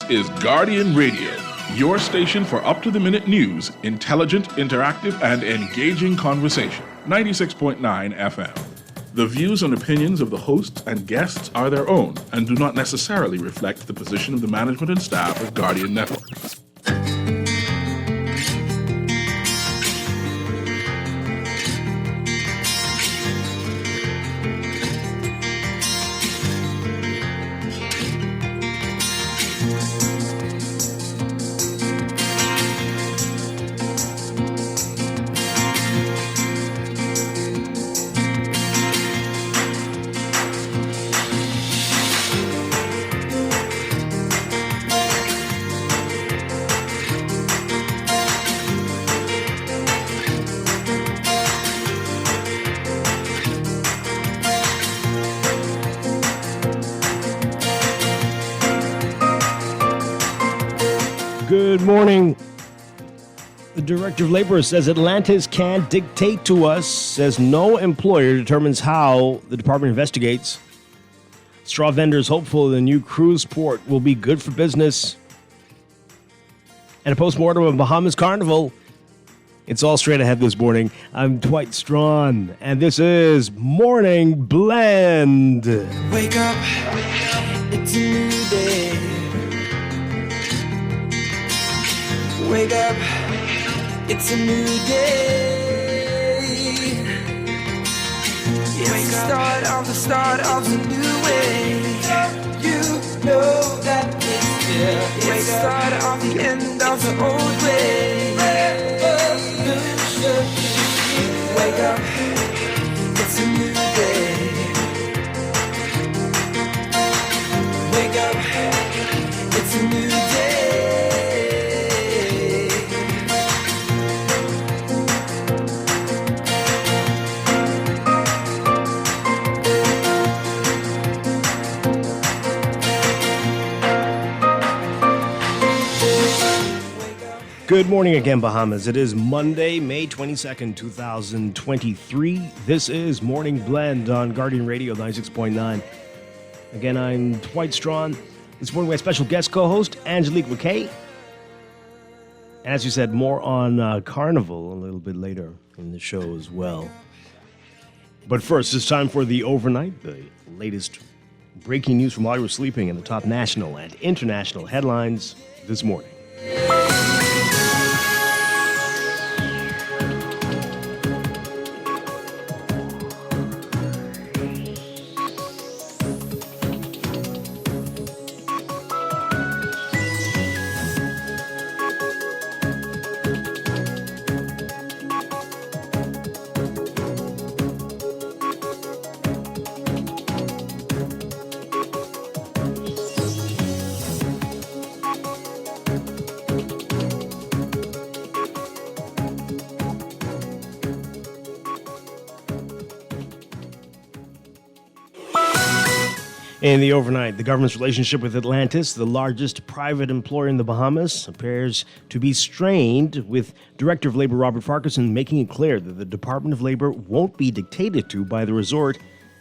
is Guardian Radio, your station for up-to-the-minute news, intelligent, interactive, and engaging conversation. 96.9 FM. The views and opinions of the hosts and guests are their own and do not necessarily reflect the position of the management and staff of Guardian Network. Good morning. The Director of Labor says Atlantis can't dictate to us, says no employer determines how the department investigates. Straw vendors hopeful the new cruise port will be good for business. And a postmortem of Bahamas Carnival. It's all straight ahead this morning. I'm Dwight Strachan, and this is Morning Blend. Wake up, it's a new day. Wake up, it's a new day. It's the start of a new way. You know that it's here. It's the start of the end of the old way. Revolution. Wake up, it's a new day. Wake up, it's a new day. Good morning again, Bahamas. It is Monday, May 22nd, 2023. This is Morning Blend on Guardian Radio 96.9. Again, I'm Dwight Strachan. This morning we have special guest co-host Angelique McKay. And as you said, more on Carnival a little bit later in the show as well. But first, it's time for the overnight, the latest breaking news from while you were sleeping and the top national and international headlines this morning. In the overnight, the government's relationship with Atlantis, the largest private employer in the Bahamas, appears to be strained, with Director of Labor Robert Farquharson making it clear that the Department of Labor won't be dictated to by the resort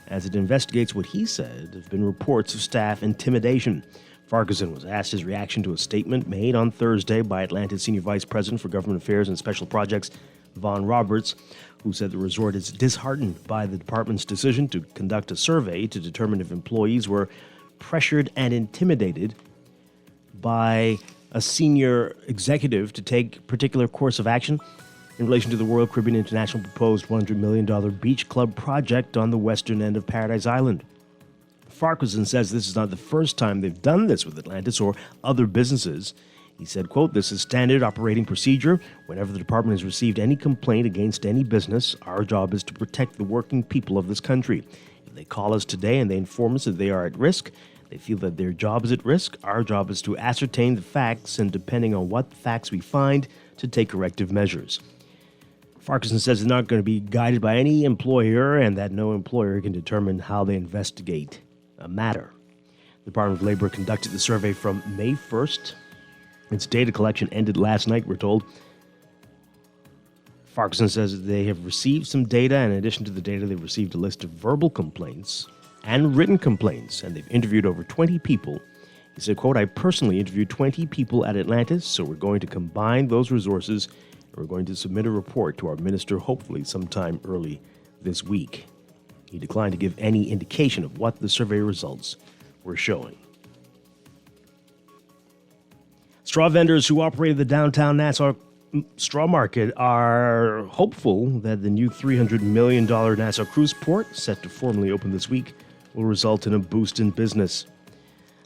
as it investigates what he said have been reports of staff intimidation. Farquharson was asked his reaction to a statement made on Thursday by Atlantis Senior Vice President for Government Affairs and Special Projects, Vaughn Roberts, who said the resort is disheartened by the department's decision to conduct a survey to determine if employees were pressured and intimidated by a senior executive to take a particular course of action in relation to the Royal Caribbean International proposed $100 million beach club project on the western end of Paradise Island. Farquharson says this is not the first time they've done this with Atlantis or other businesses. He said, quote, "This is standard operating procedure. Whenever the department has received any complaint against any business, our job is to protect the working people of this country. If they call us today and they inform us that they are at risk, they feel that their job is at risk, our job is to ascertain the facts and, depending on what facts we find, to take corrective measures." Farquharson says they're not going to be guided by any employer and that no employer can determine how they investigate a matter. The Department of Labor conducted the survey from May 1st. Its data collection ended last night, we're told. Farquharson says they have received some data. In addition to the data, they've received a list of verbal complaints and written complaints, and they've interviewed over 20 people He said, quote, I personally interviewed 20 people at Atlantis, so we're going to combine those resources and we're going to submit a report to our minister hopefully sometime early this week. He declined to give any indication of what the survey results were showing. Straw vendors who operated the downtown Nassau straw market are hopeful that the new $300 million Nassau cruise port, set to formally open this week, will result in a boost in business.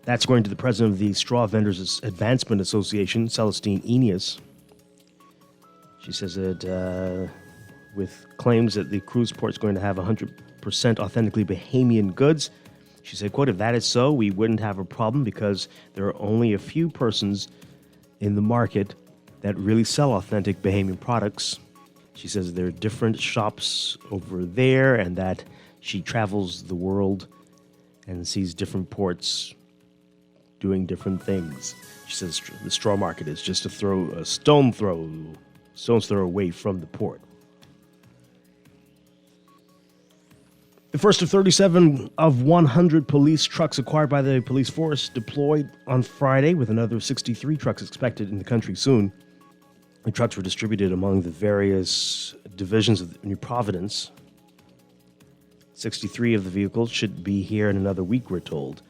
That's according to the president of the Straw Vendors Advancement Association, Celestine Enius. She says that with claims that the cruise port is going to have 100% authentically Bahamian goods, she said, quote, if that is so, we wouldn't have a problem because there are only a few persons in the market that really sell authentic Bahamian products. She says there are different shops over there and that she travels the world and sees different ports doing different things. She says the straw market is just a stone's throw away from the port. The first of 37 of 100 police trucks acquired by the police force deployed on Friday, with another 63 trucks expected in the country soon. The trucks were distributed among the various divisions of New Providence. 63 of the vehicles should be here in another week, we're told.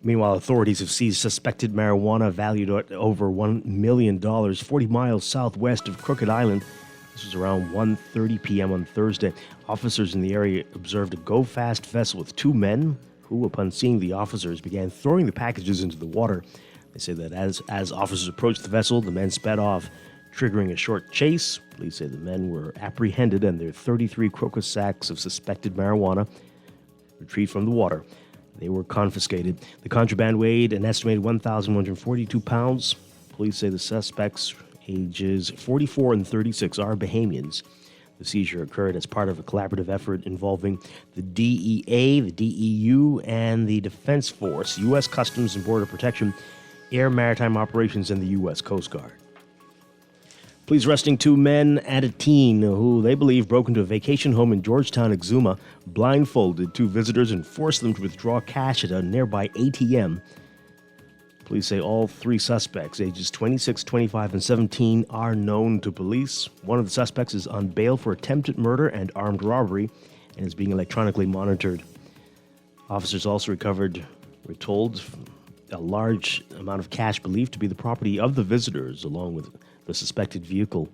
Meanwhile, authorities have seized suspected marijuana valued at over $1 million 40 miles southwest of Crooked Island. This was around 1:30 p.m. on Thursday. Officers in the area observed a go-fast vessel with two men who, upon seeing the officers, began throwing the packages into the water. They say that as officers approached the vessel, the men sped off, triggering a short chase. Police say the men were apprehended and their 33 crocus sacks of suspected marijuana retrieved from the water. They were confiscated. The contraband weighed an estimated 1,142 pounds. Police say the suspects, ages 44 and 36, are Bahamians. The seizure occurred as part of a collaborative effort involving the DEA, the DEU, and the Defense Force, U.S. Customs and Border Protection, Air Maritime Operations, and the U.S. Coast Guard. Police arresting two men and a teen who they believe broke into a vacation home in Georgetown, Exuma, blindfolded two visitors and forced them to withdraw cash at a nearby ATM. Police say all three suspects, ages 26, 25, and 17, are known to police. One of the suspects is on bail for attempted murder and armed robbery and is being electronically monitored. Officers also recovered, we're told, a large amount of cash believed to be the property of the visitors, along with the suspected vehicle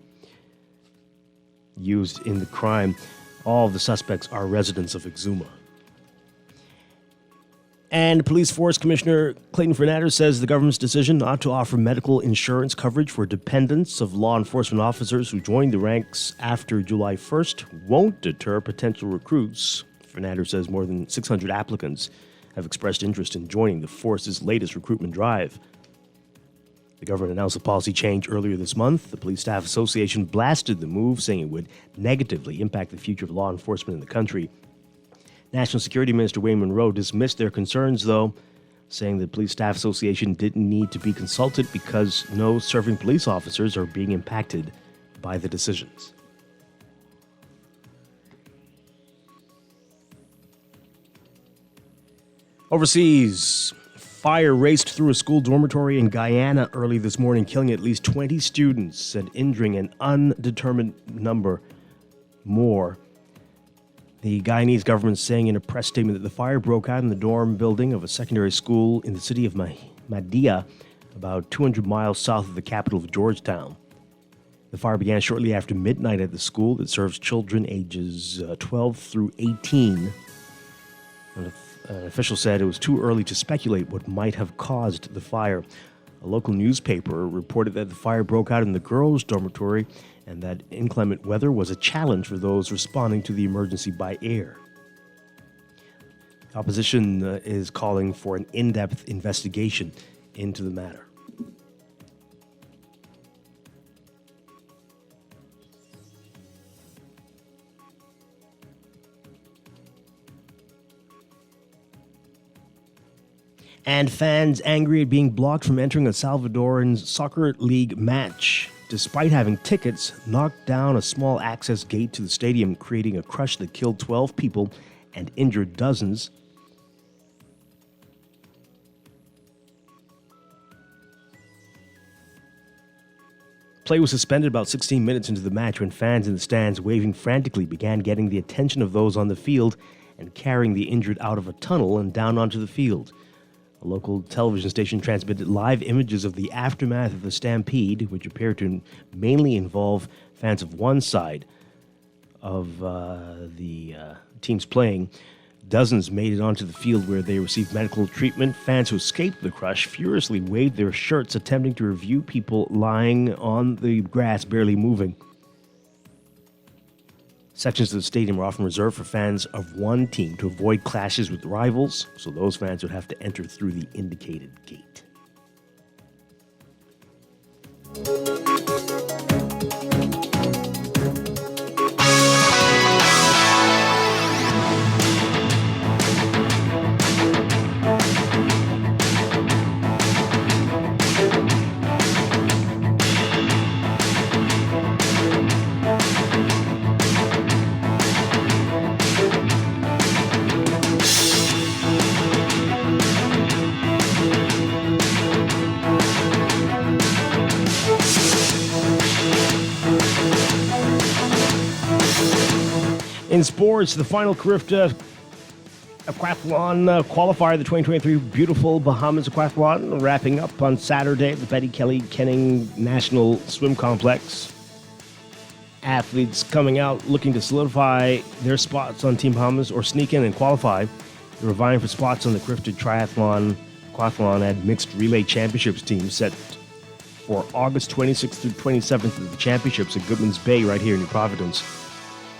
used in the crime. All of the suspects are residents of Exuma. And Police Force Commissioner Clayton Fernandez says the government's decision not to offer medical insurance coverage for dependents of law enforcement officers who joined the ranks after July 1st won't deter potential recruits. Fernandez says more than 600 applicants have expressed interest in joining the force's latest recruitment drive. The government announced a policy change earlier this month. The Police Staff Association blasted the move, saying it would negatively impact the future of law enforcement in the country. National Security Minister Wayne Monroe dismissed their concerns, though, saying the Police Staff Association didn't need to be consulted because no serving police officers are being impacted by the decisions. Overseas, fire raced through a school dormitory in Guyana early this morning, killing at least 20 students and injuring an undetermined number more. The Guyanese government saying in a press statement that the fire broke out in the dorm building of a secondary school in the city of Mahdia, about 200 miles south of the capital of Georgetown. The fire began shortly after midnight at the school that serves children ages 12 through 18. An official said it was too early to speculate what might have caused the fire. A local newspaper reported that the fire broke out in the girls' dormitory and that inclement weather was a challenge for those responding to the emergency by air. The opposition is calling for an in-depth investigation into the matter. And fans angry at being blocked from entering a Salvadoran soccer league match, despite having tickets, knocked down a small access gate to the stadium, creating a crush that killed 12 people and injured dozens. Play was suspended about 16 minutes into the match when fans in the stands waving frantically began getting the attention of those on the field and carrying the injured out of a tunnel and down onto the field. A local television station transmitted live images of the aftermath of the stampede, which appeared to mainly involve fans of one side of the teams playing. Dozens made it onto the field where they received medical treatment. Fans who escaped the crush furiously waved their shirts, attempting to review people lying on the grass, barely moving. Sections of the stadium were often reserved for fans of one team to avoid clashes with rivals, so those fans would have to enter through the indicated gate. In sports, the final Carifta Aquathlon qualifier, the 2023 Beautiful Bahamas Aquathlon, wrapping up on Saturday at the Betty Kelly Kenning National Swim Complex. Athletes coming out looking to solidify their spots on Team Bahamas or sneak in and qualify. They were vying for spots on the Carifta Triathlon Aquathlon and Mixed Relay Championships team set for August 26th through 27th of the championships at Goodman's Bay right here in New Providence.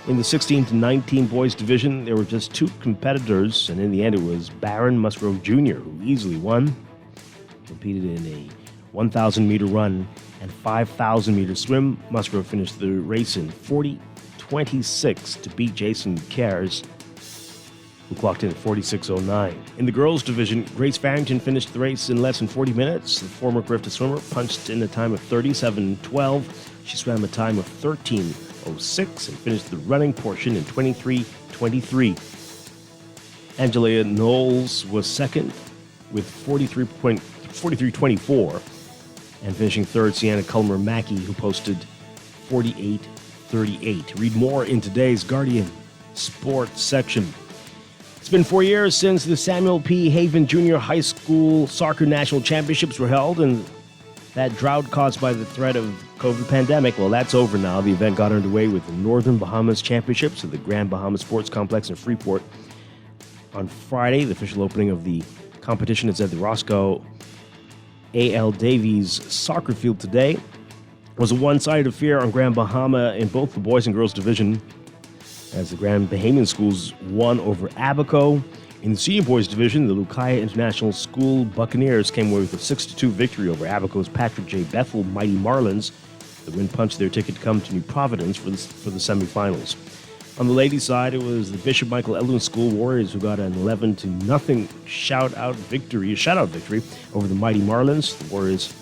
In the 16 to 19 boys division, there were just two competitors, and in the end it was Barron Musgrove Jr. who easily won. Competed in a 1,000-meter run and 5,000-meter swim. Musgrove finished the race in 40:26 to beat Jason Cares, who clocked in at 46:09. In the girls division, Grace Farrington finished the race in less than 40 minutes. The former Carifta swimmer punched in a time of 37:12. She swam a time of 13:06 and finished the running portion in 23:23. Angela Knowles was second with 43:24, and finishing third, Sienna Culmer-Mackey, who posted 48:38. Read more in today's Guardian Sports section. It's been 4 years since the Samuel P. Haven Junior High School Soccer National Championships were held, and that drought caused by the threat of COVID pandemic, well, that's over now. The event got underway with the Northern Bahamas Championships at the Grand Bahama Sports Complex in Freeport. On Friday, the official opening of the competition is at the Roscoe A.L. Davies soccer field today. It was a one-sided affair on Grand Bahama in both the boys and girls division, as the Grand Bahamian schools won over Abaco. In the senior boys division, the Lucaya International School Buccaneers came away with a 6-2 victory over Abaco's Patrick J. Bethel Mighty Marlins. The win punched their ticket to come to New Providence for the semifinals. On the ladies' side, it was the Bishop Michael Elden School Warriors who got an 11-0 shutout victory over the Mighty Marlins. The Warriors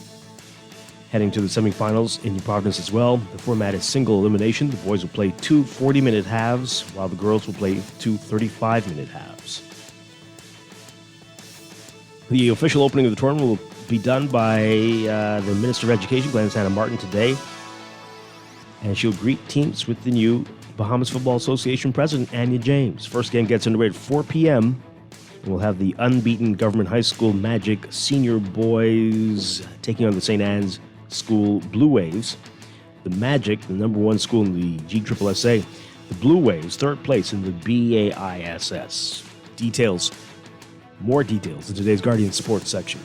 heading to the semifinals in New Providence as well. The format is single elimination. The boys will play 2 40-minute halves, while the girls will play 2 35-minute halves. The official opening of the tournament will be done by the Minister of Education, Glenn Santa Martin, today. And she'll greet teams with the new Bahamas Football Association President, Anya James. First game gets underway at 4 p.m. And we'll have the unbeaten Government High School Magic senior boys taking on the St. Anne's School Blue Waves. The Magic, the number one school in the GSSSA. The Blue Waves, third place in the BAISS. More details in today's Guardian Sports section.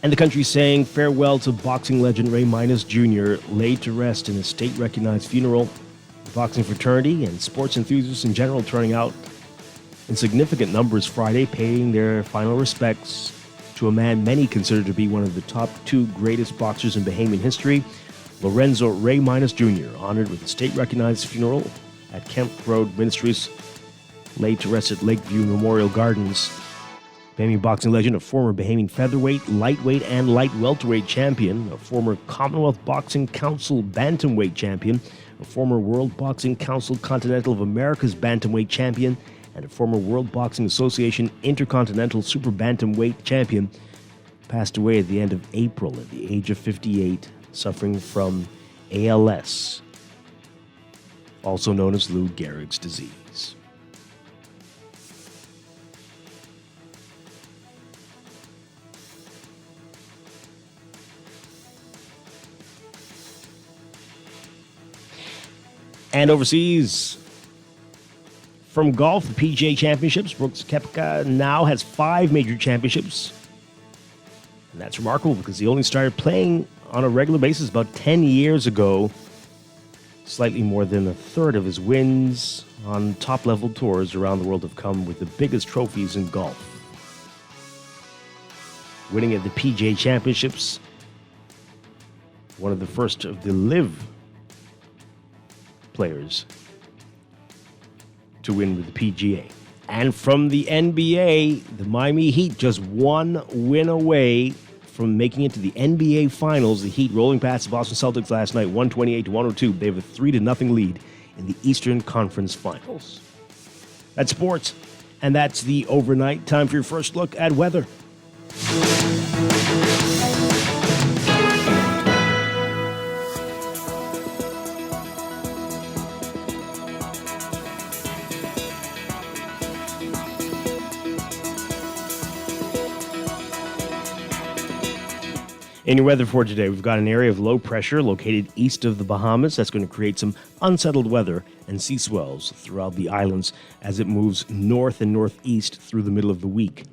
And the country saying farewell to boxing legend Ray Minas Jr., laid to rest in a state-recognized funeral. The boxing fraternity and sports enthusiasts in general turning out in significant numbers Friday, paying their final respects to a man many consider to be one of the top 2 greatest boxers in Bahamian history, Lorenzo Ray Minas Jr., honored with a state-recognized funeral at Kemp Road Ministries, laid to rest at Lakeview Memorial Gardens. Bahamian boxing legend, a former Bahamian featherweight, lightweight, and light welterweight champion, a former Commonwealth Boxing Council bantamweight champion, a former World Boxing Council Continental of America's bantamweight champion, and a former World Boxing Association Intercontinental Super Bantamweight champion, passed away at the end of April at the age of 58, suffering from ALS, also known as Lou Gehrig's disease. And overseas, from golf, the PGA Championships, Brooks Koepka now has 5 major championships. And that's remarkable because he only started playing on a regular basis about 10 years ago. Slightly more than a third of his wins on top-level tours around the world have come with the biggest trophies in golf. Winning at the PGA Championships, one of the first of the LIV players to win with the PGA. And from the NBA, the Miami Heat just one win away from making it to the NBA Finals. The Heat rolling past the Boston Celtics last night, 128-102. They have a 3-0 lead in the Eastern Conference Finals. That's sports, and that's the overnight. Time for your first look at weather. In your weather for today, we've got an area of low pressure located east of the Bahamas that's going to create some unsettled weather and sea swells throughout the islands as it moves north and northeast through the middle of the week.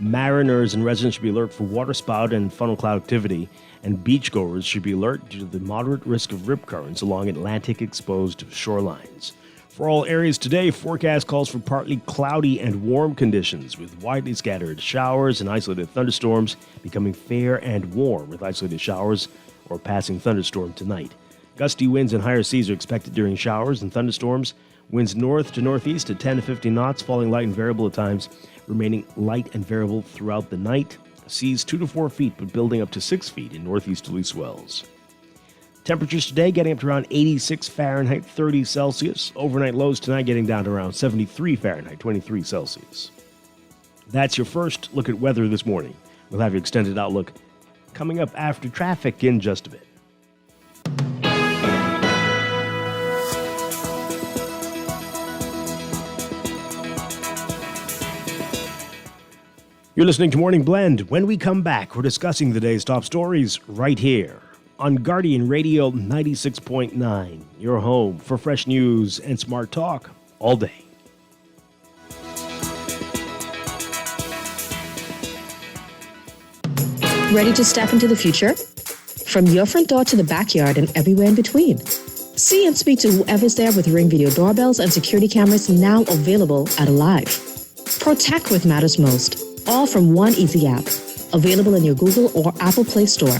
Mariners and residents should be alert for waterspout and funnel cloud activity, and beachgoers should be alert due to the moderate risk of rip currents along Atlantic-exposed shorelines. For all areas today, forecast calls for partly cloudy and warm conditions with widely scattered showers and isolated thunderstorms, becoming fair and warm with isolated showers or passing thunderstorm tonight. Gusty winds and higher seas are expected during showers and thunderstorms. Winds north to northeast at 10 to 50 knots, falling light and variable at times, remaining light and variable throughout the night. Seas 2 to 4 feet, but building up to 6 feet in northeasterly swells. Temperatures today getting up to around 86 Fahrenheit, 30 Celsius. Overnight lows tonight getting down to around 73 Fahrenheit, 23 Celsius. That's your first look at weather this morning. We'll have your extended outlook coming up after traffic in just a bit. You're listening to Morning Blend. When we come back, we're discussing the day's top stories right here on Guardian Radio 96.9, your home for fresh news and smart talk all day. Ready to step into the future? From your front door to the backyard and everywhere in between. See and speak to whoever's there with Ring Video doorbells and security cameras now available at Alive. Protect what matters most, all from one easy app, available in your Google or Apple Play Store.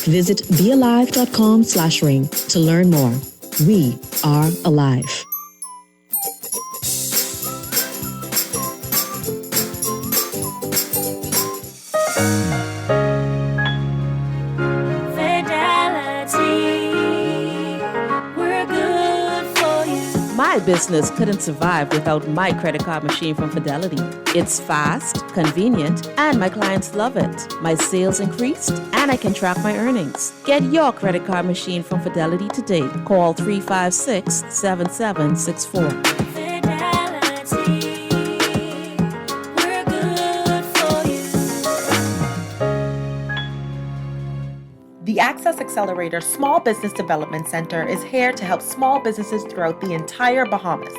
Visit bealive.com/ring to learn more. We are alive. My business couldn't survive without my credit card machine from Fidelity. It's fast, convenient, and my clients love it. My sales increased, and I can track my earnings. Get your credit card machine from Fidelity today. Call 356-7764. We're good for you. The Access Accelerator Small Business Development Center is here to help small businesses throughout the entire Bahamas.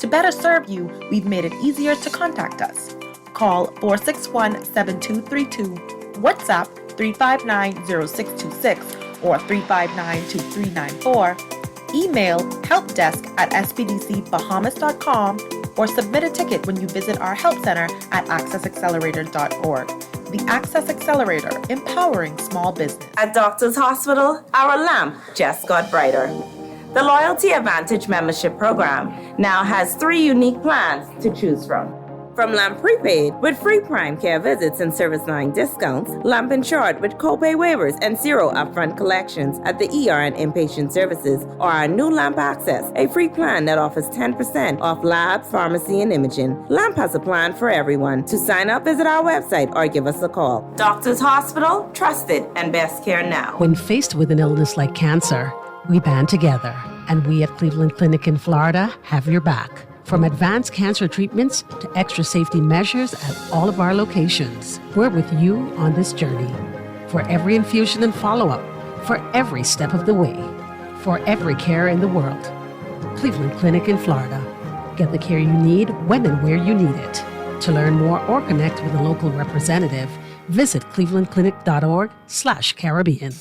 To better serve you, we've made it easier to contact us. Call 461-7232, WhatsApp 359-0626 or 359-2394, email helpdesk@spdcbahamas.com, or submit a ticket when you visit our help center at accessaccelerator.org. The Access Accelerator, empowering small business. At Doctors Hospital, our lamp just got brighter. The Loyalty Advantage membership program now has 3 unique plans to choose from. From Lamp Prepaid with free prime care visits and service line discounts, Lamp Insured with copay waivers and zero upfront collections at the ER and inpatient services, or our new Lamp Access, a free plan that offers 10% off labs, pharmacy, and imaging. Lamp has a plan for everyone. To sign up, visit our website or give us a call. Doctors Hospital, trusted and best care now. When faced with an illness like cancer, we band together, and we at Cleveland Clinic in Florida have your back. From advanced cancer treatments to extra safety measures at all of our locations, we're with you on this journey. For every infusion and follow-up, for every step of the way, for every care in the world. Cleveland Clinic in Florida. Get the care you need when and where you need it. To learn more or connect with a local representative, visit clevelandclinic.org/Caribbean.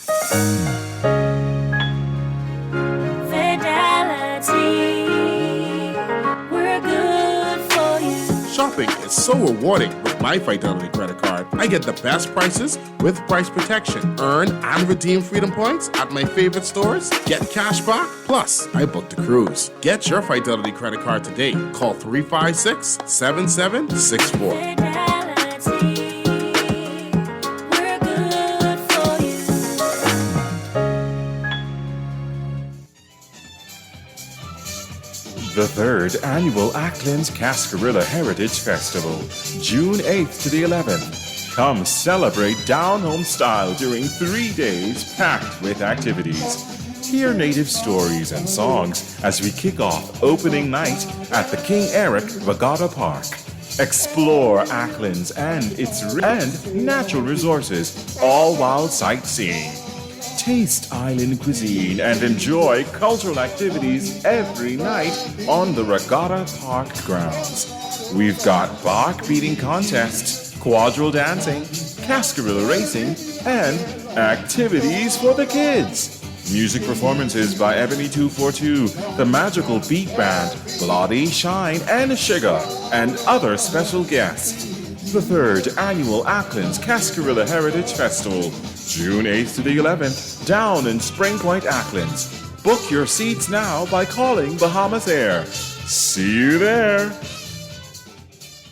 Fidelity, we're good for you. Shopping is so rewarding with my Fidelity credit card. I get the best prices with price protection. Earn and redeem freedom points at my favorite stores. Get cash back. Plus, I booked a cruise. Get your Fidelity credit card today. Call 356-7764. Fidelity, we're good for you. The third annual Ackland's Cascarilla Heritage Festival, June 8th to the 11th. Come celebrate down home style during 3 days packed with activities. Hear native stories and songs as we kick off opening night at the King Eric Regatta Park. Explore Ackland's and its natural resources, all while sightseeing. Taste island cuisine and enjoy cultural activities every night on the Regatta Park grounds. We've got bark beating contests, quadrille dancing, cascarilla racing, and activities for the kids. Music performances by Ebony 242, the Magical Beat Band, Bloody, Shine, and Sugar, and other special guests. The third annual Ackland's Cascarilla Heritage Festival, June 8th to the 11th, down in Spring Point, Acklands. Book your seats now by calling Bahamas Air. See you there.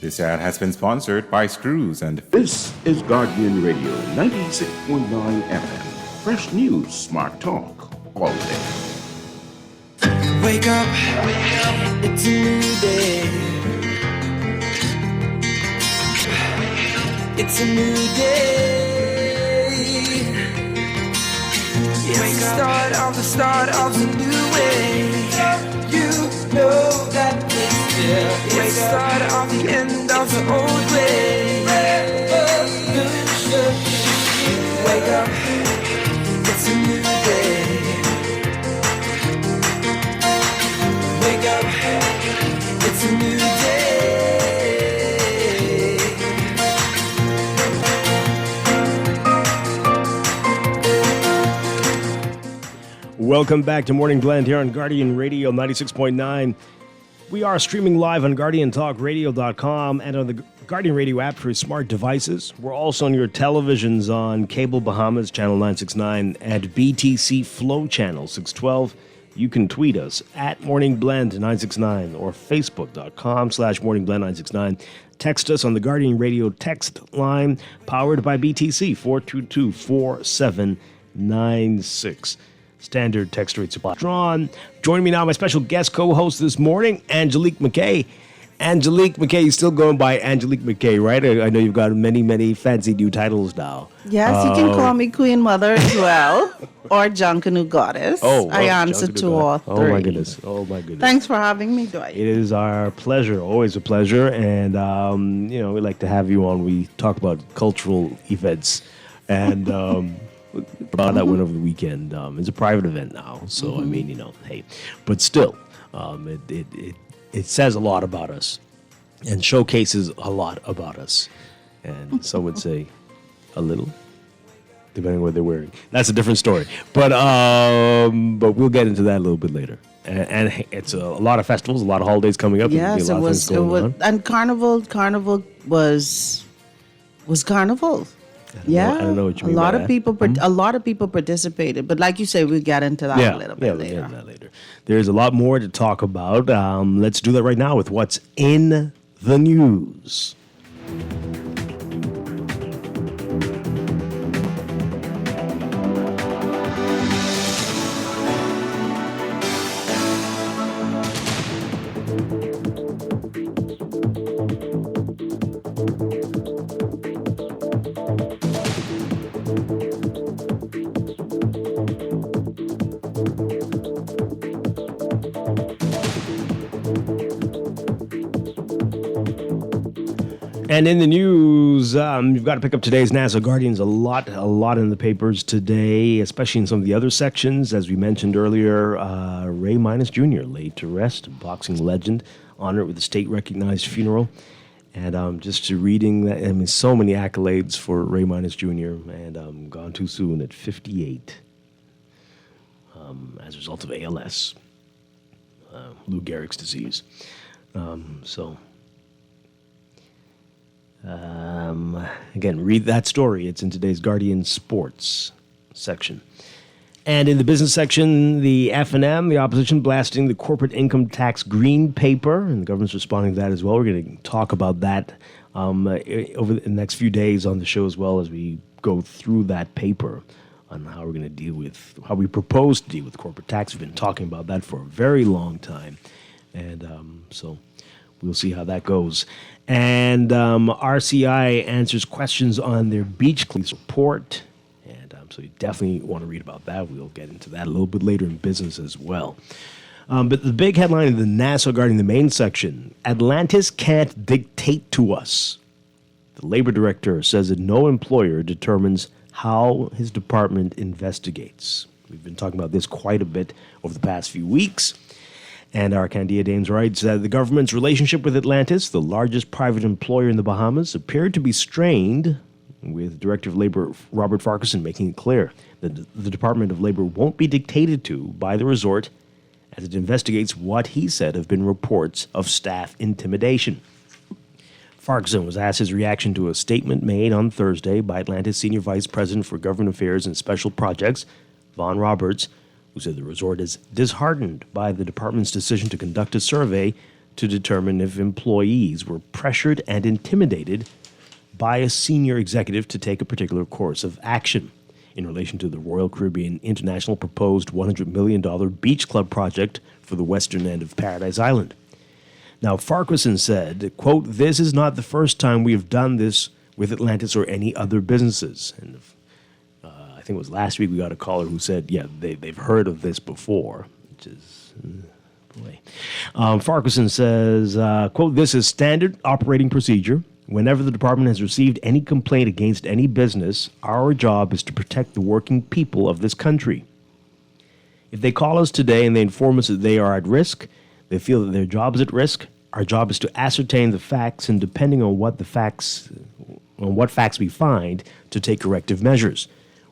This ad has been sponsored by Screws and... This is Guardian Radio 96.9 FM. Fresh news, smart talk, all day. Wake up, it's a new day. It's a new day. It's the start of the new way. You know that it's the start of the end of the old way. Wake up, it's a new day. Wake up, it's a new day. Welcome back to Morning Blend here on Guardian Radio 96.9. We are streaming live on GuardianTalkRadio.com and on the Guardian Radio app for smart devices. We're also on your televisions on Cable Bahamas Channel 969 and BTC Flow Channel 612. You can tweet us at MorningBlend969 or Facebook.com/MorningBlend969. Text us on the Guardian Radio text line powered by BTC 422-4796. Standard text rate supply. Drawn. Joining me now, my special guest co-host this morning, Angelique McKay. Angelique McKay, you're still going by Angelique McKay, right? I know you've got many, many fancy new titles now. Yes, you can call me Queen Mother as well, or Junkanoo Goddess. I answer to all three. Oh my goodness. Thanks for having me, Dwight. It is our pleasure, always a pleasure. And, we like to have you on. We talk about cultural events. And about that went over the weekend. It's a private event now. So, I mean, hey. But still, it says a lot about us and showcases a lot about us. And some would say a little, depending on what they're wearing. That's a different story. But we'll get into that a little bit later. And it's a lot of festivals, a lot of holidays coming up. Yes, it was. And Carnival was Carnival. I don't know what you mean. A lot of people participated, but like you say, we'll get into that a little bit later. There's a lot more to talk about. Let's do that right now with what's in the news. And in the news, you've got to pick up today's NASA Guardians. A lot in the papers today, especially in some of the other sections. As we mentioned earlier, Ray Minus Jr. laid to rest, boxing legend, honored with a state-recognized funeral. And just reading that, I mean, so many accolades for Ray Minus Jr. and gone too soon at 58 as a result of ALS, Lou Gehrig's disease. Again, read that story. It's in today's Guardian Sports section. And in the business section, the F&M, the opposition blasting the corporate income tax green paper, and the government's responding to that as well. We're going to talk about that over the next few days on the show as well as we go through that paper on how we're going to deal with, how we propose to deal with corporate tax. We've been talking about that for a very long time. And so we'll see how that goes. And RCI answers questions on their beach police report. And so you definitely want to read about that. We'll get into that a little bit later in business as well. But the big headline of the NASA Guardian, the main section, Atlantis can't dictate to us. The labor director says that no employer determines how his department investigates. We've been talking about this quite a bit over the past few weeks. And our Candia Dames writes that the government's relationship with Atlantis, the largest private employer in the Bahamas, appeared to be strained, with Director of Labor Robert Farquharson making it clear that the Department of Labor won't be dictated to by the resort as it investigates what he said have been reports of staff intimidation. Farquharson was asked his reaction to a statement made on Thursday by Atlantis Senior Vice President for Government Affairs and Special Projects, Vaughn Roberts, who said the resort is disheartened by the department's decision to conduct a survey to determine if employees were pressured and intimidated by a senior executive to take a particular course of action in relation to the Royal Caribbean International proposed $100 million beach club project for the western end of Paradise Island. Now, Farquharson said, quote, "This is not the first time we have done this with Atlantis or any other businesses." And I think it was last week we got a caller who said, yeah, they've heard of this before, which is, boy. Farquharson says, quote, "This is standard operating procedure. Whenever the department has received any complaint against any business, our job is to protect the working people of this country. If they call us today and they inform us that they are at risk, they feel that their job is at risk, our job is to ascertain the facts and depending on what facts we find, to take corrective measures.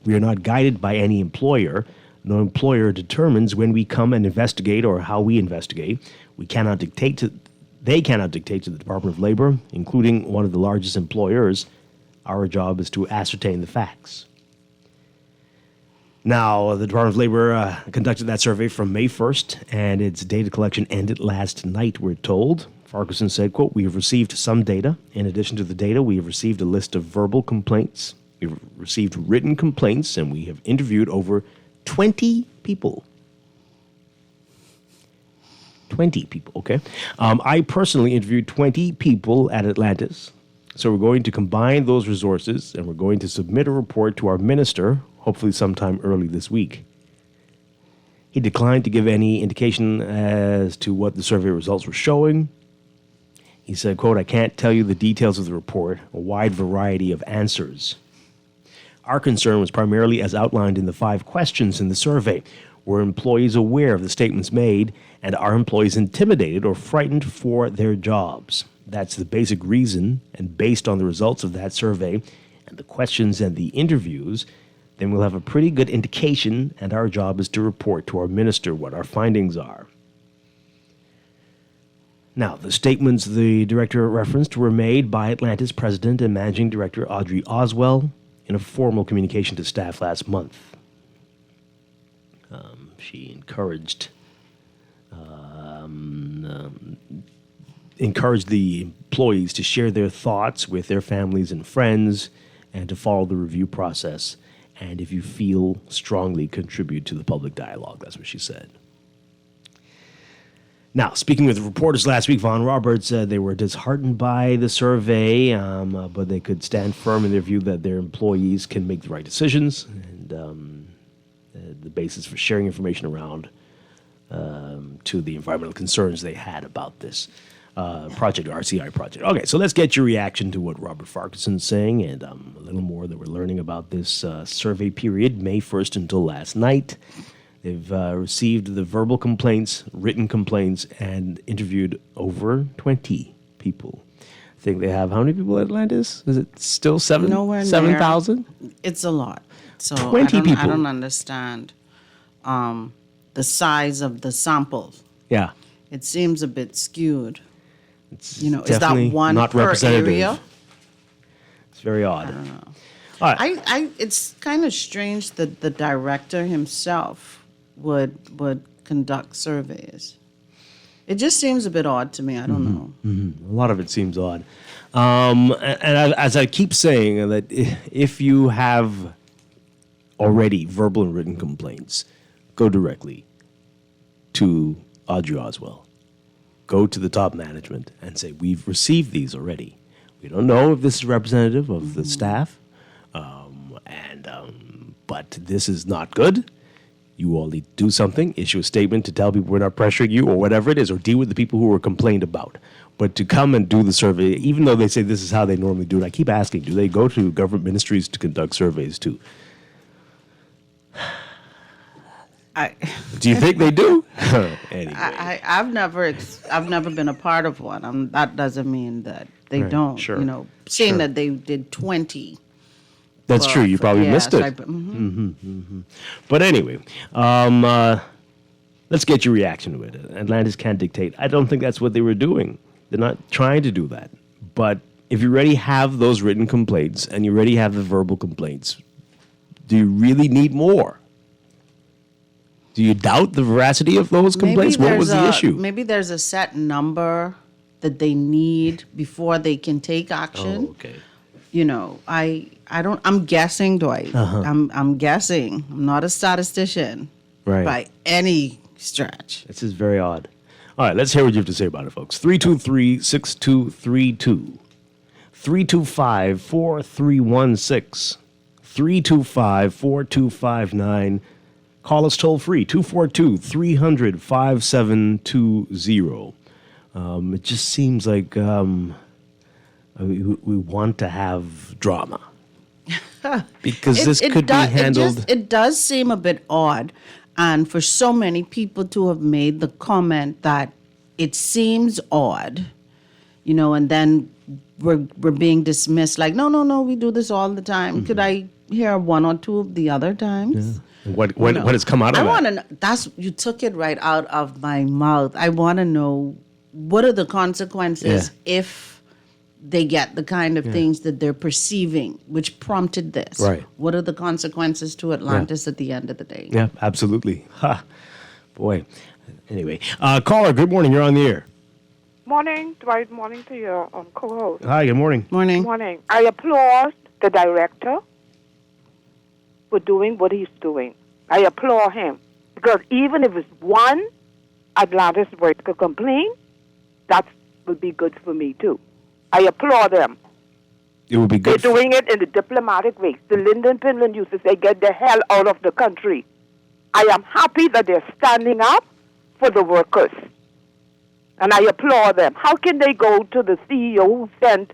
We are not guided by any employer. No employer determines when we come and investigate or how we investigate. They cannot dictate to the Department of Labor, including one of the largest employers. Our job is to ascertain the facts." Now, the Department of Labor conducted that survey from May 1st, and its data collection ended last night, we're told. Farquharson said, quote, "We have received some data. In addition to the data, we have received a list of verbal complaints. We've received written complaints, and we have interviewed over 20 people. 20 people, okay? I personally interviewed 20 people at Atlantis. So we're going to combine those resources, and we're going to submit a report to our minister, hopefully sometime early this week." He declined to give any indication as to what the survey results were showing. He said, quote, "I can't tell you the details of the report, a wide variety of answers. Our concern was primarily as outlined in the 5 questions in the survey. Were employees aware of the statements made, and are employees intimidated or frightened for their jobs? That's the basic reason, and based on the results of that survey and the questions and the interviews, then we'll have a pretty good indication, and our job is to report to our minister what our findings are." Now, the statements the director referenced were made by Atlantis President and Managing Director Audrey Oswell in a formal communication to staff last month. She encouraged the employees to share their thoughts with their families and friends and to follow the review process. And if you feel strongly, contribute to the public dialogue. That's what she said. Now, speaking with reporters last week, Vaughn Roberts said they were disheartened by the survey, but they could stand firm in their view that their employees can make the right decisions, and the basis for sharing information around to the environmental concerns they had about this project, RCI project. Okay, so let's get your reaction to what Robert Farquharson's saying, and a little more that we're learning about this survey period, May 1st until last night. They've received the verbal complaints, written complaints, and interviewed over 20 people. I think they have how many people at Atlantis? Is it still 7,000? It's a lot. So 20 people. I don't understand the size of the samples. Yeah. It seems a bit skewed. It's is that definitely one not per representative. area? It's very odd. I don't know. All right. It's kind of strange that the director himself would conduct surveys. It just seems a bit odd to me. I don't know. Mm-hmm. A lot of it seems odd. And as I keep saying, that if you have already verbal and written complaints, go directly to Audrey Oswell. Go to the top management and say, we've received these already. We don't know if this is representative of the staff, but this is not good. You all need to do something, issue a statement to tell people we're not pressuring you or whatever it is, or deal with the people who were complained about. But to come and do the survey, even though they say this is how they normally do it, I keep asking, do they go to government ministries to conduct surveys too? Do you think they do? Anyway. I've never been a part of one. That doesn't mean that they don't. Sure. Seeing that they did 20. That's true. You probably missed it. But anyway, let's get your reaction to it. Atlantis can't dictate. I don't think that's what they were doing. They're not trying to do that. But if you already have those written complaints and you already have the verbal complaints, do you really need more? Do you doubt the veracity of those complaints? What was the issue? Maybe there's a set number that they need before they can take action. Oh, okay. I'm guessing, Dwight. Uh-huh. I'm guessing. I'm not a statistician by any stretch. This is very odd. All right, let's hear what you have to say about it, folks. 323-6232. 325-4316. 325-4259. Call us toll free, 242-300-5720. It just seems like we want to have drama. Because this could be handled. It does seem a bit odd. And for so many people to have made the comment that it seems odd, and then we're being dismissed like, no, we do this all the time. Mm-hmm. Could I hear one or two of the other times? Yeah. What has come out of that? I want to know. You took it right out of my mouth. I want to know, what are the consequences if they get the kind of things that they're perceiving, which prompted this? Right. What are the consequences to Atlantis at the end of the day? Yeah, absolutely. Ha. Boy. Anyway. Caller, good morning. You're on the air. Morning, Dwight. Morning to your co-host. Hi, good morning. Morning. Morning. I applaud the director for doing what he's doing. I applaud him. Because even if it's one Atlantis worker complain, that would be good for me, too. I applaud them. It would be good. They're doing it in the diplomatic way. The Lyndon Finland used to say, get the hell out of the country. I am happy that they're standing up for the workers. And I applaud them. How can they go to the CEO who sent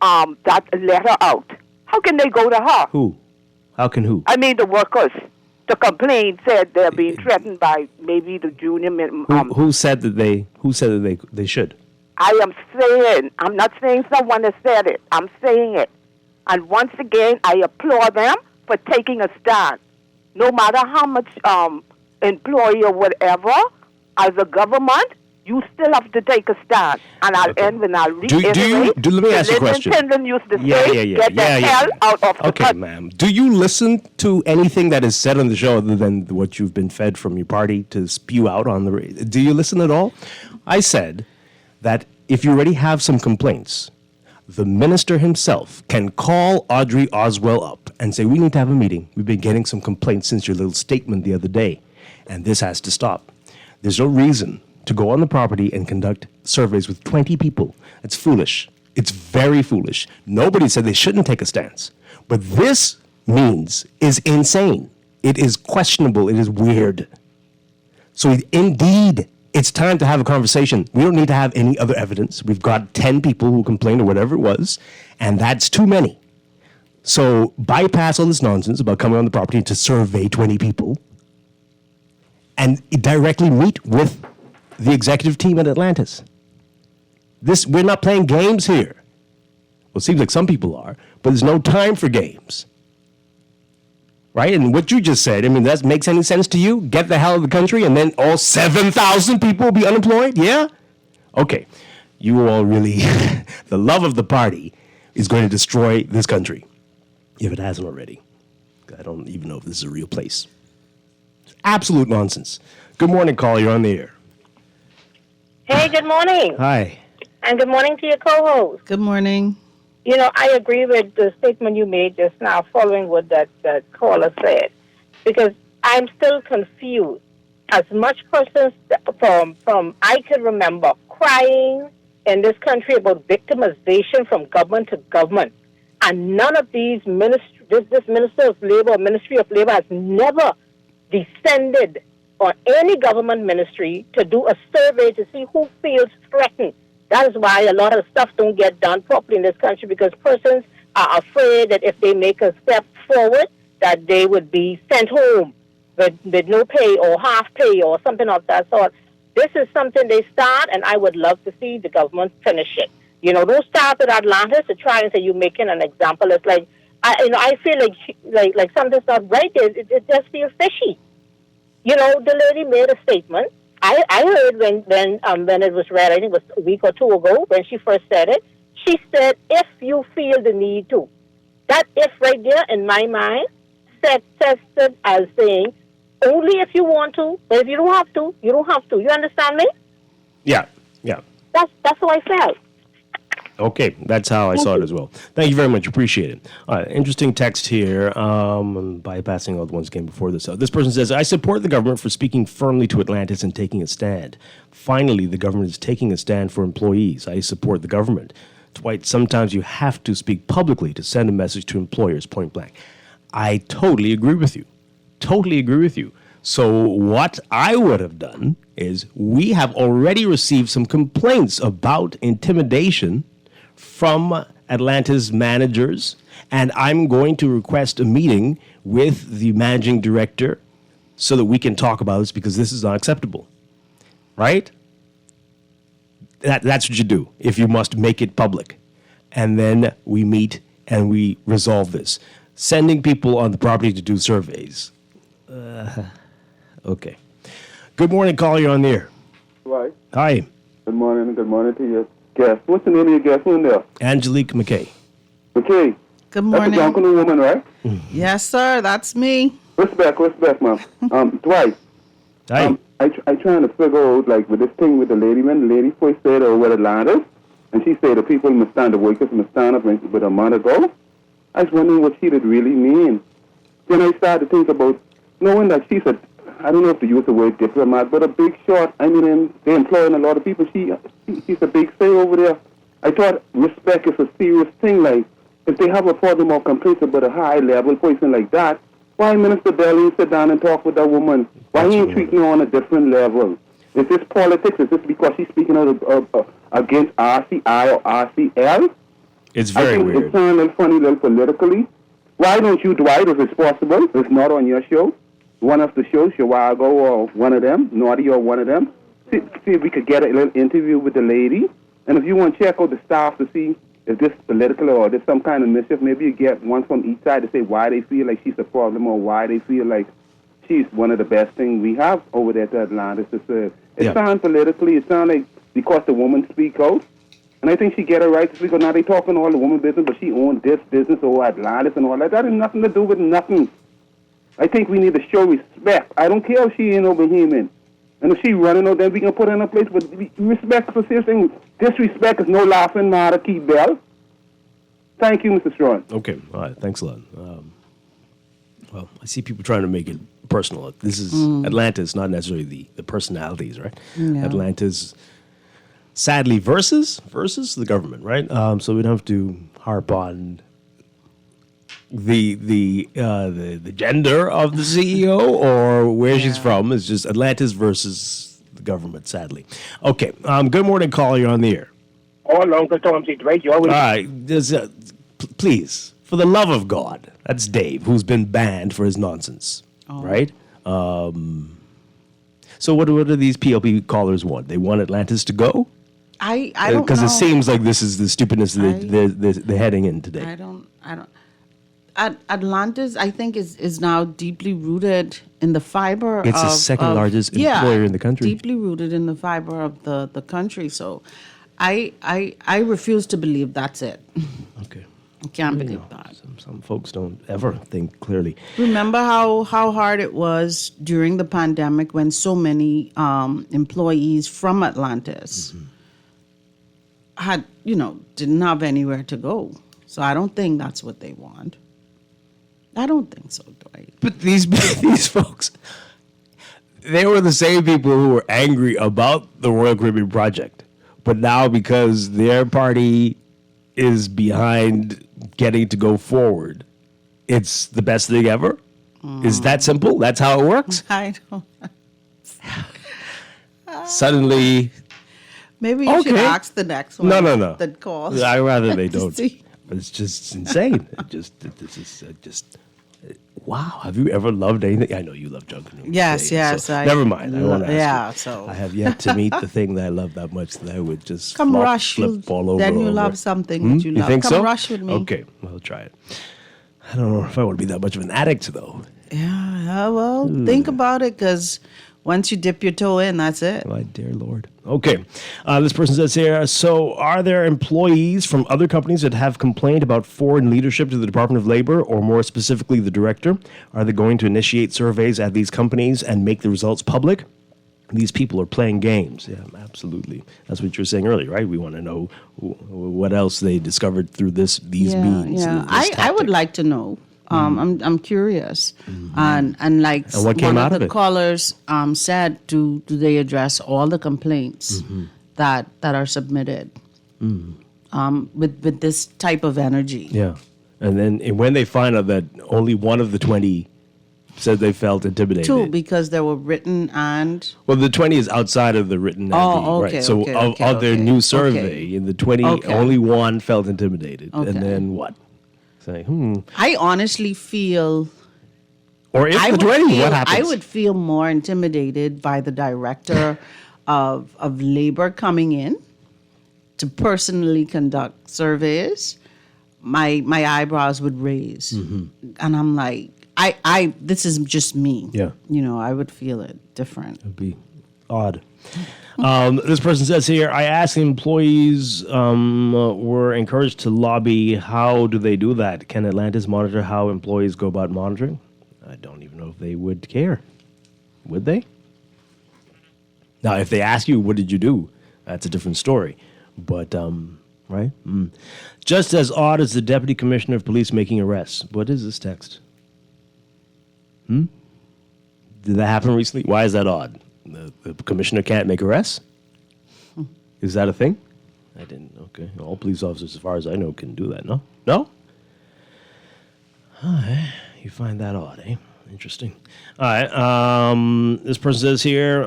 that letter out? How can they go to her? Who? How can who? I mean the workers. The complaint said they're being threatened by maybe the junior. Who said that they should? I am saying. I'm not saying someone has said it. I'm saying it. And once again, I applaud them for taking a stand. No matter how much employee or whatever, as a government, you still have to take a stand. And I'll end when I'll reiterate. Let me ask you a question. Lyndon used to say, get the hell out of the country. Okay, ma'am. Do you listen to anything that is said on the show other than what you've been fed from your party to spew out on the radio? Do you listen at all? I said that if you already have some complaints, the minister himself can call Audrey Oswell up and say, we need to have a meeting. We've been getting some complaints since your little statement the other day, and this has to stop. There's no reason to go on the property and conduct surveys with 20 people. It's foolish. It's very foolish. Nobody said they shouldn't take a stance. But this means is insane. It is questionable. It is weird. So indeed, it's time to have a conversation. We don't need to have any other evidence. We've got 10 people who complained or whatever it was, and that's too many. So bypass all this nonsense about coming on the property to survey 20 people and directly meet with the executive team at Atlantis. We're not playing games here. Well, it seems like some people are, but there's no time for games. Right? And what you just said, I mean, that makes any sense to you? Get the hell out of the country and then all 7,000 people will be unemployed? Yeah? Okay. You all really, the love of the party is going to destroy this country, if it hasn't already. I don't even know if this is a real place. It's absolute nonsense. Good morning, caller. You're on the air. Hey, good morning. Hi. And good morning to your co-host. Good morning. You know, I agree with the statement you made just now, following what that caller said, because I'm still confused. As much persons from I can remember crying in this country about victimization from government to government, and none of these this Minister of Labor, Ministry of Labor, has never descended on any government ministry to do a survey to see who feels threatened. That is why a lot of stuff don't get done properly in this country, because persons are afraid that if they make a step forward, that they would be sent home with no pay or half pay or something of that sort. This is something they start, and I would love to see the government finish it. You know, those start at Atlantis to try and say you're making an example. It's like, I feel like something's not right there. It just feels fishy. You know, the lady made a statement. I heard when it was read, I think it was a week or two ago, when she first said it, she said, if you feel the need to. That if right there in my mind says it as saying, only if you want to, but if you don't have to, you don't have to. You understand me? Yeah. That's how I felt. Okay, that's how I saw it as well. Thank you very much. Appreciate it. Interesting text here. I'm bypassing all the ones that came before this. This person says, I support the government for speaking firmly to Atlantis and taking a stand. Finally, the government is taking a stand for employees. I support the government. Dwight, sometimes you have to speak publicly to send a message to employers, point blank. I totally agree with you. So what I would have done is we have already received some complaints about intimidation from Atlanta's managers, and I'm going to request a meeting with the managing director so that we can talk about this, because this is unacceptable. Right? That's what you do if you must make it public. And then we meet and we resolve this. Sending people on the property to do surveys. Okay. Good morning, caller. You're on the air. Right. Hi. Good morning to you. Guest. What's the name of your guest in there? Angelique McKay. McKay. Good morning. That's a drunken woman, right? Yes, sir. That's me. Respect, ma'am. Dwight. Hi. I trying to figure out, like, with this thing with the lady, when the lady first said what Atlantis, and she said the people must stand, the workers must stand up with a month ago. I was wondering what she did really mean. Then I started to think about knowing that she's I don't know if to use the word diplomat, but a big shot. I mean, they're employing a lot of people. She's a big say over there. I thought respect is a serious thing. Like, if they have a problem or complaints about a high-level person like that, why Minister Belly sit down and talk with that woman? Why he ain't treating her on a different level? Is this politics? Is this because she's speaking out against RCI or RCL? It's very weird. It sounds a little funny, a little politically. Why don't you, Dwight, if it's possible, if not on your show, one of the shows, Chihuahua or one of them, Naughty or one of them, see if we could get a little interview with the lady. And if you want to check out the staff to see if this is political or there's some kind of mischief, maybe you get one from each side to say why they feel like she's a problem or why they feel like she's one of the best things we have over there at Atlantis to serve. It sounds politically, it sounds like because the woman speak out. And I think she get a right to speak out. Now they talking all the woman business, but she owned this business or Atlantis and all that. That has nothing to do with nothing. I think we need to show respect. I don't care if she ain't no Bohemian. And if she running out, then we can put her in a place. But respect for serious things. Disrespect is no laughing matter, Keith Bell. Thank you, Mr. Strachan. Okay, all right, thanks a lot. Well, I see people trying to make it personal. This is Atlantis, not necessarily the personalities, right? Yeah. Atlantis, sadly, versus the government, right? So we don't have to harp on the gender of the CEO or where she's from. It's just Atlantis versus the government, sadly. Okay, good morning, caller. You're on the air. Oh, Uncle Tom, Dwight, you always... All right, please, for the love of God, that's Dave, who's been banned for his nonsense, right? So what do these PLP callers want? They want Atlantis to go? I don't know. Because it seems like this is the stupidness they're heading in today. I don't. Atlantis, I think, is now deeply rooted in the fiber. It's the second largest employer in the country. Deeply rooted in the fiber of the country. So, I refuse to believe that's it. Okay. I can't believe that. Some folks don't ever think clearly. Remember how hard it was during the pandemic when so many employees from Atlantis had, didn't have anywhere to go. So I don't think that's what they want. I don't think so, Dwight. But these folks, they were the same people who were angry about the Royal Caribbean project. But now because their party is behind getting to go forward, it's the best thing ever? Is that simple? That's how it works? I don't. Suddenly... Maybe you should ask the next one. No. That calls. I'd rather they don't. See. It's just insane. This is just wow. Have you ever loved anything? I know you love junk news. Yes. So never mind. I won't ask yeah. you. So I have yet to meet the thing that I love that much that I would just flip all over. Then you love something that you love. Think Come so? rush with me. Okay, we'll try it. I don't know if I want to be that much of an addict though. Yeah. Well, think about it, because once you dip your toe in, that's it. My dear Lord. Okay. This person says here, so are there employees from other companies that have complained about foreign leadership to the Department of Labor, or more specifically the director? Are they going to initiate surveys at these companies and make the results public? These people are playing games. Yeah, absolutely. That's what you were saying earlier, right? We want to know what else they discovered through these means. Yeah. I would like to know. I'm curious, and like and what came one out of of the it? callers said, do they address all the complaints that are submitted with this type of energy? Yeah, and then when they find out that only one of the 20 said they felt intimidated. 2, because they were written and... Well, the 20 is outside of the written entity, okay, right? So of their new survey, in the 20, only one felt intimidated. And then what? Say, I honestly feel... Or if the 20, what happens? I would feel more intimidated by the director of labor coming in to personally conduct surveys. My eyebrows would raise. And I'm like, this is just me. Yeah. I would feel it different. It'd be odd. This person says here, I asked the employees were encouraged to lobby. How do they do that? Can Atlantis monitor how employees go about monitoring? I don't even know if they would care. Would they? Now, if they ask you, what did you do? That's a different story. But, right? Just as odd as the Deputy Commissioner of Police making arrests. What is this text? Did that happen recently? Why is that odd? The commissioner can't make arrests? Is that a thing? I didn't. Okay. All police officers, as far as I know, can do that. No? No? All right. You find that odd, eh? Interesting. All right. This person says here,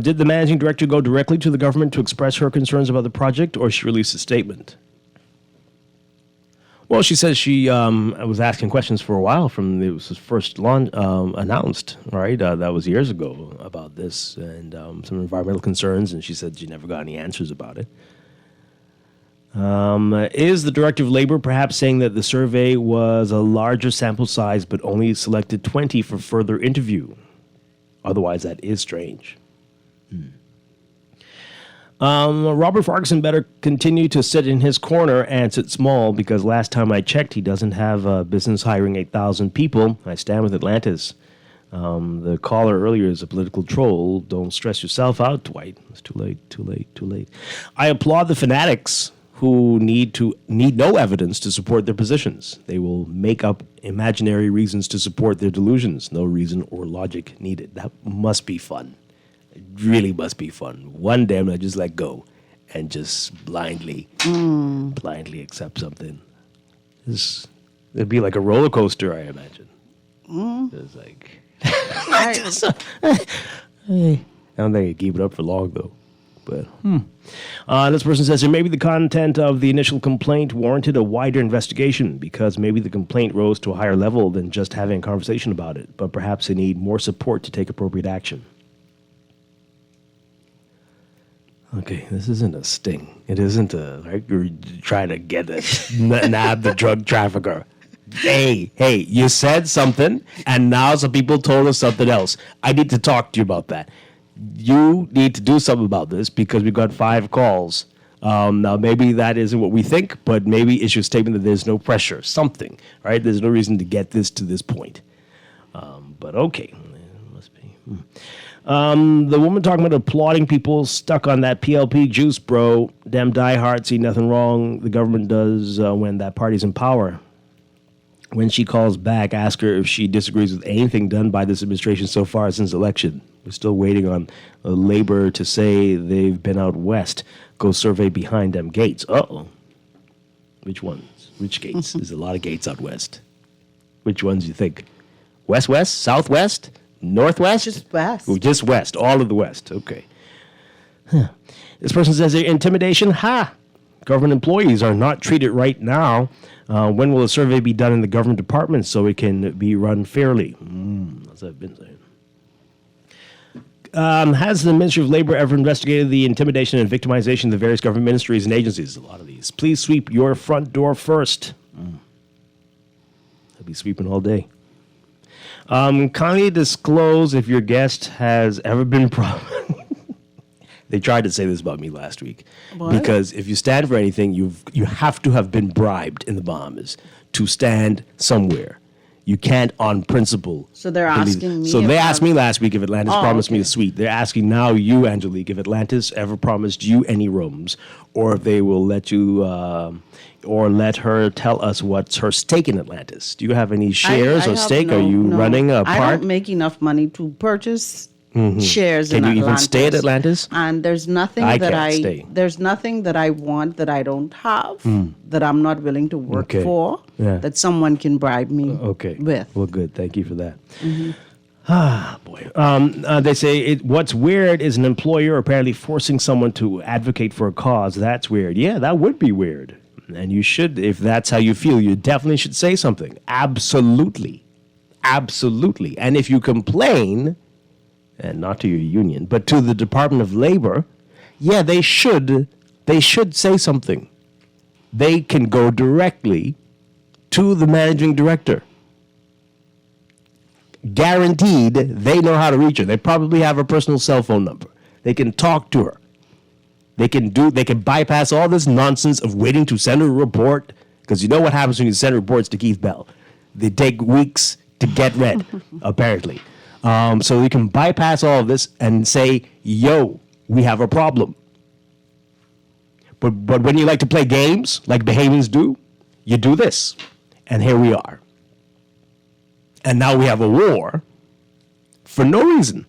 did the managing director go directly to the government to express her concerns about the project, or she released a statement? Well, she says she was asking questions for a while from it was first announced, right? That was years ago about this and some environmental concerns, and she said she never got any answers about it. Is the Director of Labor perhaps saying that the survey was a larger sample size but only selected 20 for further interview? Otherwise, that is strange. Robert Farquharson better continue to sit in his corner and sit small, because last time I checked, he doesn't have business hiring 8,000 people. I stand with Atlantis. The caller earlier is a political troll. Don't stress yourself out, Dwight. It's too late. I applaud the fanatics who need no evidence to support their positions. They will make up imaginary reasons to support their delusions. No reason or logic needed. That must be fun. It really must be fun. One day I'm going to just let go and just blindly accept something. It'd be like a roller coaster, I imagine. It's like... I don't think I keep it up for long, though. But this person says, maybe the content of the initial complaint warranted a wider investigation because maybe the complaint rose to a higher level than just having a conversation about it, but perhaps they need more support to take appropriate action. Okay, this isn't a sting. It isn't you're trying to nab the drug trafficker. Hey, you said something, and now some people told us something else. I need to talk to you about that. You need to do something about this because we've got 5 calls. Now, maybe that isn't what we think, but maybe it's your statement that there's no pressure, something, right? There's no reason to get this to this point. But okay, it must be. The woman talking about applauding people stuck on that PLP juice, bro. Them diehards see nothing wrong. The government does when that party's in power. When she calls back, ask her if she disagrees with anything done by this administration so far since election. We're still waiting on Labor to say they've been out west. Go survey behind them gates. Uh-oh. Which ones? Which gates? There's a lot of gates out west. Which ones do you think? West, southwest, northwest? Just west. Oh, just west. All of the west. Okay. This person says intimidation. Government employees are not treated right now. When will a survey be done in the government department so it can be run fairly? That's what I've been saying. Has the Ministry of Labor ever investigated the intimidation and victimization of the various government ministries and agencies? A lot of these. Please sweep your front door first. I'll be sweeping all day. Kindly disclose if your guest has ever been They tried to say this about me last week. What? Because if you stand for anything, you have to have been bribed in the Bahamas to stand somewhere. You can't on principle. So they're asking me. So they asked me last week if Atlantis promised me a suite. They're asking now you, Angelique, if Atlantis ever promised you any rooms, or if they will let you, or let her tell us what's her stake in Atlantis. Do you have any shares or stake? Are you running a part? I don't make enough money to purchase shares in Atlantis. Can you even stay at Atlantis? And there's nothing there's nothing that I want that I don't have, that I'm not willing to work for, that someone can bribe me with. Well, good. Thank you for that. Boy. They say what's weird is an employer apparently forcing someone to advocate for a cause. That's weird. Yeah, that would be weird. And you should, if that's how you feel, you definitely should say something. Absolutely. And if you complain, and not to your union, but to the Department of Labor, they should say something. They can go directly to the managing director. Guaranteed, they know how to reach her. They probably have her personal cell phone number. They can talk to her. They can bypass all this nonsense of waiting to send a report, because you know what happens when you send reports to Keith Bell. They take weeks to get read, apparently. So you can bypass all of this and say, yo, we have a problem. But when you like to play games, like Bahamians do, you do this. And here we are. And now we have a war for no reason.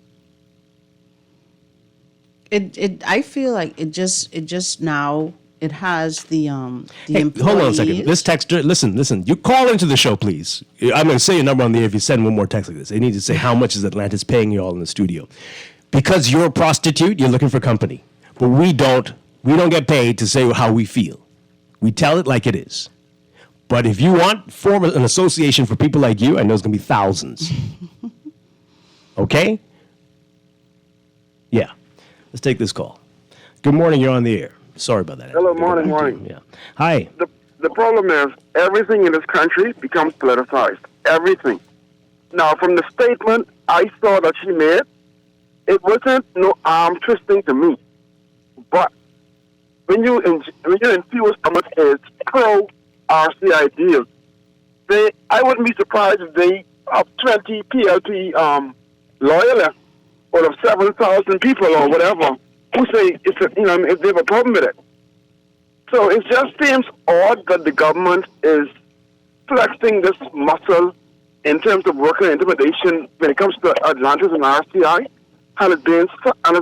I feel like it just now it has the employees. Hold on a second. This texter, listen. You call into the show, please. I'm going to say your number on the air if you send one more text like this. They need to say how much is Atlantis paying you all in the studio. Because you're a prostitute, you're looking for company. But we don't get paid to say how we feel. We tell it like it is. But if you want, form an association for people like you, I know it's going to be thousands. Okay? Yeah. Let's take this call. Good morning, you're on the air. Sorry about that. Hello, morning. Yeah. Hi. The problem is everything in this country becomes politicized. Everything. Now, from the statement I saw that she made, it wasn't no arm twisting to me. But when you infuse so much as pro-RC ideas, I wouldn't be surprised if they 20 PLP loyalists out of 7,000 people or whatever who say if they have a problem with it. So it just seems odd that the government is flexing this muscle in terms of worker intimidation when it comes to Atlantis and RCI, and it's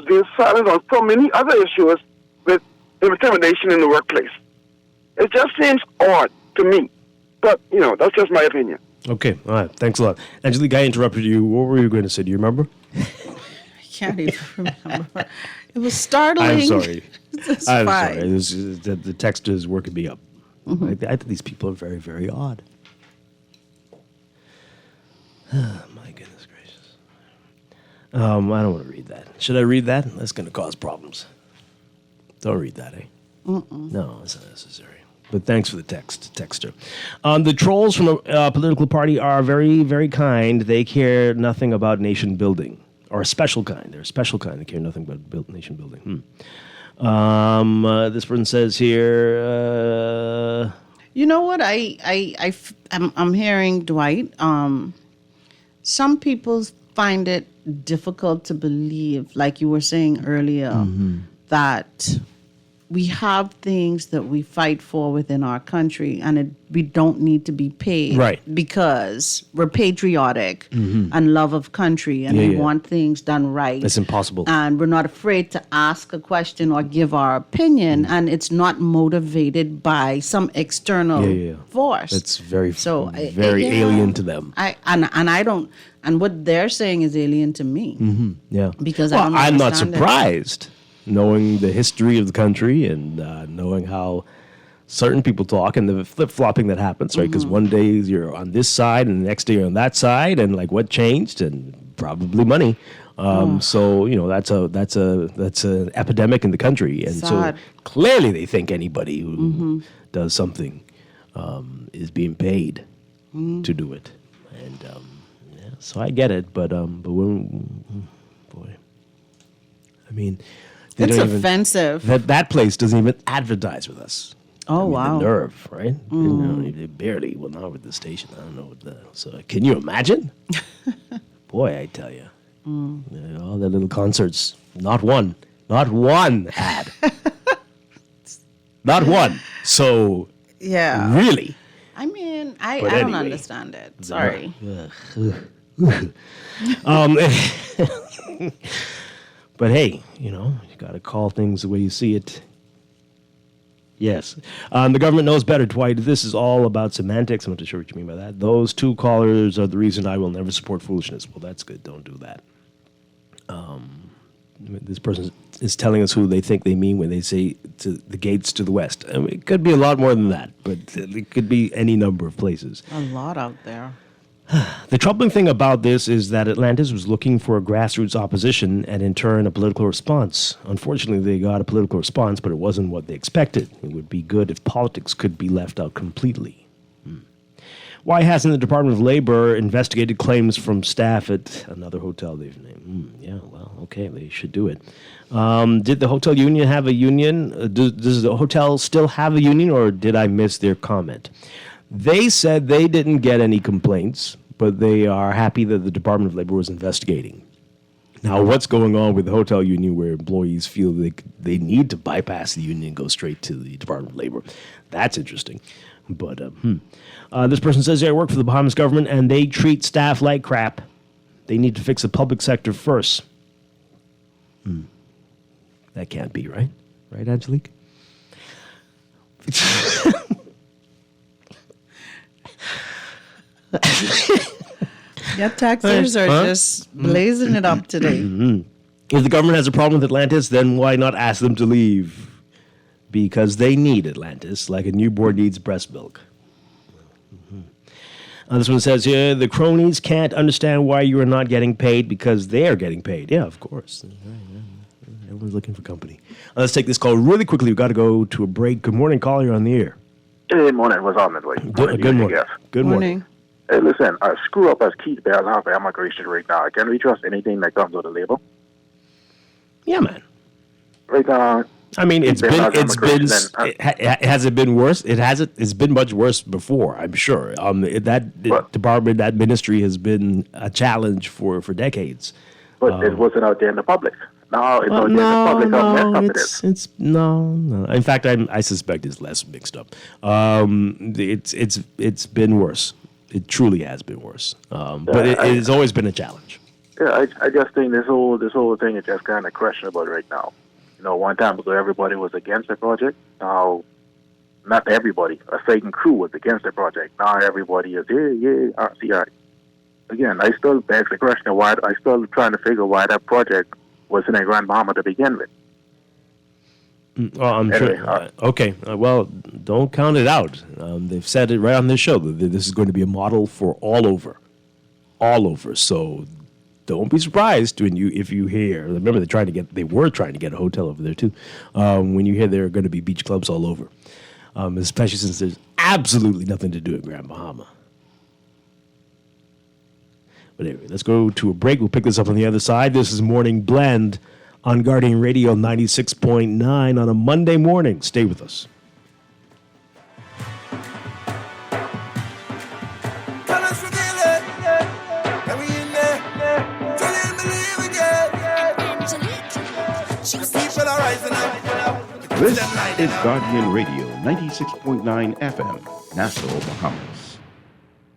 being silent on so many other issues with intimidation in the workplace. It just seems odd to me, but that's just my opinion. Okay, all right. Thanks a lot, Angelique. I interrupted you. What were you going to say? Do you remember? I can't even remember. It was startling. I'm sorry. It's I'm fine. sorry. The text is working me up. Mm-hmm. I think these people are very, very odd. My goodness gracious. I don't want to read that. Should I read that? That's going to cause problems. Don't read that, eh? Mm-mm. No, it's not necessary. But thanks for the texter. The trolls from a political party are very, very kind. They care nothing about nation building. Or a special kind. They're a special kind. They care nothing about nation building. This person says here... You know what? I'm hearing, Dwight. Some people find it difficult to believe, like you were saying earlier, that we have things that we fight for within our country and we don't need to be paid. Right. Because we're patriotic and love of country and we want things done right. It's impossible. And we're not afraid to ask a question or give our opinion, and it's not motivated by some external force. It's very alien to them. And what they're saying is alien to me. Yeah. Because I'm not understand it. surprised, knowing the history of the country and knowing how certain people talk and the flip-flopping that happens, right? Because one day you're on this side and the next day you're on that side, and like what changed? And probably money. So that's an epidemic in the country, and Sad. so clearly they think anybody who does something is being paid to do it, and so I get it, but when, boy, I mean, they It's don't even- offensive. That place doesn't even advertise with us. Oh, I mean, wow. The nerve, right? They barely. Well, not with the station. I don't know what the. So can you imagine? Boy, I tell you, all the little concerts. Not one ad. Not one. So Yeah. really. I mean, I But don't anyway. understand it. Sorry. But hey, you got to call things the way you see it. Yes. The government knows better, Dwight. This is all about semantics. I'm not sure what you mean by that. Those two callers are the reason I will never support foolishness. Well, that's good. Don't do that. This person is telling us who they think they mean when they say to the gates to the west. I mean, it could be a lot more than that, but it could be any number of places. A lot out there. The troubling thing about this is that Atlantis was looking for a grassroots opposition and, in turn, a political response. Unfortunately, they got a political response, but it wasn't what they expected. It would be good if politics could be left out completely. Why hasn't the Department of Labor investigated claims from staff at another hotel they've named? Okay, they should do it. Did the hotel union have a union? Does the hotel still have a union, or did I miss their comment? They said they didn't get any complaints, but they are happy that the Department of Labor was investigating. Now, what's going on with the hotel union where employees feel they need to bypass the union and go straight to the Department of Labor? That's interesting. But this person says, I work for the Bahamas government, and they treat staff like crap. They need to fix the public sector first. That can't be, right? Right, Angelique? Your taxers are just blazing it up today. If the government has a problem with Atlantis, then why not ask them to leave? Because they need Atlantis, like a newborn needs breast milk. This one says here, the cronies can't understand why you are not getting paid because they are getting paid. Yeah, of course. Everyone's looking for company. Let's take this call really quickly. We've got to go to a break. Good morning, caller. You're on the air. Good morning. What's up, Midway? Good morning. Good morning. Hey, listen, screw up as Keith Bell now for immigration right now. Can we trust anything that comes with a label? Yeah, man. Like, I mean, Has it been worse? It hasn't. It's been much worse before, I'm sure. Department, that ministry has been a challenge for decades. But it wasn't out there in the public. Now it's out there in the public. How messed up it is. No. In fact, I suspect it's less mixed up. It's been worse. It truly has been worse. But it has always been a challenge. Yeah, I just think this whole thing is just kind of questionable right now. You know, one time ago everybody was against the project. Now, not everybody. A certain crew was against the project. Now everybody is yeah. Again, I still ask the question why. I still trying to figure why that project wasn't in Grand Bahama to begin with. Well, I'm sure. Okay. Well, don't count it out. They've said it right on this show that this is going to be a model for all over. So don't be surprised if you hear. Remember, they were trying to get a hotel over there too. When you hear there are going to be beach clubs all over, especially since there's absolutely nothing to do in Grand Bahama. But anyway, let's go to a break. We'll pick this up on the other side. This is Morning Blend on Guardian Radio 96.9 on a Monday morning. Stay with us. This is Guardian Radio 96.9 FM, Nassau, Bahamas.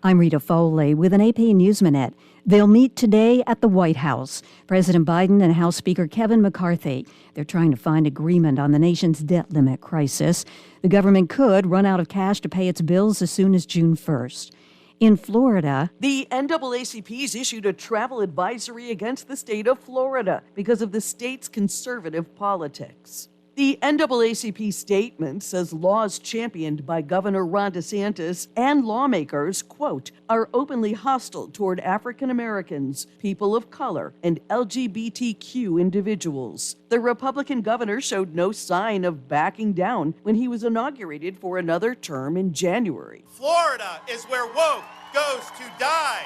I'm Rita Foley with an AP News Minute. They'll meet today at the White House. President Biden and House Speaker Kevin McCarthy. They're trying to find agreement on the nation's debt limit crisis. The government could run out of cash to pay its bills as soon as June 1st. In Florida, the NAACP's issued a travel advisory against the state of Florida because of the state's conservative politics. The NAACP statement says laws championed by Governor Ron DeSantis and lawmakers, quote, are openly hostile toward African Americans, people of color, and LGBTQ individuals. The Republican governor showed no sign of backing down when he was inaugurated for another term in January. Florida is where woke goes to die.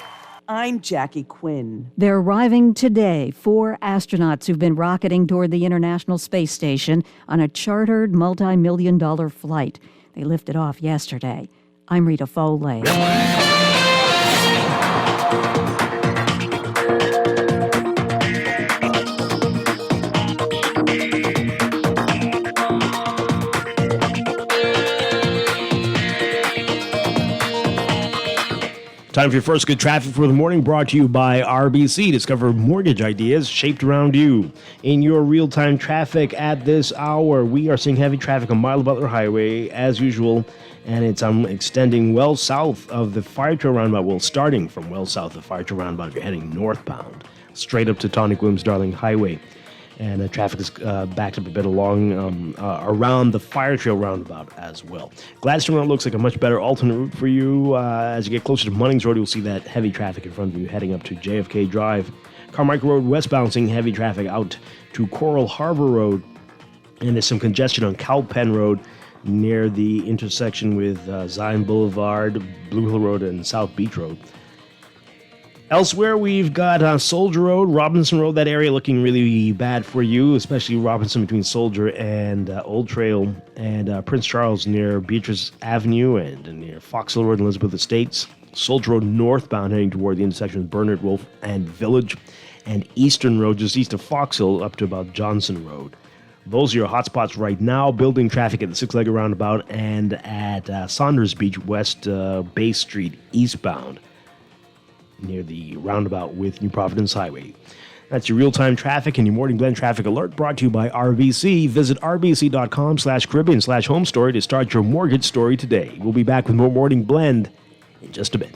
I'm Jackie Quinn. They're arriving today, 4 astronauts who've been rocketing toward the International Space Station on a chartered multi-million-dollar flight. They lifted off yesterday. I'm Rita Foley. Time for your first good traffic for the morning, brought to you by RBC. Discover mortgage ideas shaped around you. In your real-time traffic at this hour, we are seeing heavy traffic on Milo Butler Highway as usual, and it's extending well south of the Fire Trail Roundabout. Well, starting from well south of the Fire Trail Roundabout if you're heading northbound, straight up to Tonic Williams Darling Highway. And the traffic is backed up a bit along around the Fire Trail Roundabout as well. Gladstone Road looks like a much better alternate route for you. As you get closer to Munnings Road, you'll see that heavy traffic in front of you heading up to JFK Drive. Carmichael Road westbound, seeing heavy traffic out to Coral Harbor Road. And there's some congestion on Cowpen Road near the intersection with Zion Boulevard, Blue Hill Road, and South Beach Road. Elsewhere, we've got Soldier Road, Robinson Road, that area looking really bad for you, especially Robinson between Soldier and Old Trail, and Prince Charles near Beatrice Avenue and near Fox Hill Road and Elizabeth Estates. Soldier Road northbound heading toward the intersection with Bernard Wolf and Village, and Eastern Road just east of Fox Hill up to about Johnson Road. Those are your hotspots right now. Building traffic at the Six-Legged Roundabout and at Saunders Beach West Bay Street eastbound, near the roundabout with New Providence Highway. That's your real-time traffic and your Morning Blend traffic alert brought to you by RBC. Visit rbc.com/Caribbean/home story to start your mortgage story today. We'll be back with more Morning Blend in just a bit.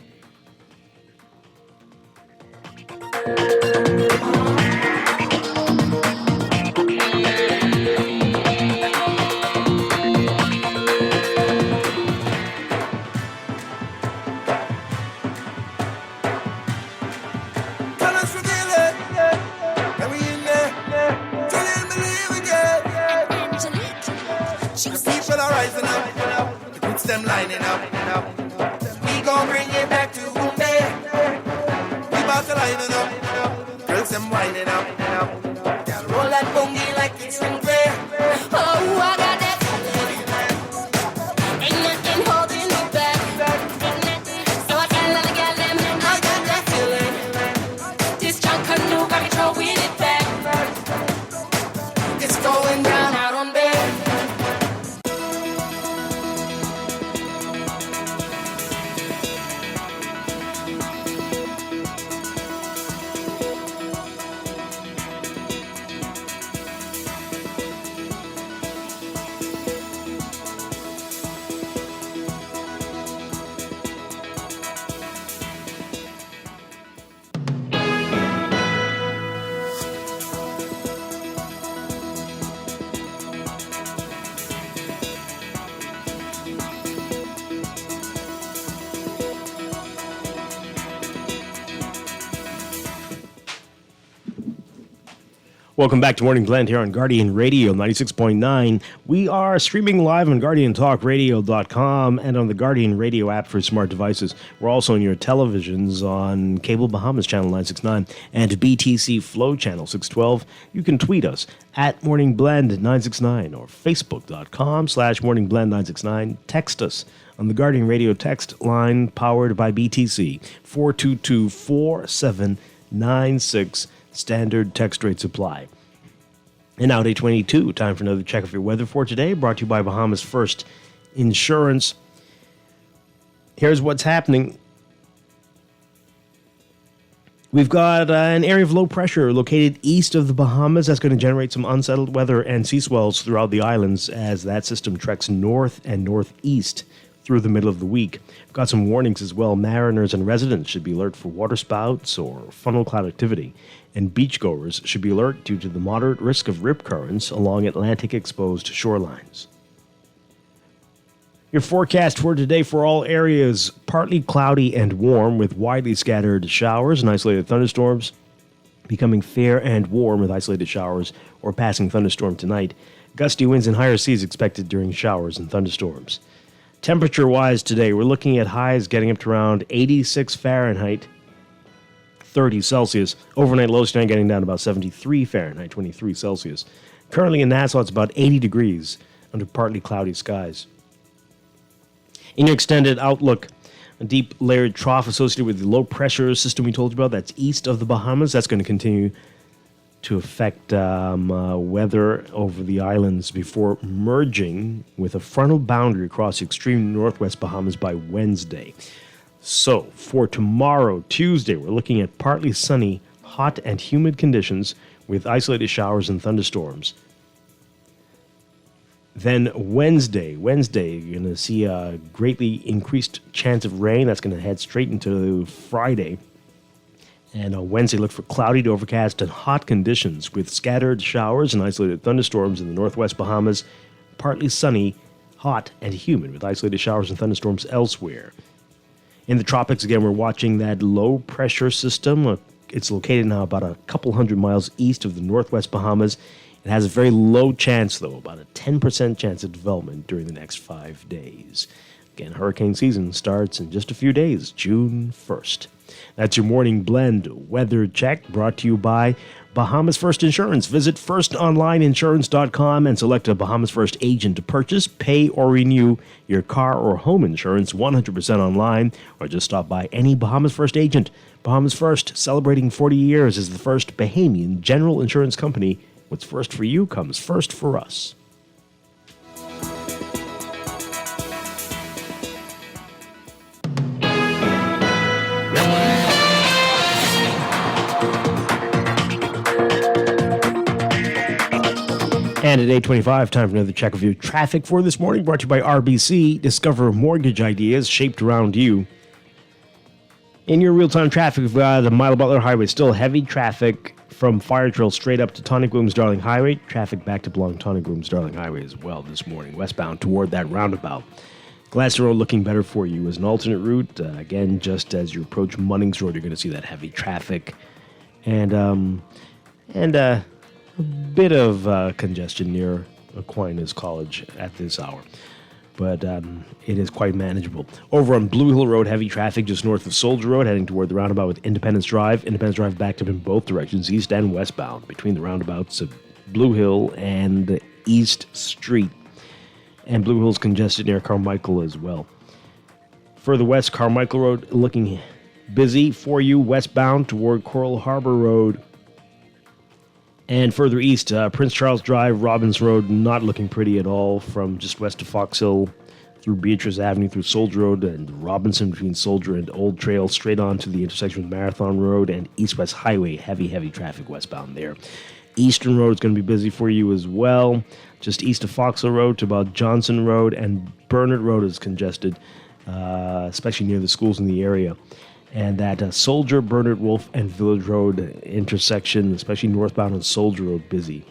Them lining up. We gon' bring it back to Bombay. We about to liven up. Girls them winding up. Girl roll that bongie like it's in play. Oh, Welcome back to Morning Blend here on Guardian Radio 96.9. We are streaming live on GuardianTalkRadio.com and on the Guardian Radio app for smart devices. We're also on your televisions on Cable Bahamas Channel 969 and BTC Flow Channel 612. You can tweet us at Morning Blend 969 or Facebook.com/Morning Blend 969. Text us on the Guardian Radio text line powered by BTC 422-4796. Standard text rates apply. And now day 22, time for another check of your weather for today, brought to you by Bahamas First Insurance. Here's what's happening. We've got an area of low pressure located east of the Bahamas that's going to generate some unsettled weather and sea swells throughout the islands as that system treks north and northeast through the middle of the week. We've got some warnings as well. Mariners and residents should be alert for waterspouts or funnel cloud activity, and beachgoers should be alert due to the moderate risk of rip currents along Atlantic-exposed shorelines. Your forecast for today for all areas: partly cloudy and warm with widely scattered showers and isolated thunderstorms, becoming fair and warm with isolated showers or passing thunderstorm tonight. Gusty winds and higher seas expected during showers and thunderstorms. Temperature-wise today, we're looking at highs getting up to around 86 Fahrenheit, 30 Celsius. Overnight lows tonight getting down to about 73 Fahrenheit, 23 Celsius. Currently in Nassau, it's about 80 degrees under partly cloudy skies. In your extended outlook, a deep layered trough associated with the low pressure system we told you about that's east of the Bahamas. That's going to continue to affect weather over the islands before merging with a frontal boundary across the extreme northwest Bahamas by Wednesday. So, for tomorrow, Tuesday, we're looking at partly sunny, hot and humid conditions with isolated showers and thunderstorms. Then Wednesday, you're going to see a greatly increased chance of rain. That's going to head straight into Friday. And on Wednesday, look for cloudy to overcast and hot conditions with scattered showers and isolated thunderstorms in the northwest Bahamas. Partly sunny, hot, and humid with isolated showers and thunderstorms elsewhere. In the tropics, again, we're watching that low pressure system. It's located now about a couple hundred miles east of the northwest Bahamas. It has a very low chance, though, about a 10% chance of development during the next 5 days. Again, hurricane season starts in just a few days, June 1st. That's your Morning Blend weather check brought to you by Bahamas First Insurance. Visit firstonlineinsurance.com and select a Bahamas First agent to purchase, pay, or renew your car or home insurance 100% online, or just stop by any Bahamas First agent. Bahamas First, celebrating 40 years as the first Bahamian general insurance company. What's first for you comes first for us. And at 8:25, time for another check of your traffic for this morning, brought to you by RBC. Discover mortgage ideas shaped around you. In your real-time traffic, we've got the Milo Butler Highway. Still heavy traffic from Fire Trail straight up to Tonic Rooms Darling Highway. Traffic back up along Tonic Rooms Darling Highway as well this morning, westbound toward that roundabout. Glasgow Road looking better for you as an alternate route. Again, just as you approach Munnings Road, you're going to see that heavy traffic. And a bit of congestion near Aquinas College at this hour. But it is quite manageable. Over on Blue Hill Road, heavy traffic just north of Soldier Road, heading toward the roundabout with Independence Drive. Independence Drive backed up in both directions, east and westbound, between the roundabouts of Blue Hill and East Street. And Blue Hill's congested near Carmichael as well. Further west, Carmichael Road looking busy for you, westbound toward Coral Harbor Road. And further east, Prince Charles Drive, Robbins Road, not looking pretty at all from just west of Fox Hill through Beatrice Avenue, through Soldier Road and Robinson between Soldier and Old Trail, straight on to the intersection with Marathon Road and East-West Highway. Heavy traffic westbound there. Eastern Road is going to be busy for you as well. Just east of Fox Hill Road to about Johnson Road, and Bernard Road is congested, especially near the schools in the area. And that Soldier, Bernard, Wolf, and Village Road intersection, especially northbound on Soldier Road, busy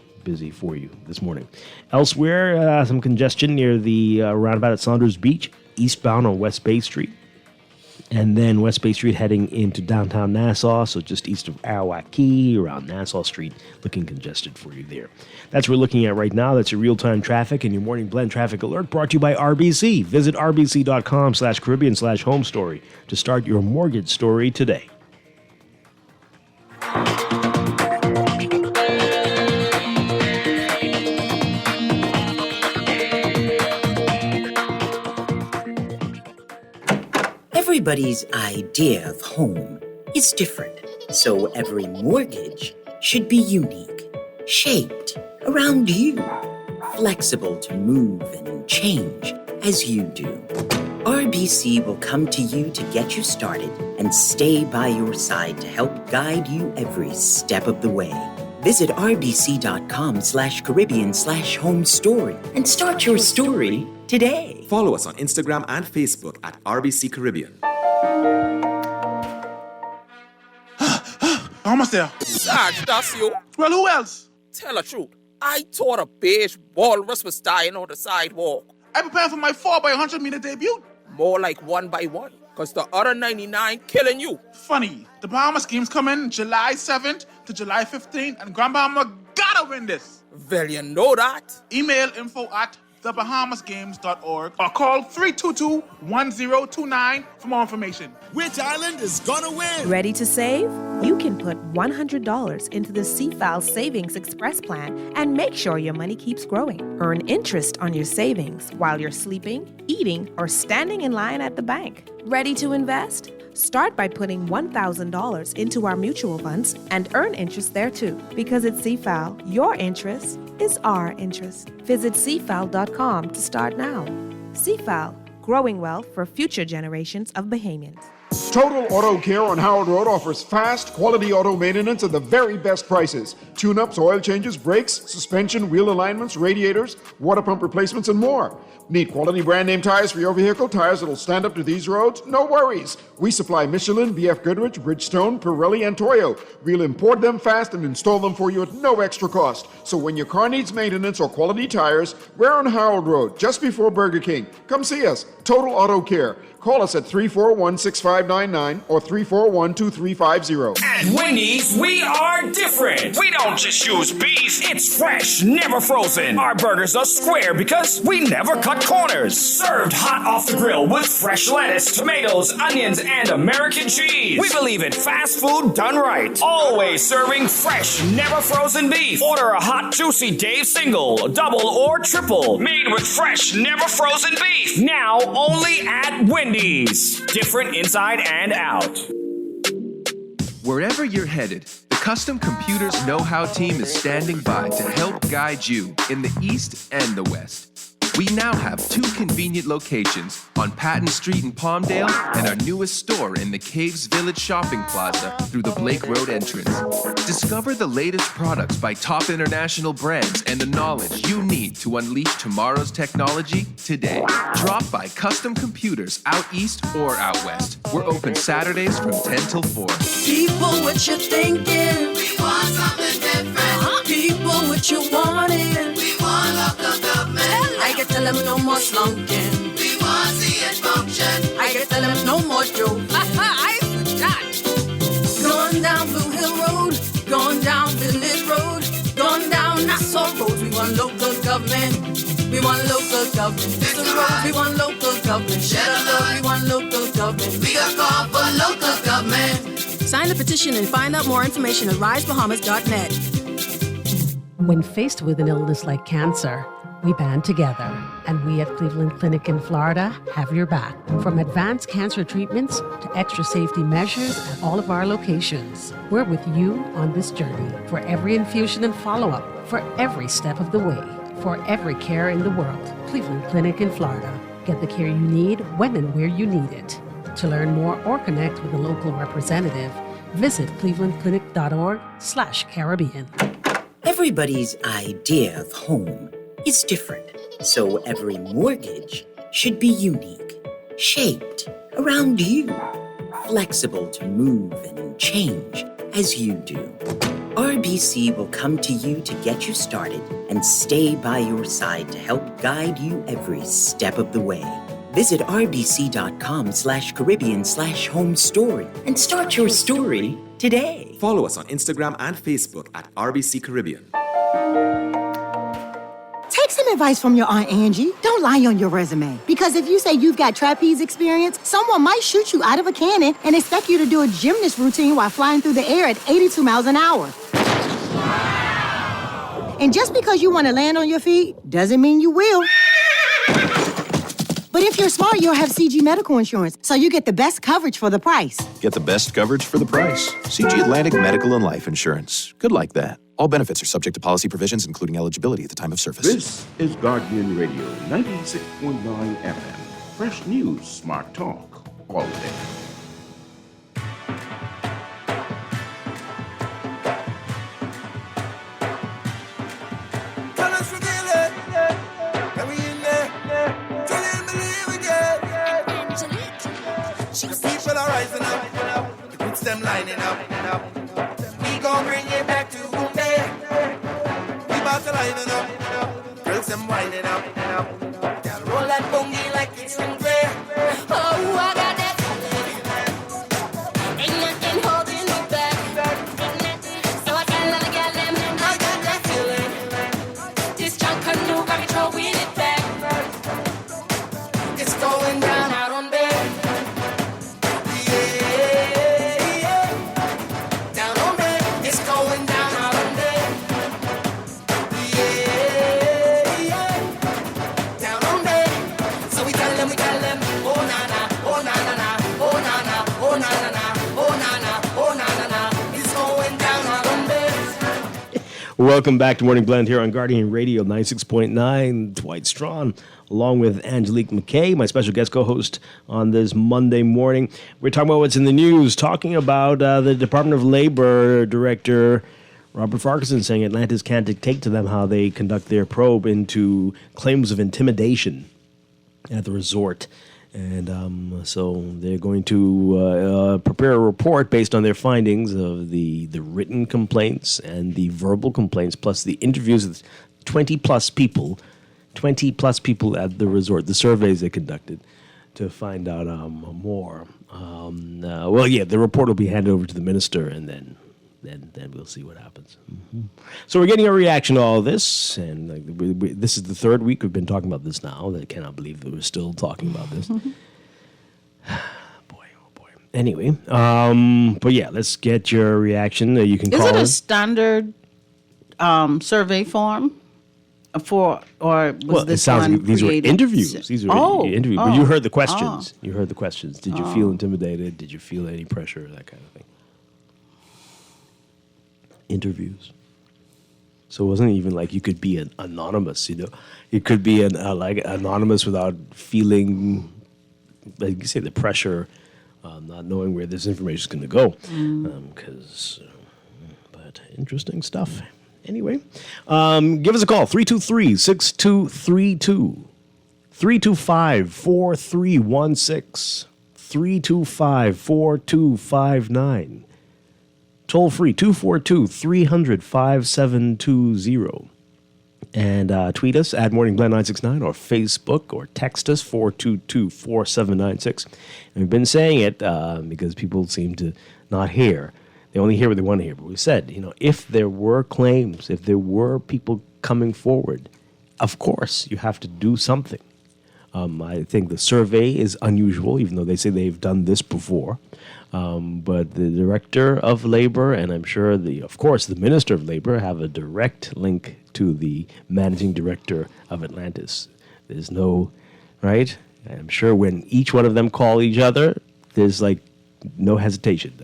for you this morning. Elsewhere, some congestion near the roundabout at Saunders Beach, eastbound on West Bay Street. And then West Bay Street heading into downtown Nassau, so just east of Arawaki, around Nassau Street, looking congested for you there. That's what we're looking at right now. That's your real-time traffic and your morning blend traffic alert brought to you by RBC. Visit rbc.com/Caribbean/home story to start your mortgage story today. Everybody's idea of home is different, so every mortgage should be unique, shaped around you, flexible to move and change as you do. RBC will come to you to get you started and stay by your side to help guide you every step of the way. Visit rbc.com/Caribbean/home story and start your story today. Follow us on Instagram and Facebook at RBC Caribbean. Almost there. Sarge, that's you. Well, who else? Tell the truth. I thought a beige walrus was dying on the sidewalk. I prepared for my 4x100 meter debut. More like 1x1, because the other 99 killing you. Funny, the Bahamas games come in July 7th to July 15th, and Grand Bahama gotta win this. Well, you know that. Email info@thebahamasgames.org or call 322-1029 for more information. Which island is gonna win? Ready to save? You can put $100 into the CFAL Savings Express plan and make sure your money keeps growing. Earn interest on your savings while you're sleeping, eating, or standing in line at the bank. Ready to invest? Start by putting $1,000 into our mutual funds and earn interest there too. Because at CFAL, your interest is our interest. Visit CFAL.com to start now. CFAL, growing wealth for future generations of Bahamians. Total Auto Care on Howard Road offers fast, quality auto maintenance at the very best prices. Tune-ups, oil changes, brakes, suspension, wheel alignments, radiators, water pump replacements, and more. Need quality brand name tires for your vehicle? Tires that'll stand up to these roads? No worries. We supply Michelin, BF Goodrich, Bridgestone, Pirelli, and Toyo. We'll import them fast and install them for you at no extra cost. So when your car needs maintenance or quality tires, we're on Howard Road, just before Burger King. Come see us. Total Auto Care. Call us at 341-6599 or 341-2350. At Wendy's, we are different. We don't just use beef. It's fresh, never frozen. Our burgers are square because we never cut corners. Served hot off the grill with fresh lettuce, tomatoes, onions, and American cheese. We believe in fast food done right. Always serving fresh, never frozen beef. Order a hot, juicy Dave single, double, or triple. Made with fresh, never frozen beef. Now only at Wendy's. Different inside and out. Wherever you're headed, the Custom Computers Know-How team is standing by to help guide you in the East and the West. We now have 2 convenient locations on Patton Street in Palmdale and our newest store in the Caves Village Shopping Plaza through the Blake Road entrance. Discover the latest products by top international brands and the knowledge you need to unleash tomorrow's technology today. Drop by Custom Computers out east or out west. We're open Saturdays from 10 till 4. People, what you thinking? We want something different. People, what you wanting? We want local government. I can tell them no more slunking. We want to see it function. I can tell them no more joke. I forgot. Going down Blue Hill Road, going down Village Road, going down Nassau Road. We want local government. We want local government. It's the road. We want local government. Share the love. We want local government. We got call for local government. Sign the petition and find out more information at risebahamas.net. When faced with an illness like cancer, we band together, and we at Cleveland Clinic in Florida have your back. From advanced cancer treatments to extra safety measures at all of our locations, we're with you on this journey for every infusion and follow-up, for every step of the way, for every care in the world. Cleveland Clinic in Florida. Get the care you need when and where you need it. To learn more or connect with a local representative, visit clevelandclinic.org/Caribbean. Everybody's idea of home is different, so every mortgage should be unique, shaped around you, flexible to move and change as you do. RBC will come to you to get you started and stay by your side to help guide you every step of the way. Visit rbc.com/Caribbean/home story and start your story today. Follow us on Instagram and Facebook at RBC Caribbean. Take some advice from your Aunt Angie. Don't lie on your resume. Because if you say you've got trapeze experience, someone might shoot you out of a cannon and expect you to do a gymnast routine while flying through the air at 82 miles an hour. And just because you want to land on your feet doesn't mean you will. But if you're smart, you'll have CG Medical Insurance, so you get the best coverage for the price. Get the best coverage for the price. CG Atlantic Medical and Life Insurance. Good like that. All benefits are subject to policy provisions, including eligibility at the time of service. This is Guardian Radio, 96.9 FM. Fresh news, smart talk, all day. People are rising up, the goods them lining up. We gon' bring it back to Bombay. We bout to liven up, girls them winding up. Girl roll that bongie like it's in play. Oh, I got that feeling. Ain't nothing holding me back. So I tell all the girls them, I got that feeling. This junk canoe got me throwing it back. It's going down out on bed. Welcome back to Morning Blend here on Guardian Radio 96.9. Dwight Strachan, along with Angelique McKay, my special guest co-host on this Monday morning. We're talking about what's in the news, talking about the Department of Labor Director Robert Farquharson saying Atlantis can't dictate to them how they conduct their probe into claims of intimidation at the resort. And so they're going to prepare a report based on their findings of the written complaints and the verbal complaints, plus the interviews with 20-plus people at the resort, the surveys they conducted, to find out more. The report will be handed over to the minister, and then we'll see what happens. Mm-hmm. So we're getting a reaction to all this, and this is the third week we've been talking about this now. I cannot believe that we're still talking about this. Boy, oh boy. Anyway, but yeah, let's get your reaction. You can call Is it in. a standard survey form? Or was this it sounds one like these were created? interviews. These were interviews. But you heard the questions. You heard the questions. Did you feel intimidated? Did you feel any pressure? That kind of thing. Interviews. So it wasn't even like you could be an anonymous, You could be anonymous without feeling, like you say, the pressure, not knowing where this information is going to go. But interesting stuff. Anyway, give us a call, 323-6232, 325-4316, 325-4259. Toll free, 242-300-5720. And tweet us at Morning Blend 969 or Facebook, or text us 422-4796. And we've been saying it because people seem to not hear. They only hear what they want to hear. But we said, if there were claims, if there were people coming forward, of course you have to do something. I think the survey is unusual, even though they say they've done this before. But the Director of Labor, and I'm sure of course the Minister of Labor, have a direct link to the Managing Director of Atlantis. There's no, right? I'm sure when each one of them call each other, there's no hesitation.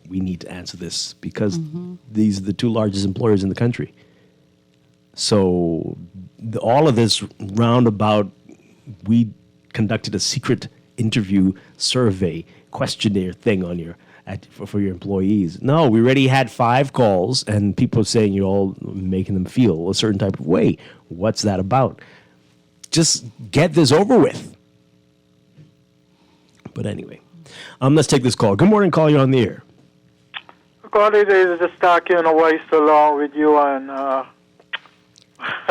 We need to answer this because these are the two largest employers in the country. So all of this roundabout, we conducted a secret interview survey questionnaire thing on for your employees. No, we already had 5 calls, and people saying you're all making them feel a certain type of way. What's that about? Just get this over with. But anyway, let's take this call. Good morning, call. You're on the air. Good day, this is Strachan, always along with you, and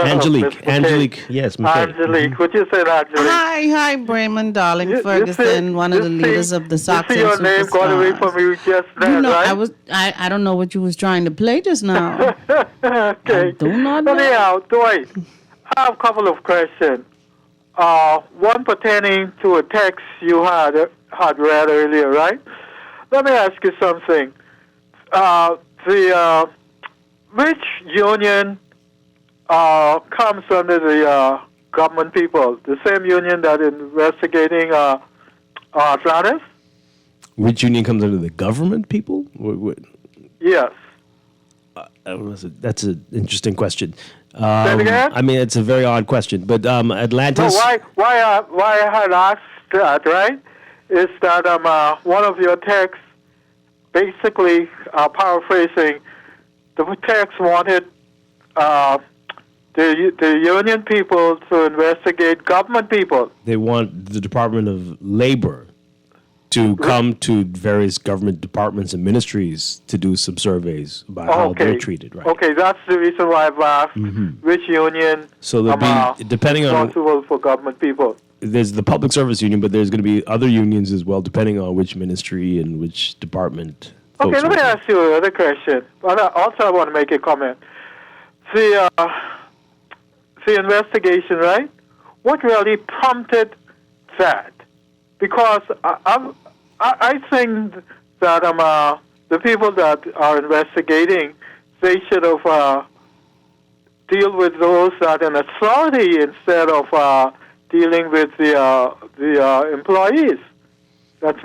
Angelique, yes, McKay. Angelique, would you say that, Angelique? Hi, Bremen, darling Ferguson, one of the leaders of the Sox. You see your name got away from you just then, right? I don't know what you was trying to play just now. Okay. I do not know. Anyhow, Dwight, I have a couple of questions. One pertaining to a text you had read earlier, right? Let me ask you something. Which union comes under the government people? The same union that is investigating Atlantis? Which union comes under the government people? Yes. That's an interesting question. Say it again? I mean, it's a very odd question, but Atlantis. No, why I had asked that, right, is that one of your texts, basically paraphrasing, the text wanted the union people to investigate government people. They want the Department of Labor to come to various government departments and ministries to do some surveys about how they're treated, right? Okay, that's the reason why I've asked which union So there'll be, depending on, responsible for government people. There's the Public Service Union, but there's going to be other unions as well, depending on which ministry and which department. Okay, let me ask you another question. Also, I want to make a comment. The investigation, right? What really prompted that? Because I think that the people that are investigating, they should have deal with those that are in authority instead of dealing with the employees. That's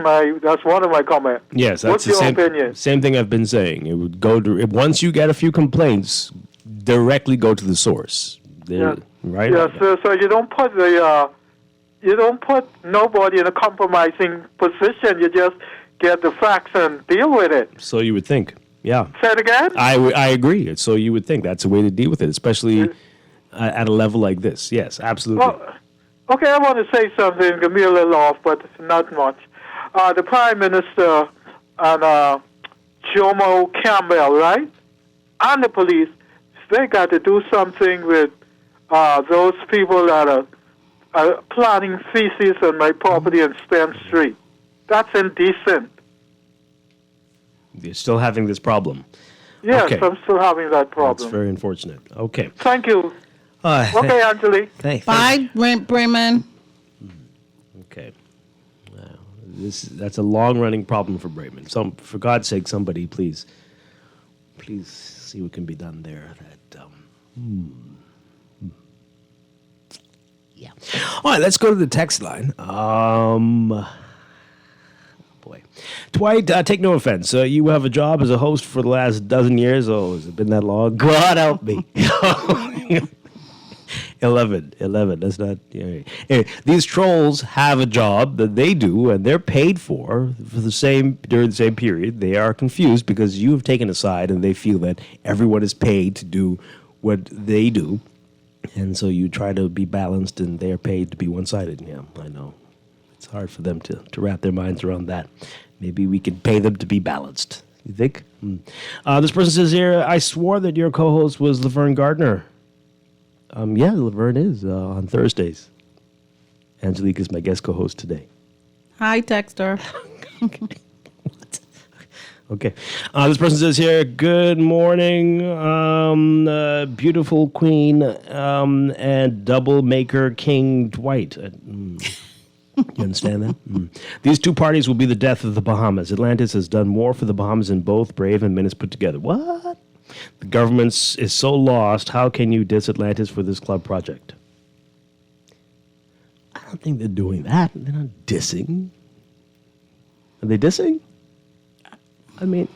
one of my comments. Yes, that's What's your opinion? Same thing I've been saying. It would go to once you get a few complaints, directly go to the source. Right? Yeah. So you don't put nobody in a compromising position. You just get the facts and deal with it. So you would think. Yeah. Say it again? I agree. So you would think that's a way to deal with it, especially at a level like this. Yes, absolutely. Well, okay, I want to say something. It can be a little off, but not much. The Prime Minister and Jomo Campbell, right? And the police, they got to do something with those people that are planting feces on my property in Spence Street. That's indecent. You're still having this problem. Yes, Okay. I'm still having that problem. That's very unfortunate. Okay. Thank you. Okay, Angelique. Bye, Bremen. Okay. Wow. That's a long-running problem for Bremen. For God's sake, somebody please see what can be done there. Yeah. All right, let's go to the text line. Boy. Dwight, take no offense. You have a job as a host for the last dozen years. Oh, has it been that long? God help me. 11. That's not. Anyway, these trolls have a job that they do, and they're paid for during the same period. They are confused because you have taken a side, and they feel that everyone is paid to do what they do, and so you try to be balanced, and they're paid to be one-sided. Yeah, I know. It's hard for them to wrap their minds around that. Maybe we could pay them to be balanced. You think? This person says here, I swore that your co-host was Laverne Gardner. Yeah, Laverne is on Thursdays. Angelique is my guest co-host today. Hi, Texter. What? Okay. This person says here, good morning, beautiful queen and double maker King Dwight. You understand that? These two parties will be the death of the Bahamas. Atlantis has done more for the Bahamas than both Brave and Menace put together. What? The government is so lost. How can you diss Atlantis for this club project? I don't think they're doing that. They're not dissing. Are they dissing? I mean,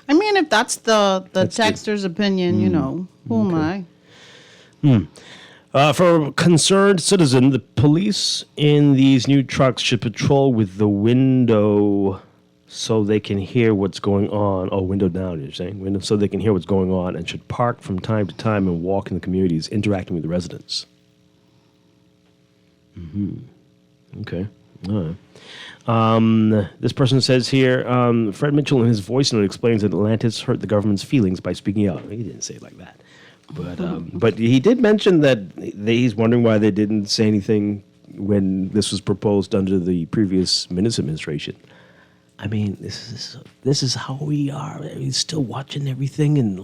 if that's the texter's opinion, who am I? For a concerned citizen, the police in these new trucks should patrol with the window so they can hear what's going on. Oh, window down, you're saying? Window, so they can hear what's going on, and should park from time to time and walk in the communities, interacting with the residents. Okay. All right. This person says here, Fred Mitchell in his voice note explains that Atlantis hurt the government's feelings by speaking out. He didn't say it like that. But he did mention that he's wondering why they didn't say anything when this was proposed under the previous Minutes administration. I mean, this is how we are. He's still watching everything and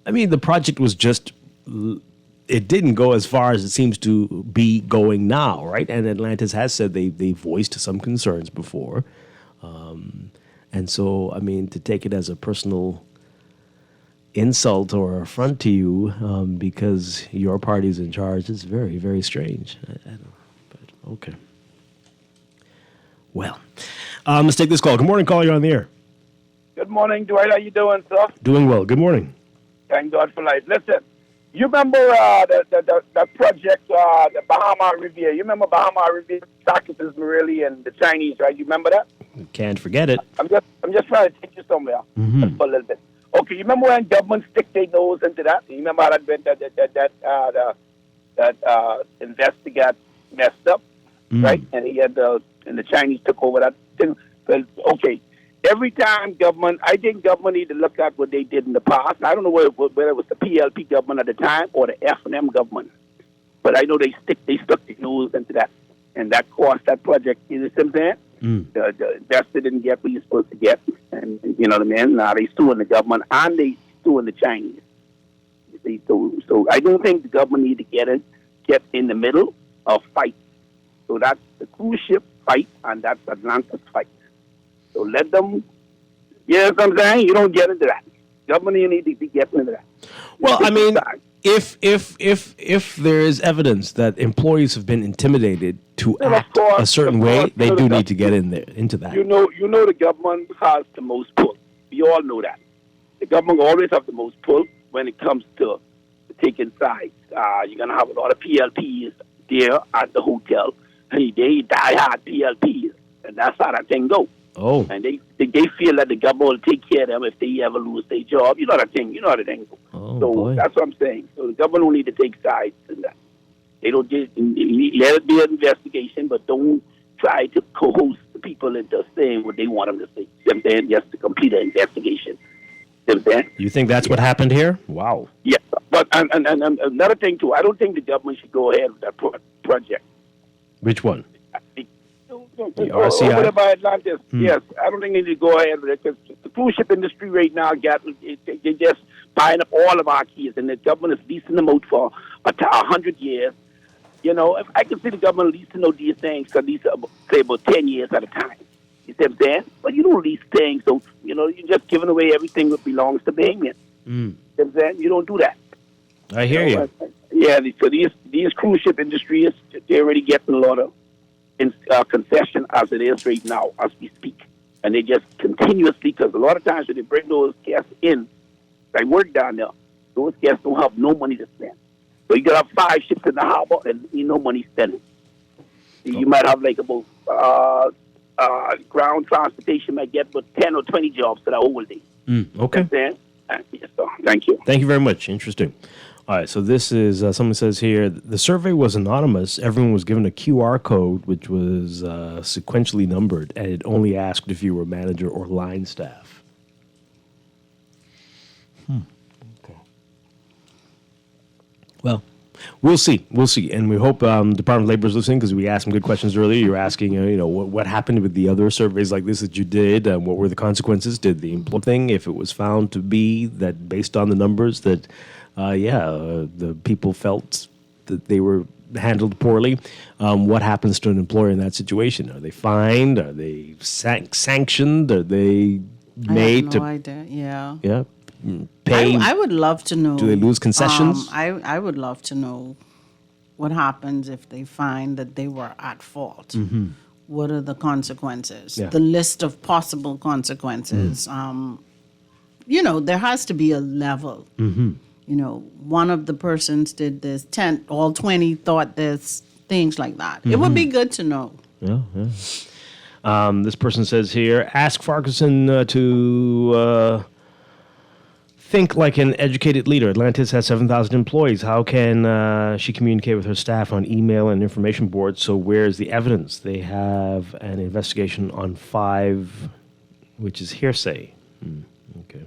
I mean, the project was just, it didn't go as far as it seems to be going now, right? And Atlantis has said they voiced some concerns before. And so, I mean, to take it as a personal insult or affront to you because your party's in charge is very, very strange. I don't know, but okay. Well, let's take this call. Good morning, caller. You're on the air. Good morning, Dwight. How you doing, sir? Doing well. Good morning. Thank God for life. Listen, you remember the project, the Bahama Riviera? You remember Bahama Riviera, Socrates, Morelli, and the Chinese, right? You remember that? Can't forget it. I'm just trying to take you somewhere just for a little bit. Okay, you remember when government stick their nose into that? You remember how that investigator messed up, right? And he had and the Chinese took over that thing. Well, okay. Every time I think government need to look at what they did in the past. I don't know whether it was the PLP government at the time or the F&M government, but I know they stuck their nose into that, and that cost that project. You know what I'm saying? The investor didn't get what you're supposed to get, and you know what I mean. Now they suing the government and they suing the Chinese. So I don't think the government need to get in the middle of fight. So that's the cruise ship fight, and that's Atlantis fight. So let them, you know what I'm saying? You don't get into that. Government, you need to be getting into that. Well, I mean, if there is evidence that employees have been intimidated to act a certain way, they do need to get into that. You know the government has the most pull. We all know that. The government always have the most pull when it comes to taking sides. You're going to have a lot of PLPs there at the hotel. Hey, they die hard PLPs, and that's how that thing goes. Oh. And they feel that the government will take care of them if they ever lose their job. You know how the thing goes. So that's what I'm saying. So the government will need to take sides in that. They don't just let it be an investigation, but don't try to coerce the people into saying what they want them to say. Them saying just to complete an investigation. Them saying. You think that's what happened here? Wow. Yeah, but and another thing too, I don't think the government should go ahead with that project. Which one? The RCI? Over by Atlantis. Yes, I don't think they need to go ahead with it because the cruise ship industry right now, they're just buying up all of our keys, and the government is leasing them out for 100 years. You know, if I can see the government leasing out these things for these, say, about 10 years at a time. You see what I'm saying? But you don't lease things, so, you know, you're just giving away everything that belongs to Bahamians. You know what I'm saying? You don't do that. I hear you. Yeah, so these cruise ship industries, they're already getting a lot of concession as it is right now, as we speak. And they just continuously, because a lot of times when they bring those guests in, I work down there, those guests don't have no money to spend. So you got to have 5 ships in the harbor and no money spending. You might have like about ground transportation might get about 10 or 20 jobs for the whole day. Okay. Yes, so, thank you. Thank you very much. Interesting. All right, so this is, someone says here, the survey was anonymous. Everyone was given a QR code, which was sequentially numbered, and it only asked if you were manager or line staff. Okay. Well, we'll see. We'll see. And we hope Department of Labor is listening because we asked some good questions earlier. You were asking, what happened with the other surveys like this that you did? What were the consequences? Did the employee thing, if it was found to be that based on the numbers that the people felt that they were handled poorly. What happens to an employer in that situation? Are they fined? Are they sanctioned? Are they made I have no idea. Yeah. Yeah. Pay? I would love to know. Do they lose concessions? I would love to know what happens if they find that they were at fault. What are the consequences? Yeah. The list of possible consequences. There has to be a level. One of the persons did this, 10, all 20 thought this, things like that. It would be good to know. Yeah. This person says here, ask Farquharson to think like an educated leader. Atlantis has 7,000 employees. How can she communicate with her staff on email and information boards? So where's the evidence? They have an investigation on 5, which is hearsay. Okay.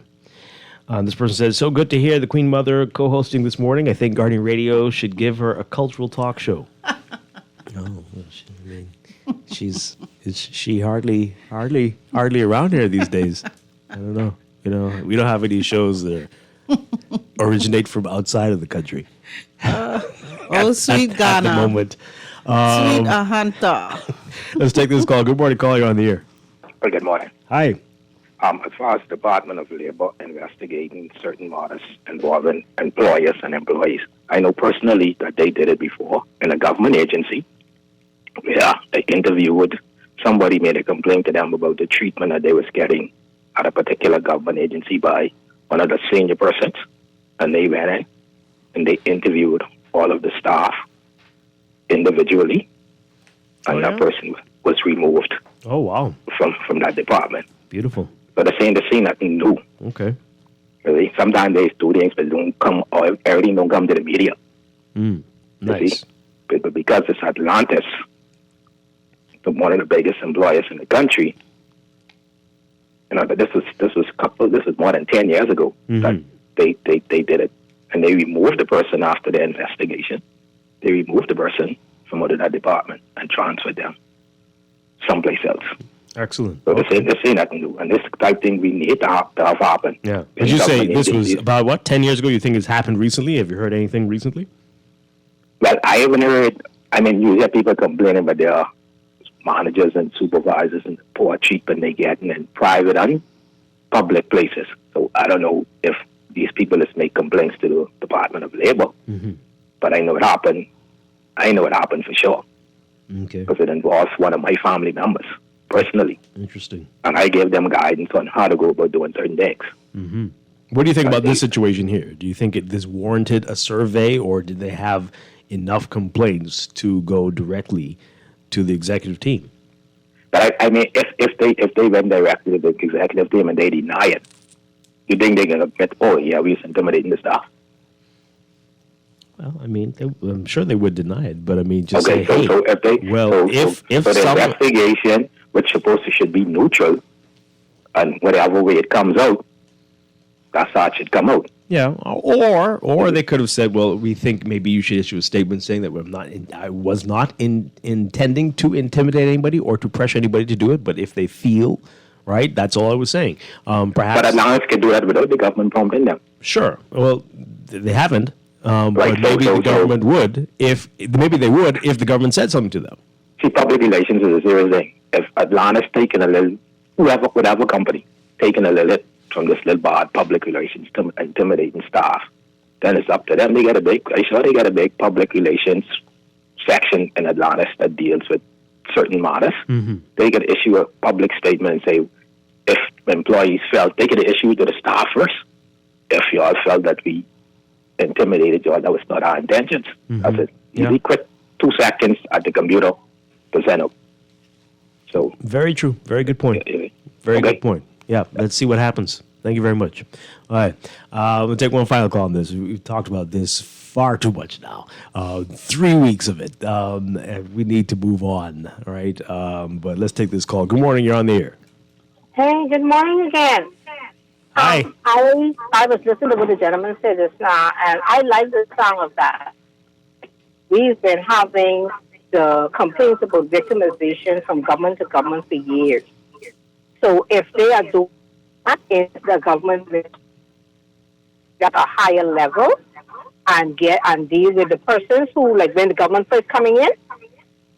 This person says, so good to hear the Queen Mother co-hosting this morning. I think Guardian Radio should give her a cultural talk show. Is she hardly around here these days? I don't know. We don't have any shows that originate from outside of the country. Sweet Ghana. At the moment. Sweet Ahanta. Let's take this call. Good morning, caller. You're on the air. Well, good morning. Hi. As far as the Department of Labor investigating certain matters involving employers and employees, I know personally that they did it before in a government agency. Yeah, they interviewed somebody, made a complaint to them about the treatment that they was getting at a particular government agency by one of the senior persons, and they went in and they interviewed all of the staff individually, and that person was removed. Oh wow! From that department. Beautiful. But they're saying nothing new. Okay. Really, sometimes they do things, but don't come, or everything don't come to the media. Nice. But because it's Atlantis, one of the biggest employers in the country. But this was more than 10 years ago that they did it, and they removed the person after the investigation. They removed the person from under that department and transferred them someplace else. Excellent. So they say nothing new, and this type of thing we need to have happen. Yeah. Did you say this was about what, 10 years ago? You think it's happened recently? Have you heard anything recently? Well, I haven't heard. I mean, you hear people complaining about their managers and supervisors and the poor treatment they get in private and public places. So I don't know if these people just make complaints to the Department of Labor, but I know it happened. I know it happened for sure. Okay. Because it involves one of my family members personally. Interesting. And I gave them guidance on how to go about doing certain things. What do you think about this situation here? Do you think this warranted a survey, or did they have enough complaints to go directly to the executive team? But I mean, if they went directly to the executive team and they deny it, you think they're going to admit, oh yeah, we was intimidating the staff? Well, I mean, I'm sure they would deny it, but I mean, just okay, say, hey, so if they, if the someone, investigation, which should be neutral, and whatever way it comes out, that's how it should come out. Yeah, or they could have said, well, we think maybe you should issue a statement saying that I was not intending to intimidate anybody or to pressure anybody to do it, but if they feel, right, that's all I was saying. Perhaps. But Alliance can do that without the government prompting them. Sure. Well, they haven't. But maybe the government would if the government said something to them. See, public relations is a serious thing. If Atlanta's taking a little, whatever company, taking a little hit from this little bad public relations to intimidating staff, then it's up to them. They got a big public relations section in Atlantis that deals with certain matters. They could issue a public statement and say, if employees felt, they could issue to the staff first. If you all felt that we intimidated you, that was not our intentions. That's it. You quit 2 seconds at the computer, present up. So very true. Very good point. Very good point. Yeah, let's see what happens. Thank you very much. All right. We'll take one final call on this. We've talked about this far too much now. 3 weeks of it. And we need to move on. All right. But let's take this call. Good morning. You're on the air. Hey, good morning again. Hi. I was listening to what the gentleman said just now, and I like the sound of that. We've been having the complaints about victimization from government to government for years. So if they are doing that in the government at a higher level and deal with the persons who, like when the government first coming in,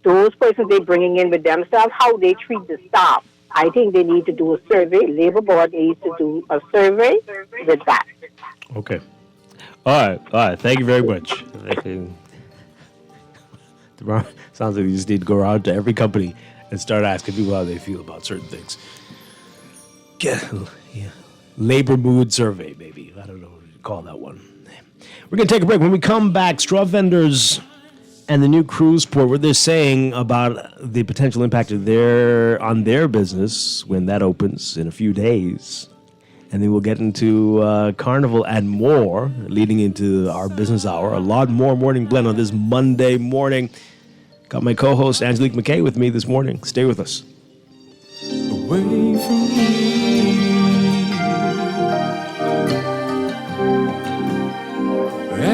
those persons they bringing in with themselves, how they treat the staff. I think they need to do a survey. Labor Board needs to do a survey with that. Okay. All right. Thank you very much. Sounds like you just need to go around to every company and start asking people how they feel about certain things. Labor mood survey, maybe. I don't know what you call that one. We're going to take a break. When we come back, straw vendors and the new cruise port, what they're saying about the potential impact on their business when that opens in a few days. And then we'll get into Carnival and more, leading into our business hour. A lot more Morning Blend on this Monday morning. Got my co-host Angelique McKay with me this morning. Stay with us. Away from here,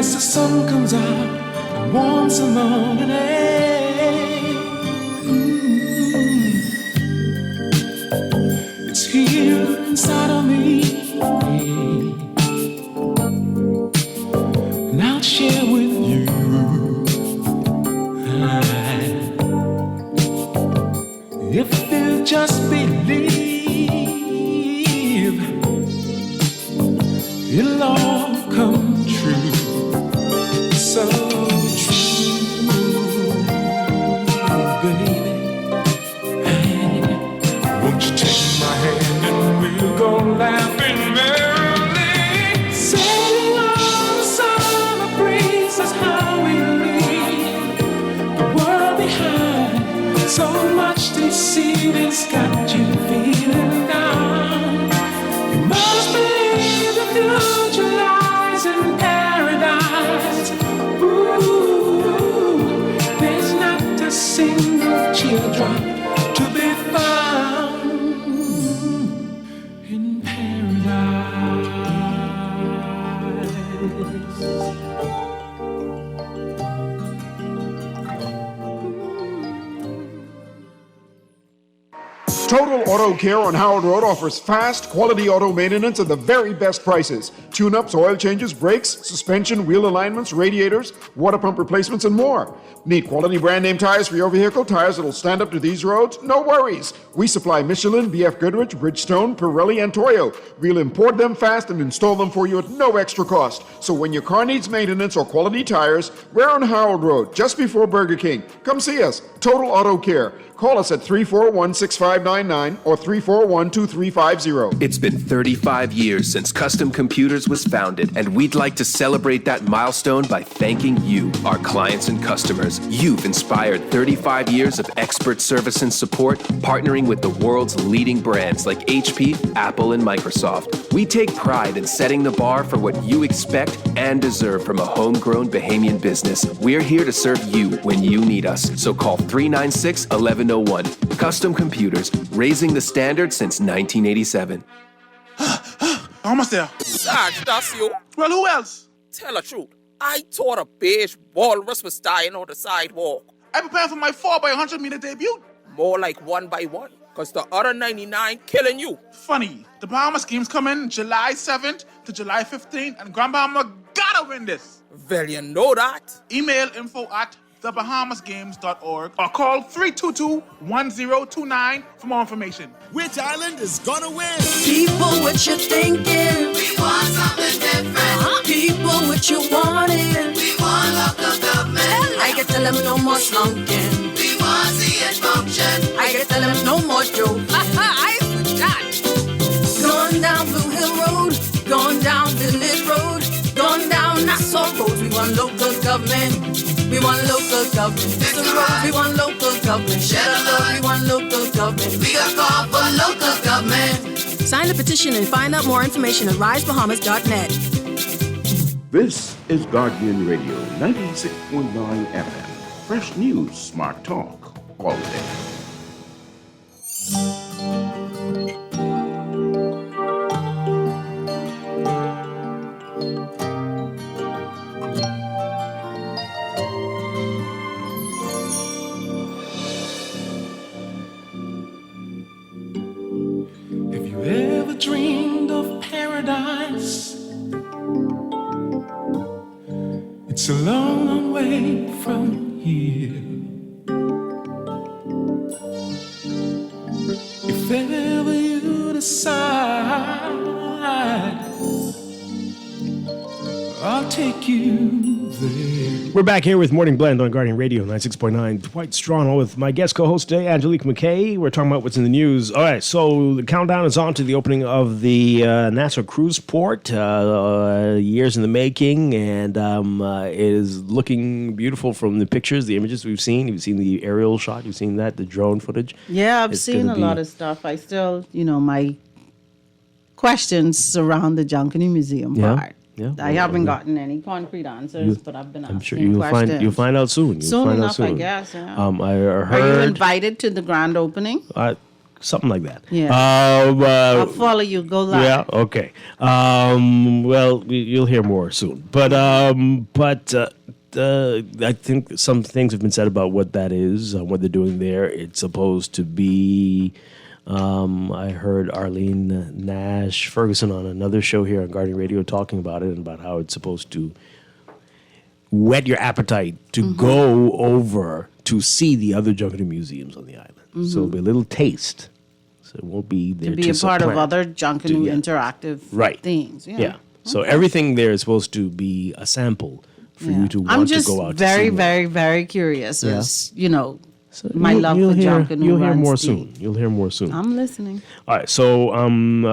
as the sun comes out and warms the morning air. It's here inside of me, and I'll share with you. If you just believe, it'll all come true. So true, baby. Hey, won't you take my hand and we'll go laughing merrily, sailing on the summer breeze is how we leave the world behind. So much deceiving's got you feeling down. You must believe the future lies in paradise. Ooh, there's not a single teardrop to be found in Total Auto Care on Howard Road offers fast, quality auto maintenance at the very best prices. Tune-ups, oil changes, brakes, suspension, wheel alignments, radiators, water pump replacements, and more. Need quality brand name tires for your vehicle? Tires that'll stand up to these roads? No worries. We supply Michelin, BF Goodrich, Bridgestone, Pirelli, and Toyo. We'll import them fast and install them for you at no extra cost. So when your car needs maintenance or quality tires, we're on Howard Road, just before Burger King. Come see us. Total Auto Care. Call us at 341-6599 or 341-2350. It's been 35 years since Custom Computers was founded, and we'd like to celebrate that milestone by thanking you, our clients and customers. You've inspired 35 years of expert service and support, partnering with the world's leading brands like HP, Apple, and Microsoft. We take pride in setting the bar for what you expect and deserve from a homegrown Bahamian business. We're here to serve you when you need us, so call 396-1101. Custom Computers, raising the standard since 1987. Almost there. Sarge, that's you. Well, who else? Tell the truth. I thought a beige walrus was dying on the sidewalk. I prepared for my 4x100-meter debut. More like 1 by 1, because the other 99 killing you. Funny, the Bahamas games come in July 7th to July 15th, and Grand Bahama gotta win this. Well, you know that. Email info@thebahamasgames.org or call 322-1029 for more information. Which island is gonna win? People, what you thinking? We want something different. People, what you wanting? We want local government. I can tell them no more slunking. We want to see it function. I can tell them no more joke. I forgot. Going down Blue Hill Road, going down Village Road, going down Nassau Road. We want local government. We want local government. We want local government. Share the love. We want local government. We got call for local government. Sign the petition and find out more information at risebahamas.net. This is Guardian Radio 96.9 FM. Fresh news, smart talk, all day. Have you ever dreamed of paradise? It's a long, long way from here. If ever you decide, I'll take you there. We're back here with Morning Blend on Guardian Radio 96.9. Dwight Strachan with my guest co-host today, Angelique McKay. We're talking about what's in the news. All right, so the countdown is on to the opening of the Nassau Cruise Port. Years in the making, and it is looking beautiful from the pictures, the images we've seen. You've seen the aerial shot. You've seen that, the drone footage. Yeah, I've seen a lot of stuff. I still, my questions surround the Junkanoo Museum part. Yeah, I haven't gotten any concrete answers, but I've been asking questions. You'll find out soon. Soon enough, I guess. Yeah. I heard. Are you invited to the grand opening? something like that. Yeah. I'll follow you. Go live. Yeah. Okay. Well, you'll hear more soon. But I think some things have been said about what that is, what they're doing there. It's supposed to be. I heard Arlene Nash Ferguson on another show here on Guardian Radio talking about it and about how it's supposed to whet your appetite to go over to see the other Junkanoo museums on the island. So it'll be a little taste. So it won't be there To be a part of supplant. other Junkanoo interactive things. Yeah. So everything there is supposed to be a sample for you to want I'm to just go out very, to see. very, very curious. Yeah. As, my love for Junkanoo. You'll hear runs more deep. soon. You'll hear more soon. I'm listening. All right, so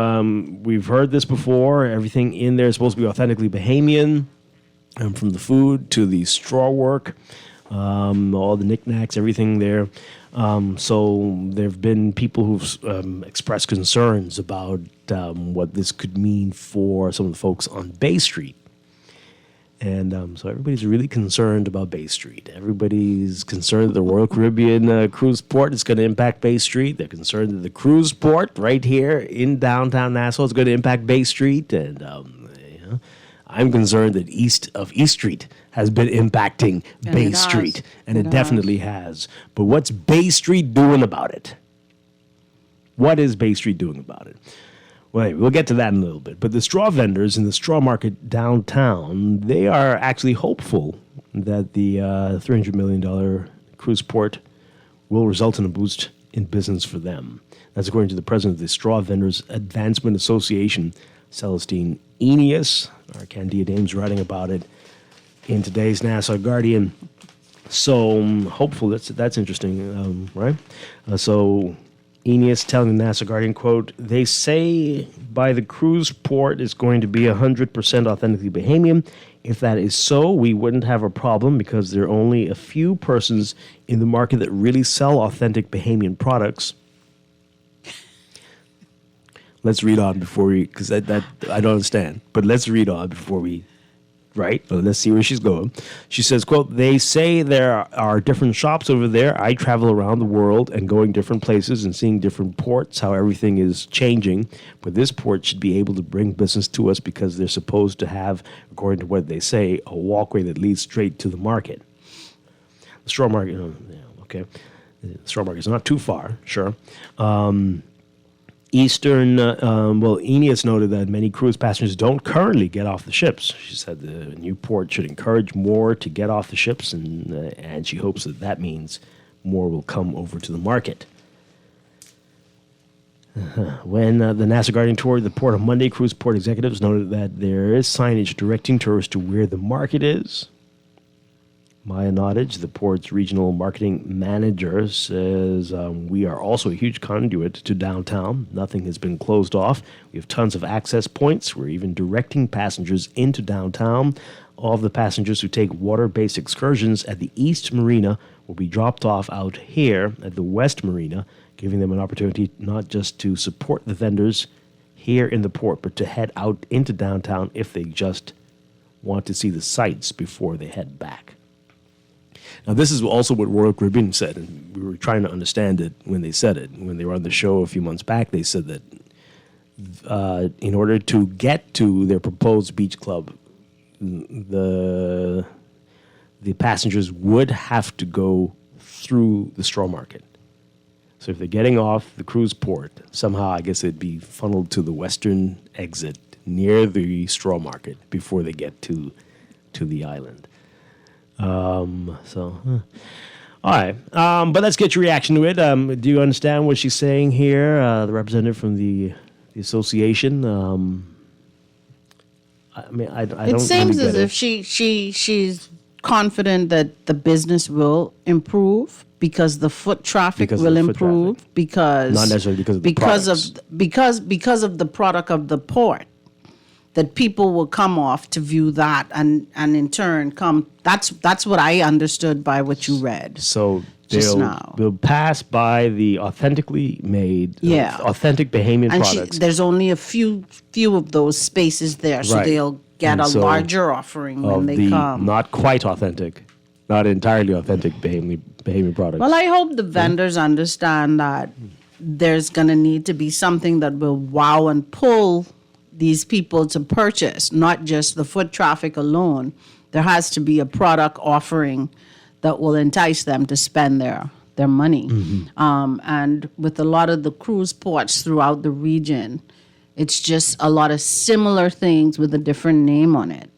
we've heard this before. Everything in there is supposed to be authentically Bahamian, from the food to the straw work, all the knickknacks, everything there. So there have been people who've expressed concerns about what this could mean for some of the folks on Bay Street. And so everybody's really concerned about Bay Street. Everybody's concerned that the Royal Caribbean cruise port is going to impact Bay Street. They're concerned that the cruise port right here in downtown Nassau is going to impact Bay Street. And I'm concerned that east of East Street has been impacting Bay Street. And it definitely has. But what's Bay Street doing about it? What is Bay Street doing about it? Well, we'll get to that in a little bit. But the straw vendors in the straw market downtown, they are actually hopeful that the $300 million cruise port will result in a boost in business for them. That's according to the president of the Straw Vendors Advancement Association, Celestine Aeneas. Our Candia Dame's writing about it in today's Nassau Guardian. So hopeful, that's interesting, right? So Aeneas telling the Nassau Guardian, quote, they say by the cruise port is going to be 100% authentically Bahamian. If that is so, we wouldn't have a problem because there are only a few persons in the market that really sell authentic Bahamian products. Let's read on before we, because that I don't understand, but let's read on before we, right? But let's see where she's going. She says, quote, they say there are different shops over there. I travel around the world and going different places and seeing different ports, how everything is changing. But this port should be able to bring business to us because they're supposed to have, according to what they say, a walkway that leads straight to the market. The straw market, okay. The straw market is not too far, sure. Aeneas noted that many cruise passengers don't currently get off the ships. She said the new port should encourage more to get off the ships, and she hopes that means more will come over to the market. When the Nassau Guardian toured the port on Monday, cruise port executives noted that there is signage directing tourists to where the market is. Maya Nottage, the port's regional marketing manager, says, we are also a huge conduit to downtown. Nothing has been closed off. We have tons of access points. We're even directing passengers into downtown. All of the passengers who take water-based excursions at the East Marina will be dropped off out here at the West Marina, giving them an opportunity not just to support the vendors here in the port, but to head out into downtown if they just want to see the sights before they head back. Now, this is also what Royal Caribbean said, and we were trying to understand it when they said it. When they were on the show a few months back, they said that in order to get to their proposed beach club, the passengers would have to go through the straw market. So if they're getting off the cruise port, somehow I guess it'd be funneled to the western exit near the straw market before they get to the island. All right. But let's get your reaction to it. Do you understand what she's saying here? The representative from the association. I mean, I don't. It seems really as if she's confident that the business will improve because the foot traffic will improve because not necessarily because of the because of the product of the port. That people will come off to view that and in turn come. That's what I understood by what you read. So just now. They'll pass by the authentically made, authentic Bahamian and products. There's only a few of those spaces there, so Right. they'll get And a so larger offering when they come. Not quite authentic, not entirely authentic Bahamian products. Well, I hope the vendors understand that there's going to need to be something that will wow and pull these people to purchase, not just the foot traffic alone. There has to be a product offering that will entice them to spend their money. And with a lot of the cruise ports throughout the region, it's just a lot of similar things with a different name on it.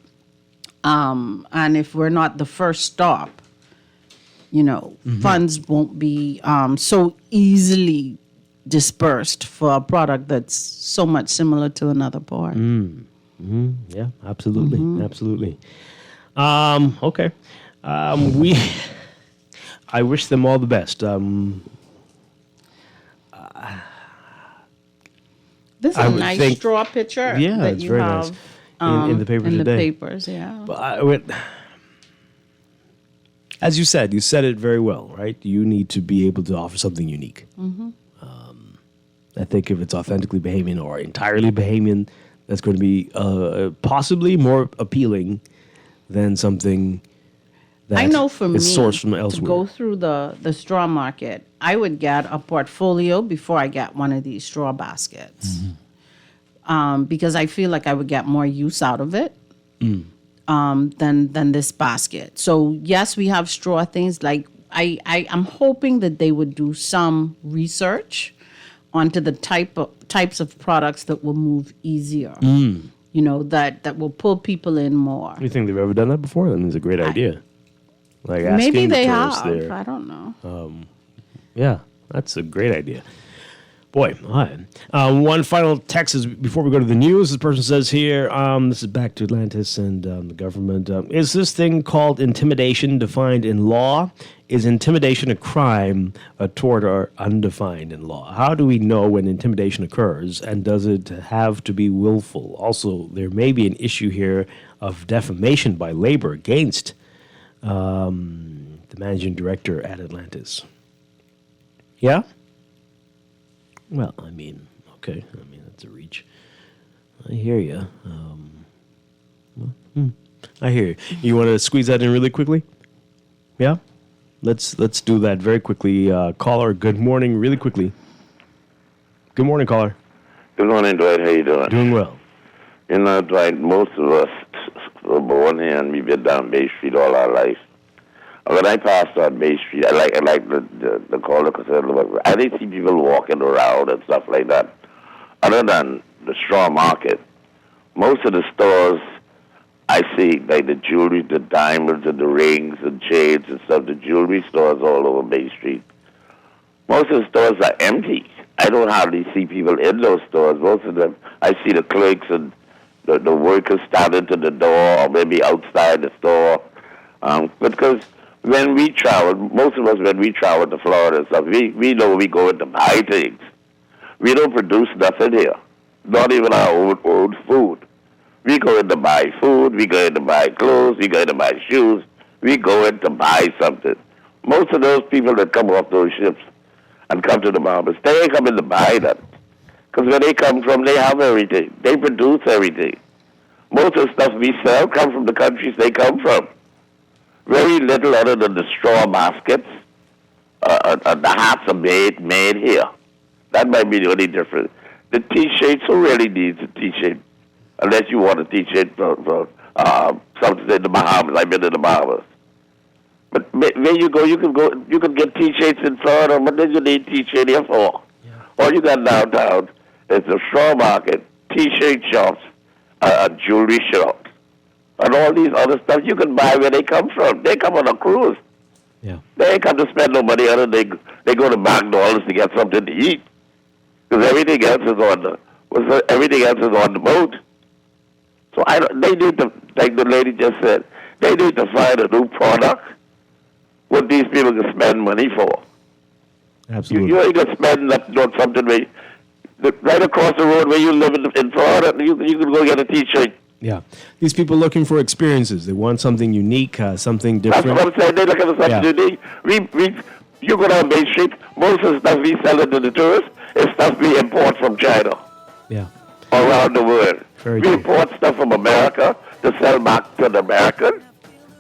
And if we're not the first stop, funds won't be so easily dispersed for a product that's so much similar to another port. Yeah, absolutely. Absolutely. Okay. I wish them all the best. This is a nice straw picture that it's you very have nice. In the paper in today. the papers, yeah. But as you said it very well, right? You need to be able to offer something unique. I think if it's authentically Bahamian or entirely Bahamian, that's going to be possibly more appealing than something that I know for me, is sourced from to elsewhere. go through the straw market, I would get a portfolio before I get one of these straw baskets. Because I feel like I would get more use out of it than this basket. So yes, we have straw things. Like I'm hoping that they would do some research onto the types of products that will move easier. That will pull people in more. You think they've ever done that before? I mean, it's a great idea. Like Maybe asking they the have. tourists there. I don't know. Yeah, that's a great idea. Boy, all right. One final text is before we go to the news. This person says here, this is back to Atlantis and the government. Is this thing called intimidation defined in law? Is intimidation a crime, a tort, or undefined in law? How do we know when intimidation occurs, and does it have to be willful? Also, there may be an issue here of defamation by labor against the managing director at Atlantis. Yeah? Well, I mean, okay. I mean, that's a reach. I hear you. I hear you. You want to squeeze that in really quickly? Yeah? Let's do that very quickly. Caller, good morning, really quickly. Good morning, caller. Good morning, Dwight. How you doing? Doing well. Dwight, most of us were born here and we've been down Bay Street all our life. When I passed on Bay Street, I like the caller because I didn't see people walking around and stuff like that. Other than the straw market, most of the stores I see, like the jewelry, the diamonds and the rings and chains and stuff, the jewelry stores all over Bay Street. Most of the stores are empty. I don't hardly see people in those stores. Most of them, I see the clerks and the workers standing to the door or maybe outside the store. Because when we travel, most of us when we travel to Florida and stuff, we know we go in to buy things. We don't produce nothing here, not even our own food. We go in to buy food, we go in to buy clothes, we go in to buy shoes, we go in to buy something. Most of those people that come off those ships and come to the Bahamas, they ain't coming to buy that. Because where they come from, they have everything. They produce everything. Most of the stuff we sell comes from the countries they come from. Very little other than the straw baskets. The hats are made here. That might be the only difference. The T-shirts, who really needs a T-shirt? Unless you want a T-shirt for something in the Bahamas. I've been in the Bahamas. But where you go, you can get T-shirts in Florida, but then you need T-shirt here for. Yeah. All you got downtown is the straw market, T-shirt shops, jewelry shops, and all these other stuff you can buy where they come from. They come on a cruise. Yeah. They ain't come to spend no money other than they go to McDonald's to get something to eat. Because everything else is on the boat. So they need to, like the lady just said, they need to find a new product what these people can spend money for. Absolutely. You ain't gonna spend on something right across the road where you live in Florida. You can go get a T-shirt. Yeah. These people looking for experiences. They want something unique, something different. That's what I'm saying. They're looking for something unique. You go down Bay Street, most of the stuff we sell to the tourists is stuff we import from China. Yeah. Around the world. Very we import stuff from America to sell back to the Americans.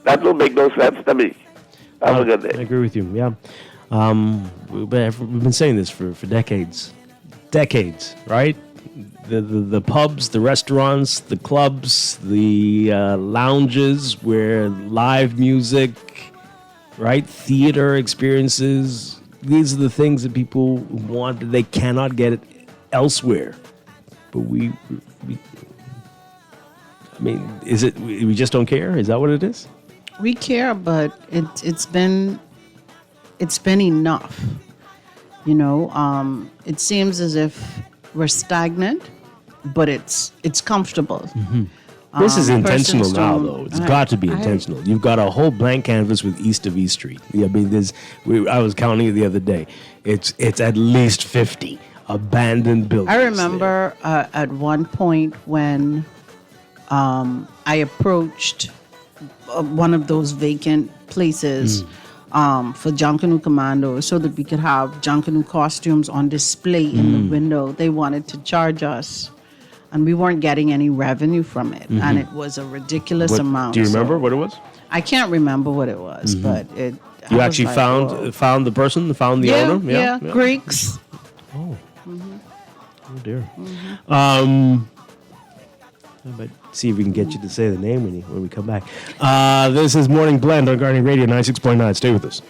That don't make no sense to me. Have a good day. I agree with you, yeah. We've been saying this for decades. Decades, right? The pubs, the restaurants, the clubs, the lounges where live music, right? Theater experiences. These are the things that people want that they cannot get it elsewhere. But we I mean, is it we just don't care? Is that what it is? We care, but it's been enough. You know, it seems as if we're stagnant, but it's comfortable. Mm-hmm. This is intentional persons now, don't- though. It's got to be intentional. You've got a whole blank canvas with east of East Street. I mean, I was counting it the other day. It's at least 50 abandoned buildings. I remember at one point when I approached one of those vacant places for Junkanoo Commandos so that we could have Junkanoo costumes on display in the window. They wanted to charge us, and we weren't getting any revenue from it. And it was a ridiculous amount. Do you remember So what it was? I can't remember what it was, but it. I You was actually like, found whoa. found the person, found the owner? Yeah, Greeks. Oh dear. I might see if we can get you to say the name when we come back. This is Morning Blend on Guardian Radio 96.9. Stay with us.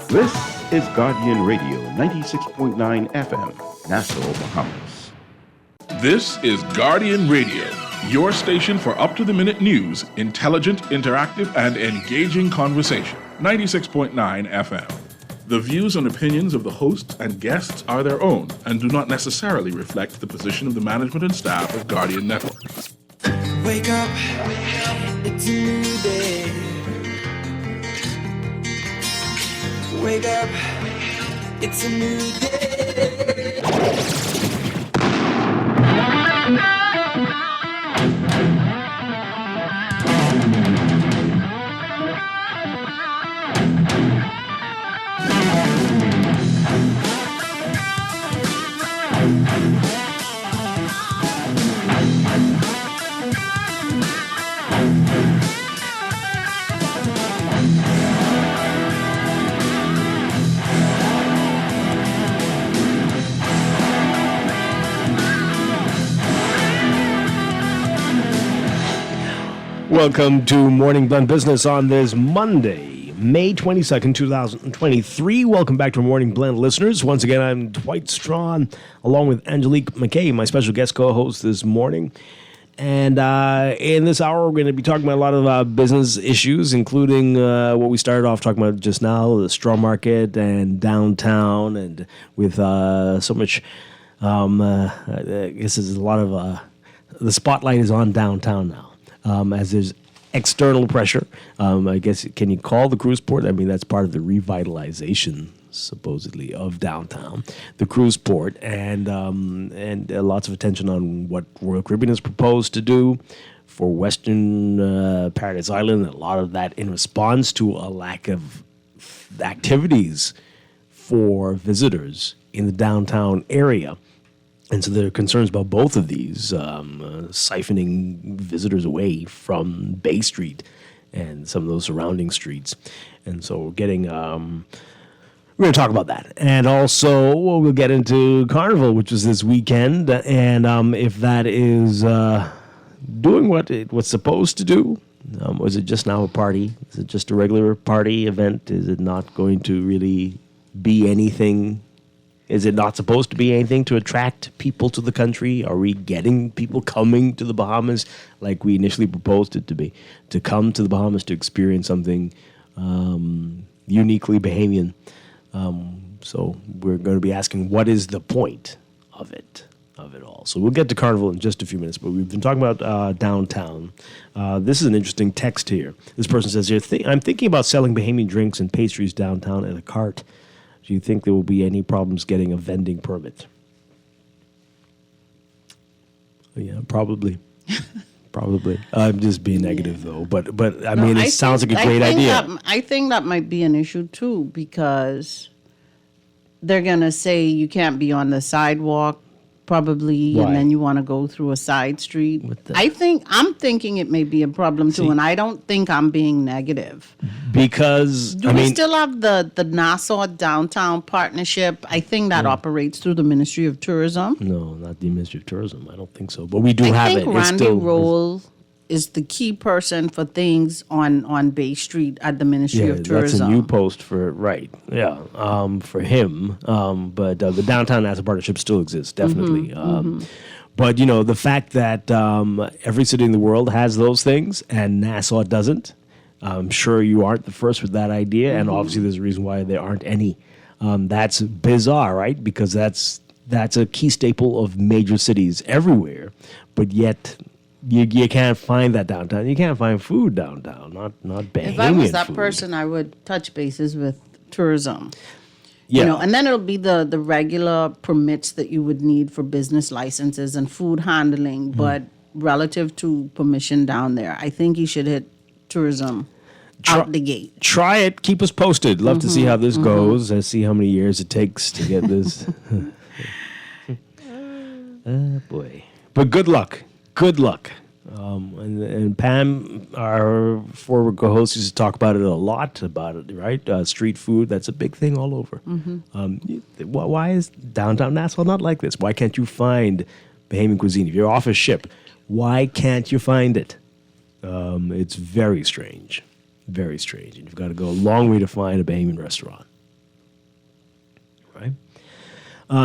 This is Guardian Radio 96.9 FM, Nassau, Bahamas. This is Guardian Radio, your station for up-to-the-minute news, intelligent, interactive, and engaging conversation. 96.9 FM. The views and opinions of the hosts and guests are their own and do not necessarily reflect the position of the management and staff of Guardian Network. Wake up, it's a new day. Wake up, it's a new day. Welcome to Morning Blend Business on this Monday, May 22nd, 2023. Welcome back to Morning Blend listeners. Once again, I'm Dwight Strachan, along with Angelique McKay, my special guest co-host this morning. And in this hour, we're going to be talking about a lot of business issues, including what we started off talking about just now, the straw market and downtown, and with so much, I guess there's a lot of, the spotlight is on downtown now. As there's external pressure. I guess, can you call the cruise port? I mean, that's part of the revitalization, supposedly, of downtown. The cruise port, and lots of attention on what Royal Caribbean has proposed to do for Western Paradise Island. A lot of that in response to a lack of activities for visitors in the downtown area. And so there are concerns about both of these, siphoning visitors away from Bay Street and some of those surrounding streets. And so we're getting, we're going to talk about that. And also we'll get into Carnival, which is this weekend. And if that is doing what it's supposed to do, was it just now a party? Is it just a regular party event? Is it not going to really be anything? Is it not supposed to be anything to attract people to the country? Are we getting people coming to the Bahamas like we initially proposed it to be? To come to the Bahamas to experience something uniquely Bahamian. So we're going to be asking, what is the point of it all? So we'll get to Carnival in just a few minutes, but we've been talking about downtown. This is an interesting text here. This person says here, I'm thinking about selling Bahamian drinks and pastries downtown at a cart. Do you think there will be any problems getting a vending permit? Yeah, probably. Probably. I'm just being negative though, but I mean, it sounds like a great idea. I think that might be an issue too, because they're gonna say you can't be on the sidewalk, probably, Why? and then you want to go through a side street. I'm thinking it may be a problem too, and I don't think I'm being negative. Because We still have the Nassau Downtown Partnership? I think that operates through the Ministry of Tourism. No, not the Ministry of Tourism. I don't think so. But we do I have think it. It's Randy still, Roll is the key person for things on Bay Street at the Ministry of Tourism. That's a new post for for him. But the Downtown Nassau Partnership still exists, definitely. But the fact that every city in the world has those things and Nassau doesn't, I'm sure you aren't the first with that idea, and obviously there's a reason why there aren't any. That's bizarre, right? Because that's a key staple of major cities everywhere, but yet you can't find that downtown. You can't find food downtown, not Bahamian If I was that food. person, I would touch bases with tourism. Yeah. And then it'll be the regular permits that you would need for business licenses and food handling, but relative to permission down there, I think you should hit tourism out the gate. Try it. Keep us posted. Love to see how this goes and see how many years it takes to get this. Boy. But good luck. Good luck. And Pam, our former co-host, used to talk about it a lot, right? Street food, that's a big thing all over. Why is downtown Nassau not like this? Why can't you find Bahamian cuisine? If you're off a ship, why can't you find it? It's very strange. Very strange. And you've got to go a long way to find a Bahamian restaurant. Right?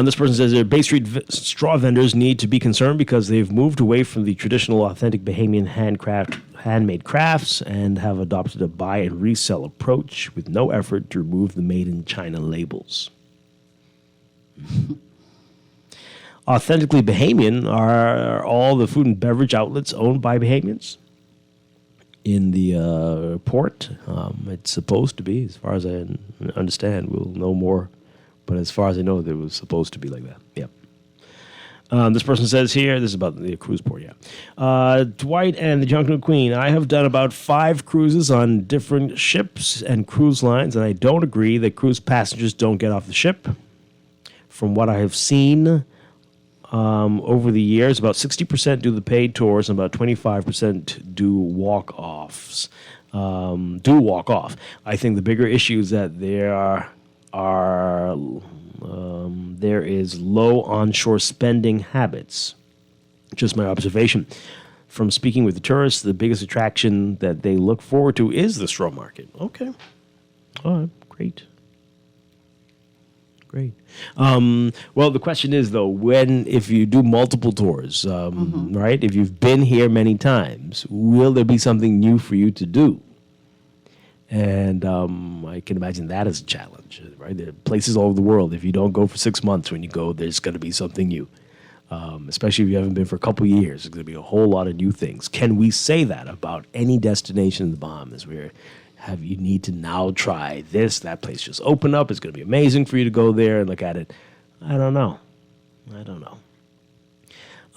This person says that Bay Street straw vendors need to be concerned because they've moved away from the traditional, authentic Bahamian handmade crafts and have adopted a buy and resell approach with no effort to remove the made in China labels. Authentically Bahamian are all the food and beverage outlets owned by Bahamians in the port. It's supposed to be, as far as I understand. We'll know more. But as far as I know, it was supposed to be like that. Yep. This person says here, this is about the cruise port, Dwight and the Jungle Queen. I have done about 5 cruises on different ships and cruise lines, and I don't agree that cruise passengers don't get off the ship. From what I have seen over the years, about 60% do the paid tours and about 25% do walk-offs. Walk off. I think the bigger issue is that there is low onshore spending habits. Just my observation. From speaking with the tourists, the biggest attraction that they look forward to is the straw market. Okay. All right. Great. Well, the question is, though, if you do multiple tours, right? If you've been here many times, will there be something new for you to do? And I can imagine that as a challenge, right? There are places all over the world. If you don't go for 6 months, when you go, there's going to be something new. Especially if you haven't been for a couple of years, there's going to be a whole lot of new things. Can we say that about any destination in the Bahamas where you need to now try this? That place just opened up. It's going to be amazing for you to go there and look at it. I don't know.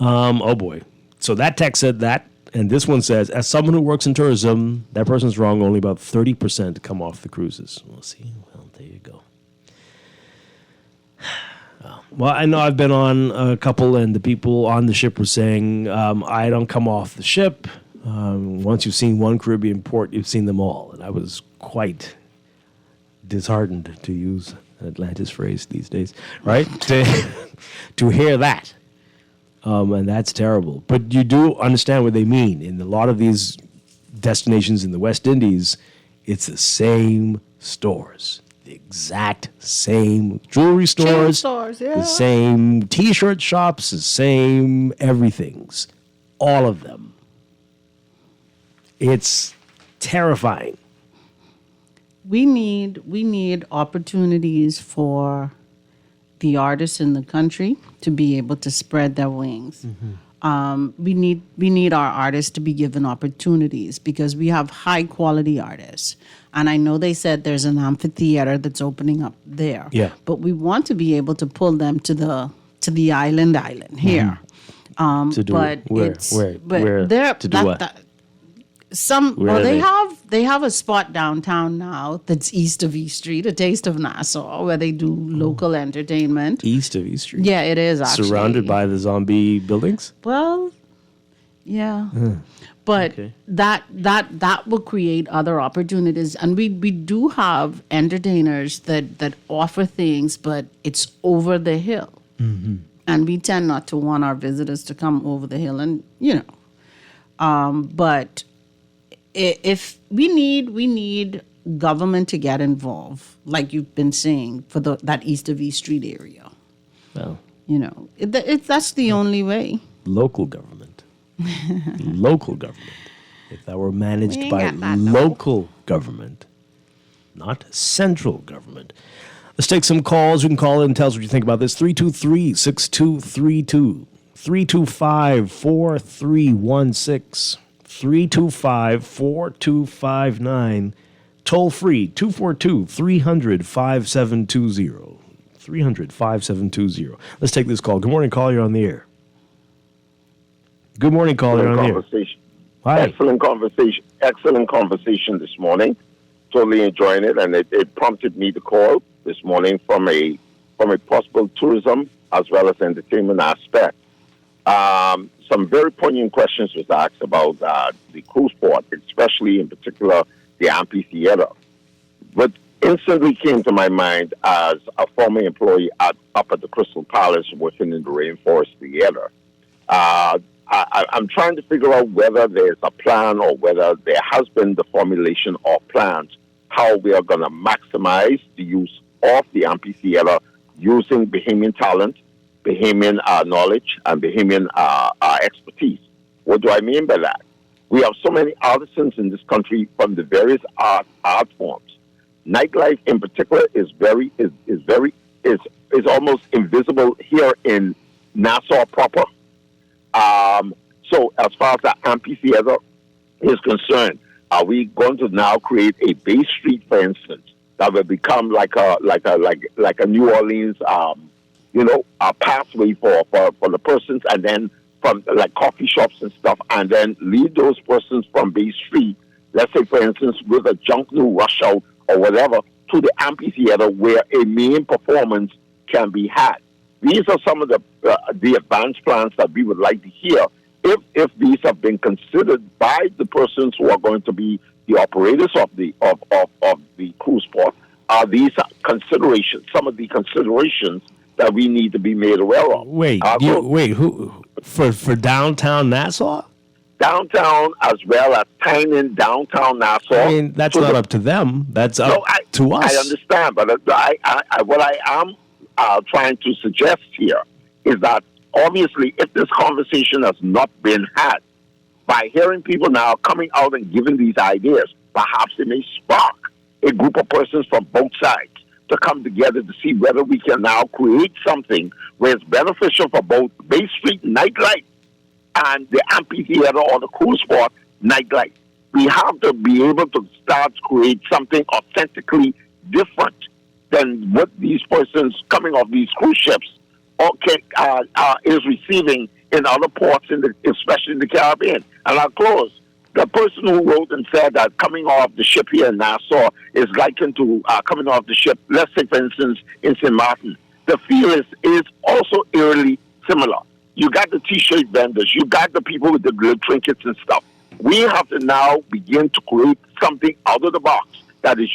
Oh, boy. So that text said that. And this one says, as someone who works in tourism, that person's wrong. Only about 30% come off the cruises. We'll see. Well, there you go. Well, I know I've been on a couple, and the people on the ship were saying, I don't come off the ship. Once you've seen one Caribbean port, you've seen them all. And I was quite disheartened, to use an Atlantis phrase these days, right? to hear that. And that's terrible. But you do understand what they mean. In a lot of these destinations in the West Indies, it's the same stores. The exact same jewelry stores. The same T-shirt shops, the same everythings. All of them. It's terrifying. We need opportunities for the artists in the country to be able to spread their wings. We need our artists to be given opportunities because we have high quality artists. And I know they said there's an amphitheater that's opening up there. Yeah. But we want to be able to pull them to the island here. To do but where? it's Where? but Where? they're To do what? Some Where well are they have a spot downtown now that's east of East Street, a taste of Nassau, where they do local entertainment. East of East Street. Yeah, it is actually Surrounded by the zombie buildings. Well, yeah. But that will create other opportunities, and we do have entertainers that offer things, but it's over the hill, and we tend not to want our visitors to come over the hill, and but if we need government to get involved, like you've been saying, for that east of East Street area. Well, that's the only way. Local government. Local government. If that were managed We ain't by got that, though. local government, not central government. Let's take some calls. You can call in and tell us what you think about this. 323-6232. 325-4316. 325-4259. Toll free, 242-300-5720. 300-5720. Let's take this call. Good morning, caller. You're on the air. Good morning, caller. You're on the air. Conversation. Hi. Excellent conversation this morning. Totally enjoying it, and it prompted me to call this morning from a possible tourism as well as entertainment aspect. Some very poignant questions was asked about the cruise port, especially in particular the amphitheater. What instantly came to my mind as a former employee up at the Crystal Palace working in the Rainforest Theater. I'm trying to figure out whether there's a plan or whether there has been the formulation of plans how we are going to maximize the use of the amphitheater using Bahamian talent, Bahamian knowledge, and Bahamian expertise. What do I mean by that? We have so many artisans in this country from the various art forms. Nightlife, in particular, is almost invisible here in Nassau proper. So, as far as the amphitheater is concerned, are we going to now create a Bay Street, for instance, that will become like a New Orleans, a pathway for the persons, and then from like coffee shops and stuff, and then lead those persons from Bay Street, let's say, for instance, with a junk new rush out or whatever, to the amphitheater where a main performance can be had. These are some of the advanced plans that we would like to hear if these have been considered by the persons who are going to be the operators of the cruise port. Are these considerations, some of the considerations that we need to be made aware of? Who for downtown Nassau? Downtown as well as tying in downtown Nassau. I mean, that's not up to them. That's up to us. I understand, but what I am trying to suggest here is that obviously if this conversation has not been had, by hearing people now coming out and giving these ideas, perhaps it may spark a group of persons from both sides to come together to see whether we can now create something where it's beneficial for both Bay Street nightlife and the amphitheater or the cruise port nightlife. We have to be able to start to create something authentically different than what these persons coming off these cruise ships is receiving in other ports, especially in the Caribbean. And I'll close. The person who wrote and said that coming off the ship here in Nassau is likened to coming off the ship, let's say, for instance, in St. Martin. The feel is also eerily similar. You got the T-shirt vendors. You got the people with the little trinkets and stuff. We have to now begin to create something out of the box that is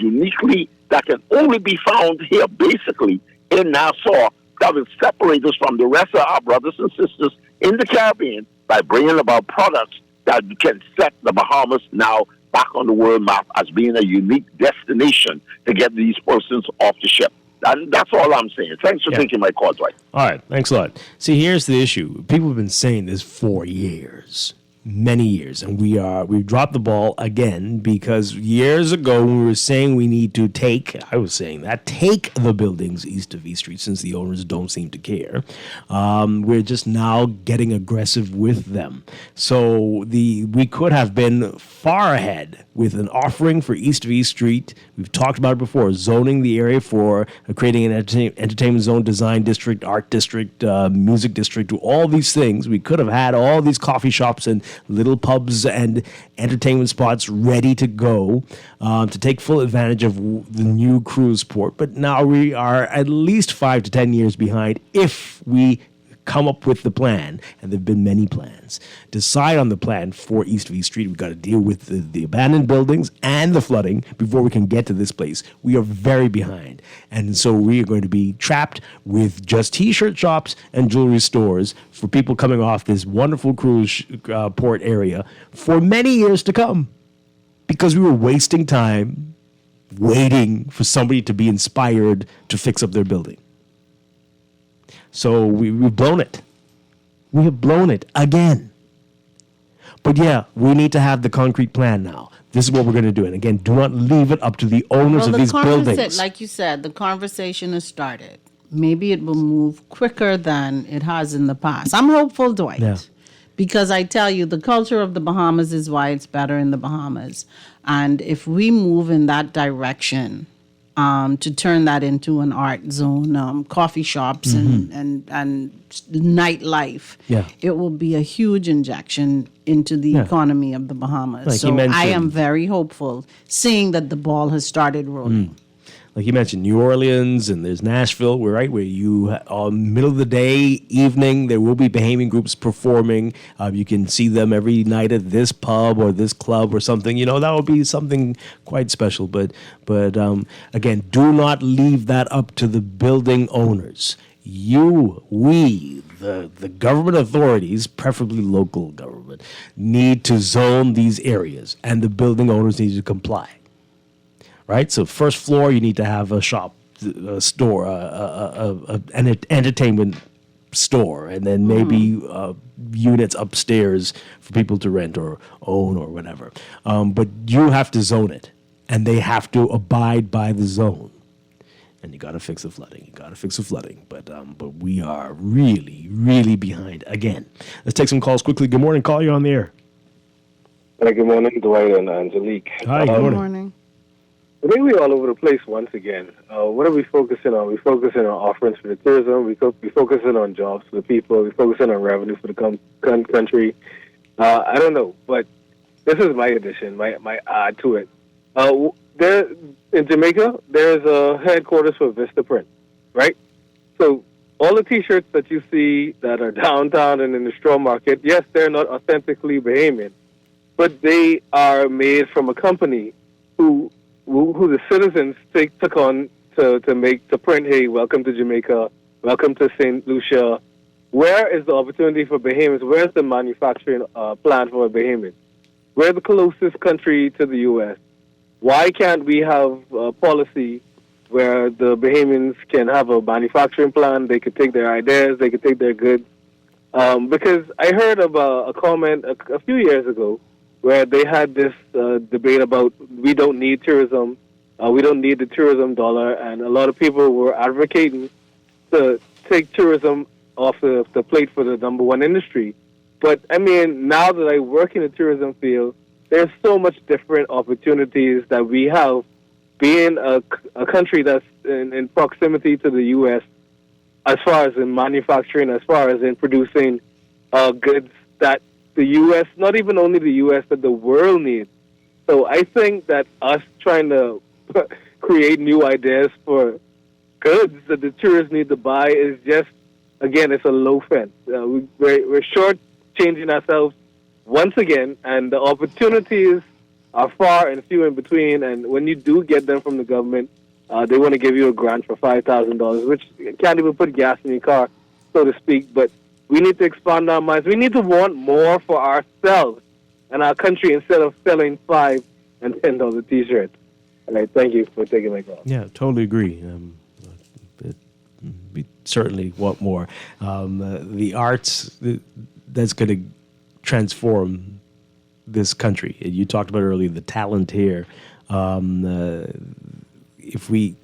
that can only be found here, basically, in Nassau, that will separate us from the rest of our brothers and sisters in the Caribbean by bringing about products that can set the Bahamas now back on the world map as being a unique destination to get these persons off the ship. And that's all I'm saying. Thanks for taking my call, Dwight. All right, thanks a lot. See, here's the issue. People have been saying this for years. many years, and we've dropped the ball again because years ago when we were saying we need to take the buildings east of East Street since the owners don't seem to care. We're just now getting aggressive with them. So we could have been far ahead with an offering for east of East Street. We've talked about it before, zoning the area for creating an entertainment zone, design district, art district, music district, all these things. We could have had all these coffee shops and little pubs and entertainment spots ready to go to take full advantage of the new cruise port. But now we are at least 5 to 10 years behind if we come up with the plan, and there have been many plans. Decide on the plan for east of East Street. We've got to deal with the abandoned buildings and the flooding before we can get to this place. We are very behind. And so we are going to be trapped with just T-shirt shops and jewelry stores for people coming off this wonderful cruise port area for many years to come because we were wasting time waiting for somebody to be inspired to fix up their building. So we've blown it. We have blown it again. But yeah, we need to have the concrete plan now. This is what we're going to do. And again, do not leave it up to the owners of these buildings. Like you said, the conversation has started. Maybe it will move quicker than it has in the past. I'm hopeful, Dwight. Yeah. Because I tell you, the culture of the Bahamas is why it's better in the Bahamas. And if we move in that direction, to turn that into an art zone, coffee shops and nightlife, it will be a huge injection into the economy of the Bahamas. Like so I am very hopeful, seeing that the ball has started rolling. Like you mentioned, New Orleans, and there's Nashville, where you, middle of the day, evening, there will be Bahamian groups performing. You can see them every night at this pub or this club or something. That would be something quite special. But again, do not leave that up to the building owners. The government authorities, preferably local government, need to zone these areas, and the building owners need to comply. Right? So first floor, you need to have a shop, a store, an entertainment store, and then maybe units upstairs for people to rent or own or whatever. But you have to zone it, and they have to abide by the zone. And you got to fix the flooding. But we are really, really behind again. Let's take some calls quickly. Good morning. Call you on the air. Hey, good morning, Dwight and Angelique. Hi, good morning. I think we're all over the place once again. What are we focusing on? We're focusing on offerings for the tourism. We're focusing on jobs for the people. We're focusing on revenue for the country. I don't know, but this is my addition, my add to it. There in Jamaica, there's a headquarters for Vista Print, right? So all the T-shirts that you see that are downtown and in the straw market, yes, they're not authentically Bahamian, but they are made from a company who the citizens took on to print, hey, welcome to Jamaica, welcome to St. Lucia. Where is the opportunity for Bahamians? Where's the manufacturing plant for Bahamians? We're the closest country to the U.S. Why can't we have a policy where the Bahamians can have a manufacturing plant, they could take their ideas, they could take their goods? Because I heard about a comment a few years ago where they had this debate about we don't need tourism, we don't need the tourism dollar, and a lot of people were advocating to take tourism off the plate for the number one industry. But, I mean, now that I work in the tourism field, there's so much different opportunities that we have being a country that's in proximity to the U.S. as far as in manufacturing, as far as in producing goods that the U.S., not even only the U.S., but the world needs. So I think that us trying to create new ideas for goods that the tourists need to buy is just, again, it's a low fence. We're short-changing ourselves once again, and the opportunities are far and few in between, and when you do get them from the government, they want to give you a grant for $5,000, which can't even put gas in your car, so to speak, but we need to expand our minds. We need to want more for ourselves and our country instead of selling $5 and $10 T-shirts. All right, thank you for taking my call. Yeah, totally agree. We certainly want more. The arts, that's going to transform this country. You talked about earlier the talent here. If we,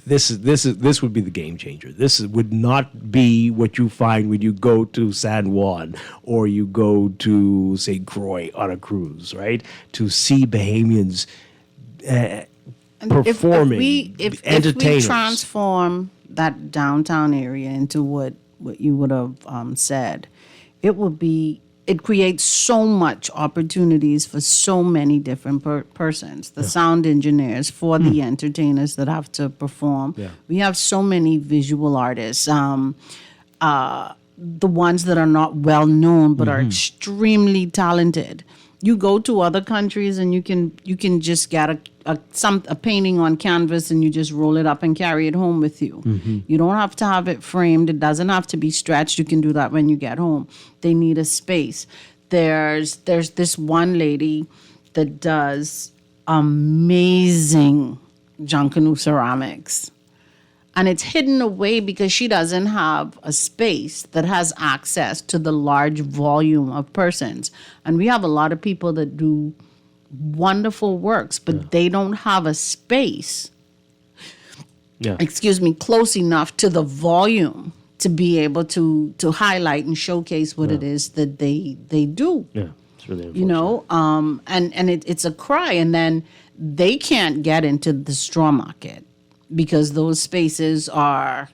this would be the game changer. This would not be what you find when you go to San Juan or you go to St. Croix on a cruise, right? To see Bahamians performing, if we entertainers. transform that downtown area into what you would have said, it creates so much opportunities for so many different persons. The sound engineers, for the entertainers that have to perform. Yeah. We have so many visual artists. The ones that are not well known but are extremely talented. You go to other countries and you can just get a painting on canvas and you just roll it up and carry it home with you. You don't have to have it framed. It doesn't have to be stretched. You can do that when you get home. They need a space. There's this one lady that does amazing Junkanoo ceramics. And it's hidden away because she doesn't have a space that has access to the large volume of persons. And we have a lot of people that do wonderful works, but they don't have a space, close enough to the volume to be able to highlight and showcase what it is that they do. Yeah, it's really unfortunate. You know, and it's a cry. And then they can't get into the straw market, because those spaces are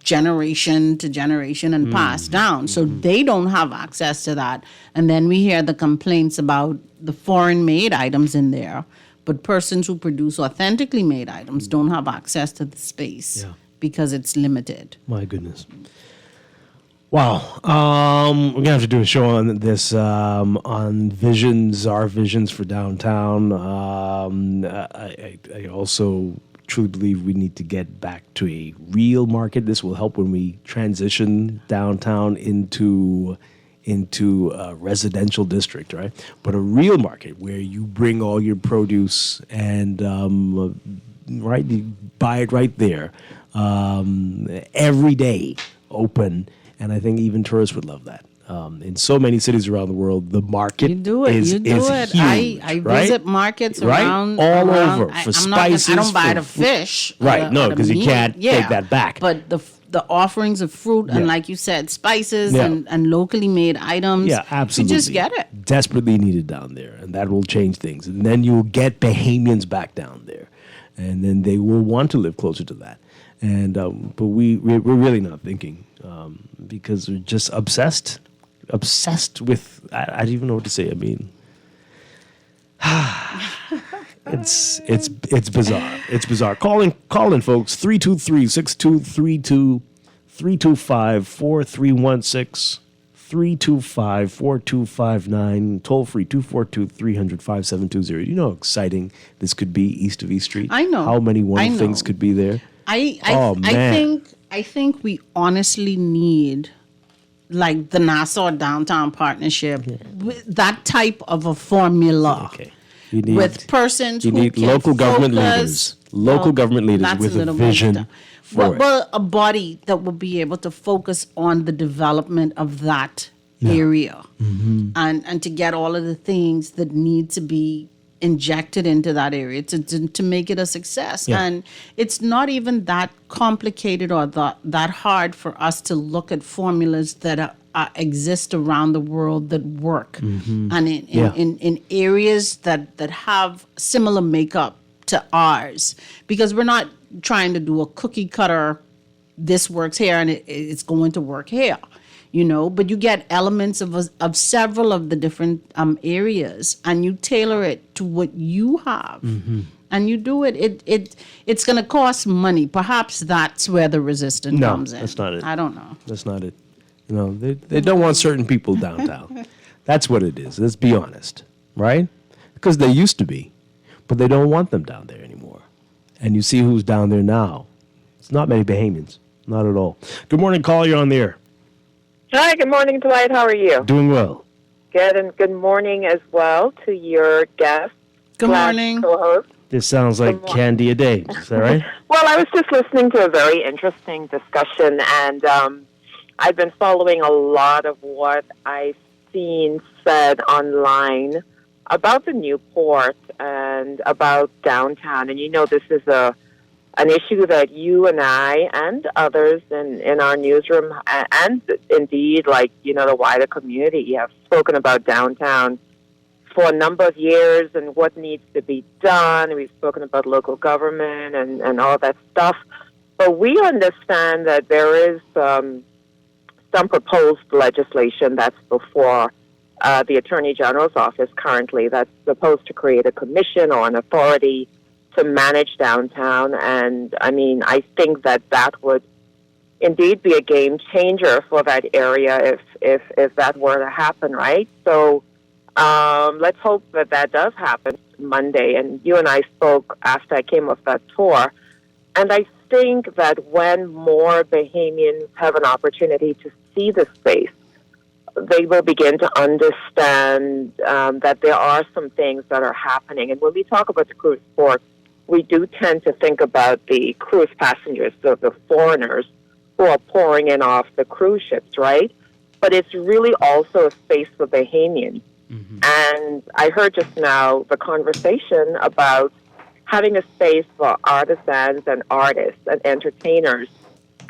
generation to generation and passed down. So they don't have access to that. And then we hear the complaints about the foreign made items in there, but persons who produce authentically made items don't have access to the space because it's limited. My goodness. Wow. We're going to have to do a show on this, on visions, our visions for downtown. I also truly believe we need to get back to a real market. This will help when we transition downtown into a residential district, right? But a real market where you bring all your produce and you buy it right there, every day, open. And I think even tourists would love that. In so many cities around the world, the market is huge. I visit markets around all around, over for I spices. don't buy the fish. Right, no, because you can't take that back. But the offerings of fruit and, like you said, spices and locally made items. Yeah, absolutely. You just get it. Desperately needed down there, and that will change things. And then you'll get Bahamians back down there, and then they will want to live closer to that. And but we're really not thinking because we're just obsessed with, I don't even know what to say. I mean, it's bizarre. It's bizarre. Call in, folks. 323-6232, 325-4316, 325-4259, toll free 242-300-5720. You know how exciting this could be east of East Street? I know. How many wonderful things could be there? I think we honestly need, like, the Nassau Downtown Partnership, that type of a formula. Okay. With persons who need can local government focus, government leaders with a vision for it. Well, a body that will be able to focus on the development of that area, and to get all of the things that need to be injected into that area to make it a success. Yeah. And it's not even that complicated or that hard for us to look at formulas that exist around the world that work, and in areas that have similar makeup to ours, because we're not trying to do a cookie cutter, this works here and it's going to work here. You know, but you get elements of several of the different areas, and you tailor it to what you have, and you do it. It's going to cost money. Perhaps that's where the resistance comes in. No, that's not it. I don't know. That's not it. You know, they don't want certain people downtown. That's what it is. Let's be honest, right? Because they used to be, but they don't want them down there anymore. And you see who's down there now. It's not many Bahamians, not at all. Good morning, caller. You're on the air. Hi, good morning, Dwight. How are you? Doing well. Good, and good morning as well to your guest. Good morning. Co-host. This sounds like Candy a day. Is that right? Well, I was just listening to a very interesting discussion, and I've been following a lot of what I've seen said online about the new port and about downtown. And this is an issue that you and I and others in our newsroom and indeed, the wider community have spoken about downtown for a number of years and what needs to be done. We've spoken about local government and all that stuff. But we understand that there is some proposed legislation that's before the Attorney General's office currently that's supposed to create a commission or an authority to manage downtown. And, I think that would indeed be a game changer for that area if that were to happen, right? So let's hope that does happen Monday. And you and I spoke after I came off that tour. And I think that when more Bahamians have an opportunity to see the space, they will begin to understand that there are some things that are happening. And when we talk about the cruise port, we do tend to think about the cruise passengers, so the foreigners who are pouring in off the cruise ships, right? But it's really also a space for Bahamians. Mm-hmm. And I heard just now the conversation about having a space for artisans and artists and entertainers.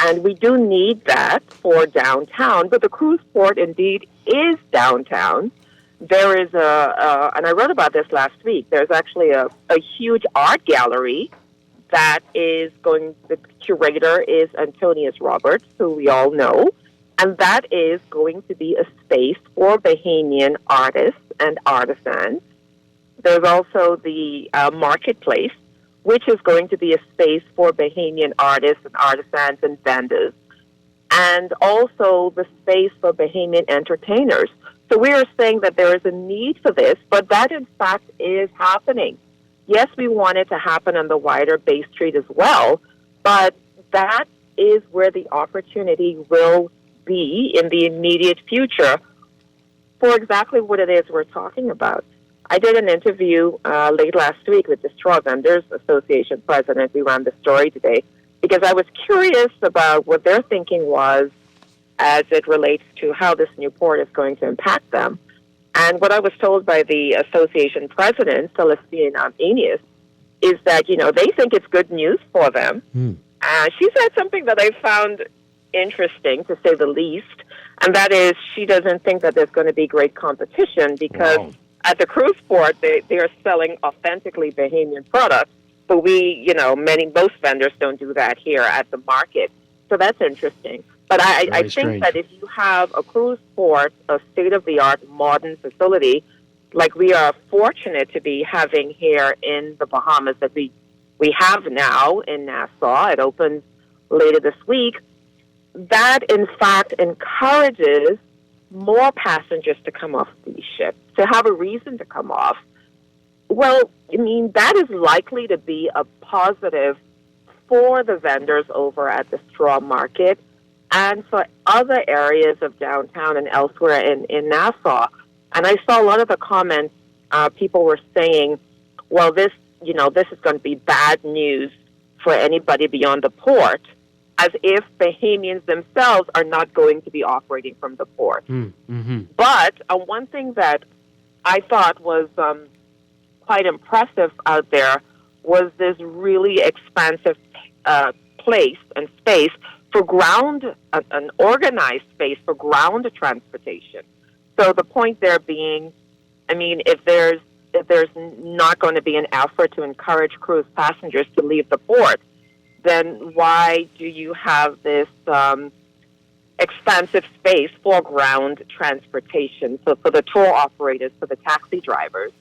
And we do need that for downtown, but the cruise port indeed is downtown. There is and I wrote about this last week, there's actually a huge art gallery that is the curator is Antonius Roberts, who we all know, and that is going to be a space for Bahamian artists and artisans. There's also the marketplace, which is going to be a space for Bahamian artists and artisans and vendors, and also the space for Bahamian entertainers. So we are saying that there is a need for this, but that in fact is happening. Yes, we want it to happen on the wider Bay Street as well, but that is where the opportunity will be in the immediate future for exactly what it is we're talking about. I did an interview late last week with the Straw Vendors Association president. We ran the story today because I was curious about what their thinking was as it relates to how this new port is going to impact them. And what I was told by the association president, Celestine Enius, is that, they think it's good news for them. She said something that I found interesting, to say the least, and that is she doesn't think that there's going to be great competition because at the cruise port, they are selling authentically Bahamian products, but most vendors don't do that here at the market. So that's interesting. But I think that if you have a cruise port, a state-of-the-art modern facility, like we are fortunate to be having here in the Bahamas that we have now in Nassau, it opens later this week, that in fact encourages more passengers to come off these ships, to have a reason to come off. Well, that is likely to be a positive for the vendors over at the straw market and for other areas of downtown and elsewhere in Nassau. And I saw a lot of the comments, people were saying, well, this is going to be bad news for anybody beyond the port, as if Bahamians themselves are not going to be operating from the port. Mm-hmm. But one thing that I thought was quite impressive out there was this really expansive place and space for an organized space for ground transportation. So the point there being, if there's not going to be an effort to encourage cruise passengers to leave the port, then why do you have this expansive space for ground transportation? So for the tour operators, for the taxi drivers,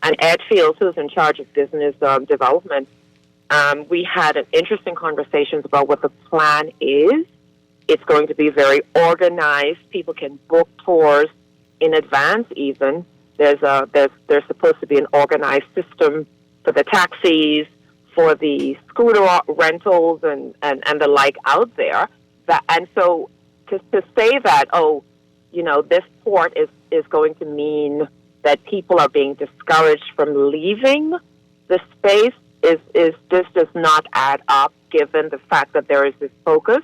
and Ed Fields, who's in charge of business development, we had an interesting conversations about what the plan is. It's going to be very organized. People can book tours in advance even. There's supposed to be an organized system for the taxis, for the scooter rentals and the like out there. And so to say that, this port is going to mean that people are being discouraged from leaving the space this does not add up, given the fact that there is this focus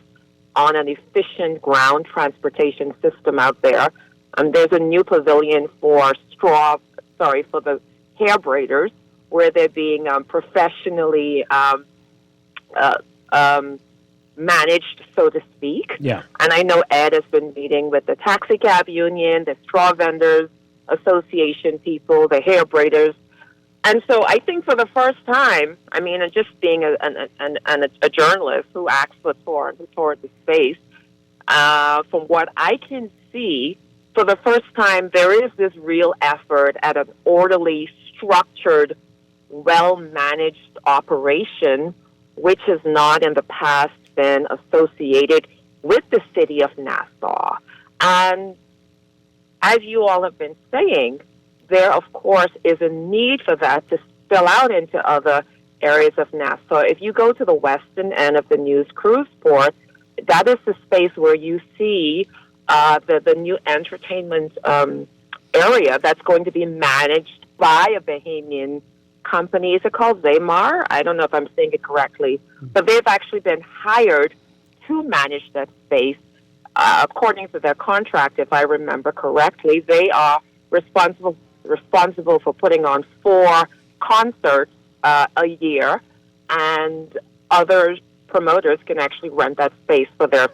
on an efficient ground transportation system out there There's a new pavilion for the hair braiders, where they're being professionally managed, so to speak. Yeah. And I know Ed has been meeting with the taxi cab union, the straw vendors association people, the hair braiders. And so I think for the first time, I mean, and just being a journalist who acts for TOR and who toured the space, from what I can see, for the first time, there is this real effort at an orderly, structured, well-managed operation, which has not in the past been associated with the city of Nassau. And as you all have been saying, there, of course, is a need for that to spill out into other areas of Nassau. If you go to the western end of the News Cruise Port, that is the space where you see the new entertainment area that's going to be managed by a Bahamian company. Is it called Zaymar? I don't know if I'm saying it correctly. But they've actually been hired to manage that space. According to their contract, if I remember correctly, they are responsible for putting on 4 concerts a year, and other promoters can actually rent that space for their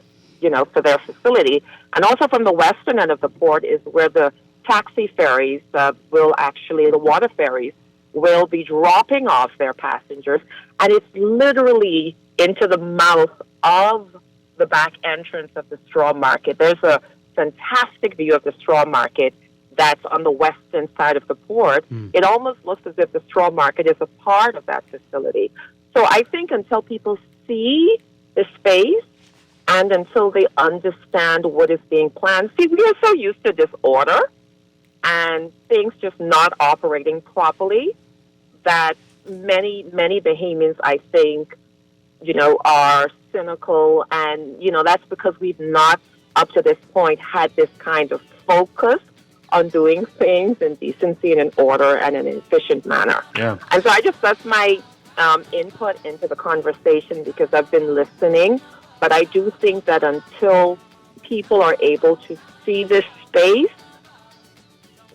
facility. And also from the western end of the port is where the taxi ferries the water ferries will be dropping off their passengers, and it's literally into the mouth of the back entrance of the straw market. There's a fantastic view of the straw market that's on the western side of the port. It almost looks as if the straw market is a part of that facility. So I think until people see the space and until they understand what is being planned, see, we are so used to disorder and things just not operating properly that many Bahamians, I think, are cynical, and, that's because we've not, up to this point, had this kind of focus on doing things in decency and in order and in an efficient manner. Yeah. And so that's my input into the conversation, because I've been listening, but I do think that until people are able to see this space,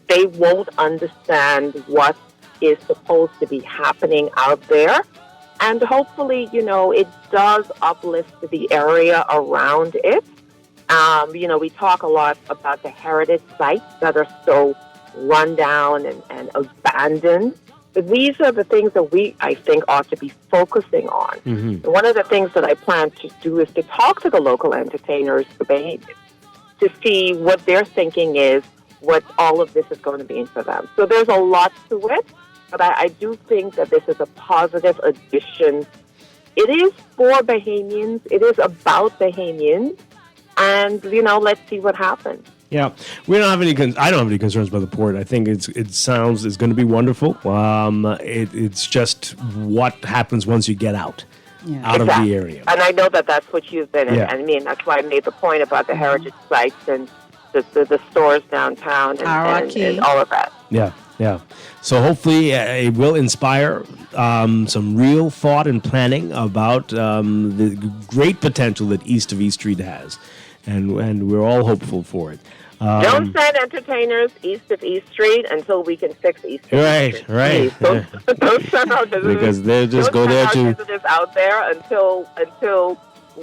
they won't understand what is supposed to be happening out there. And hopefully, it does uplift the area around it. We talk a lot about the heritage sites that are so run down and abandoned. But these are the things that we, I think, ought to be focusing on. Mm-hmm. One of the things that I plan to do is to talk to the local entertainers, the Bahamians, to see what their thinking is, what all of this is going to mean for them. So there's a lot to it, but I do think that this is a positive addition. It is for Bahamians. It is about Bahamians. And, let's see what happens. Yeah, we don't have any. I don't have any concerns about the port. I think it's going to be wonderful. It's just what happens once you get out of the area. And I know that that's what you've been. Yeah. I mean, that's why I made the point about the heritage sites and the stores downtown and all of that. Yeah. So hopefully it will inspire some real thought and planning about the great potential that East of East Street has, and we're all hopeful for it. Don't send entertainers east of East Street until we can fix East of East Street. Right. Don't send our visitors. Because they'll just go there too. Visitors out there until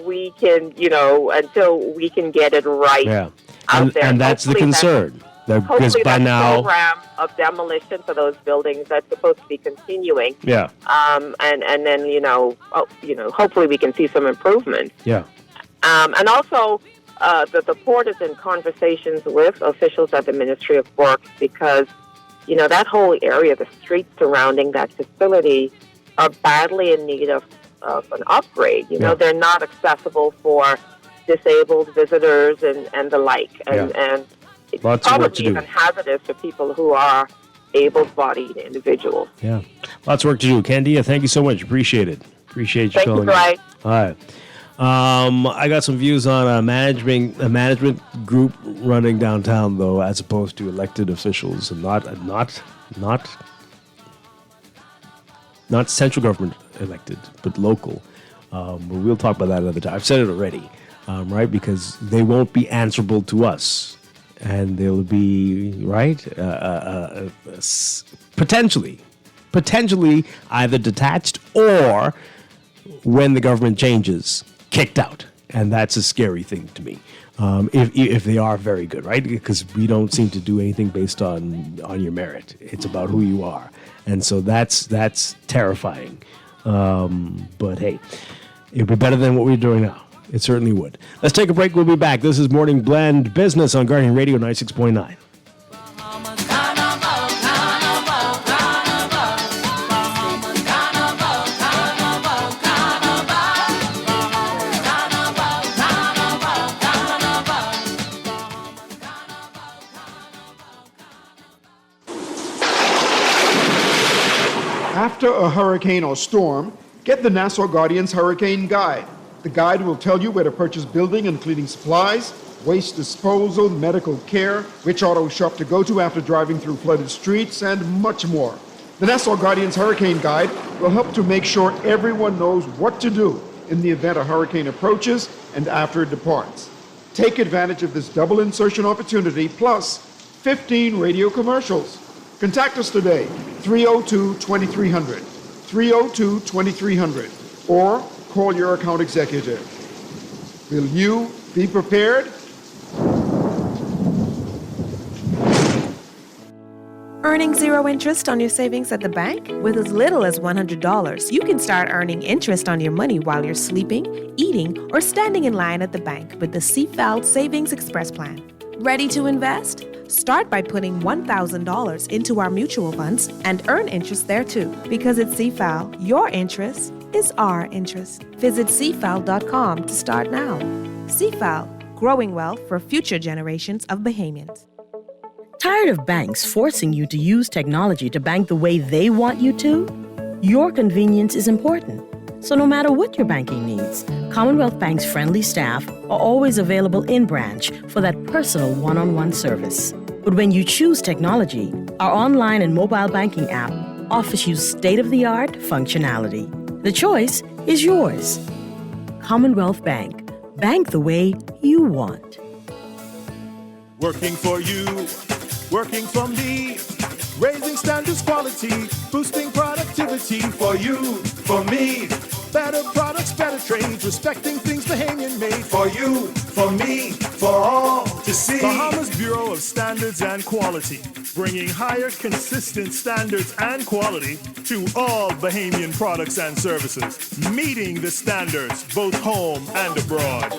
we can, until we can get it right. Yeah. Out there. And that's the concern. Because by now, program of demolition for those buildings that's supposed to be continuing. Yeah. And then hopefully we can see some improvement. Yeah. And also, the port is in conversations with officials at the Ministry of Works, because that whole area, the streets surrounding that facility, are badly in need of an upgrade. They're not accessible for disabled visitors and the like, and it's probably even hazardous for people who are able-bodied individuals. Yeah, lots of work to do. Candia, thank you so much. Appreciate it. Appreciate you calling. Thank you, Dwight. All right. I got some views on a management group running downtown, though, as opposed to elected officials, and not central government elected, but local. But we'll talk about that another time. I've said it already, right? Because they won't be answerable to us. and they'll be, right, potentially either detached or, when the government changes, kicked out. And that's a scary thing to me. If they are very good, right? Because we don't seem to do anything based on your merit. It's about who you are. And so that's terrifying. But hey, it would be better than what we're doing now. It certainly would. Let's take a break. We'll be back. This is Morning Blend Business on Guardian Radio 96.9. After a hurricane or storm, get the Nassau Guardian's Hurricane Guide. The guide will tell you where to purchase building and cleaning supplies, waste disposal, medical care, which auto shop to go to after driving through flooded streets, and much more. The Nassau Guardian's Hurricane Guide will help to make sure everyone knows what to do in the event a hurricane approaches and after it departs. Take advantage of this double insertion opportunity plus 15 radio commercials. Contact us today, 302-2300, 302-2300, or call your account executive. Will you be prepared? Earning zero interest on your savings at the bank? With as little as $100, you can start earning interest on your money while you're sleeping, eating, or standing in line at the bank with the CFAL Savings Express Plan. Ready to invest? Start by putting $1,000 into our mutual funds and earn interest there too. Because at CFAL, your interest is our interest. Visit CFAL.com to start now. CFAL, growing wealth for future generations of Bahamians. Tired of banks forcing you to use technology to bank the way they want you to? Your convenience is important. So no matter what your banking needs, Commonwealth Bank's friendly staff are always available in branch for that personal one-on-one service. But when you choose technology, our online and mobile banking app offers you state-of-the-art functionality. The choice is yours. Commonwealth Bank. Bank the way you want. Working for you, working for me, raising standards, quality, boosting productivity for you, for me. Better products, better trades, respecting things Bahamian made for you, for me, for all to see. Bahamas Bureau of Standards and Quality, bringing higher, consistent standards and quality to all Bahamian products and services, meeting the standards both home and abroad.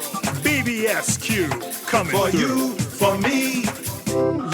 BBSQ coming for through. You, for me.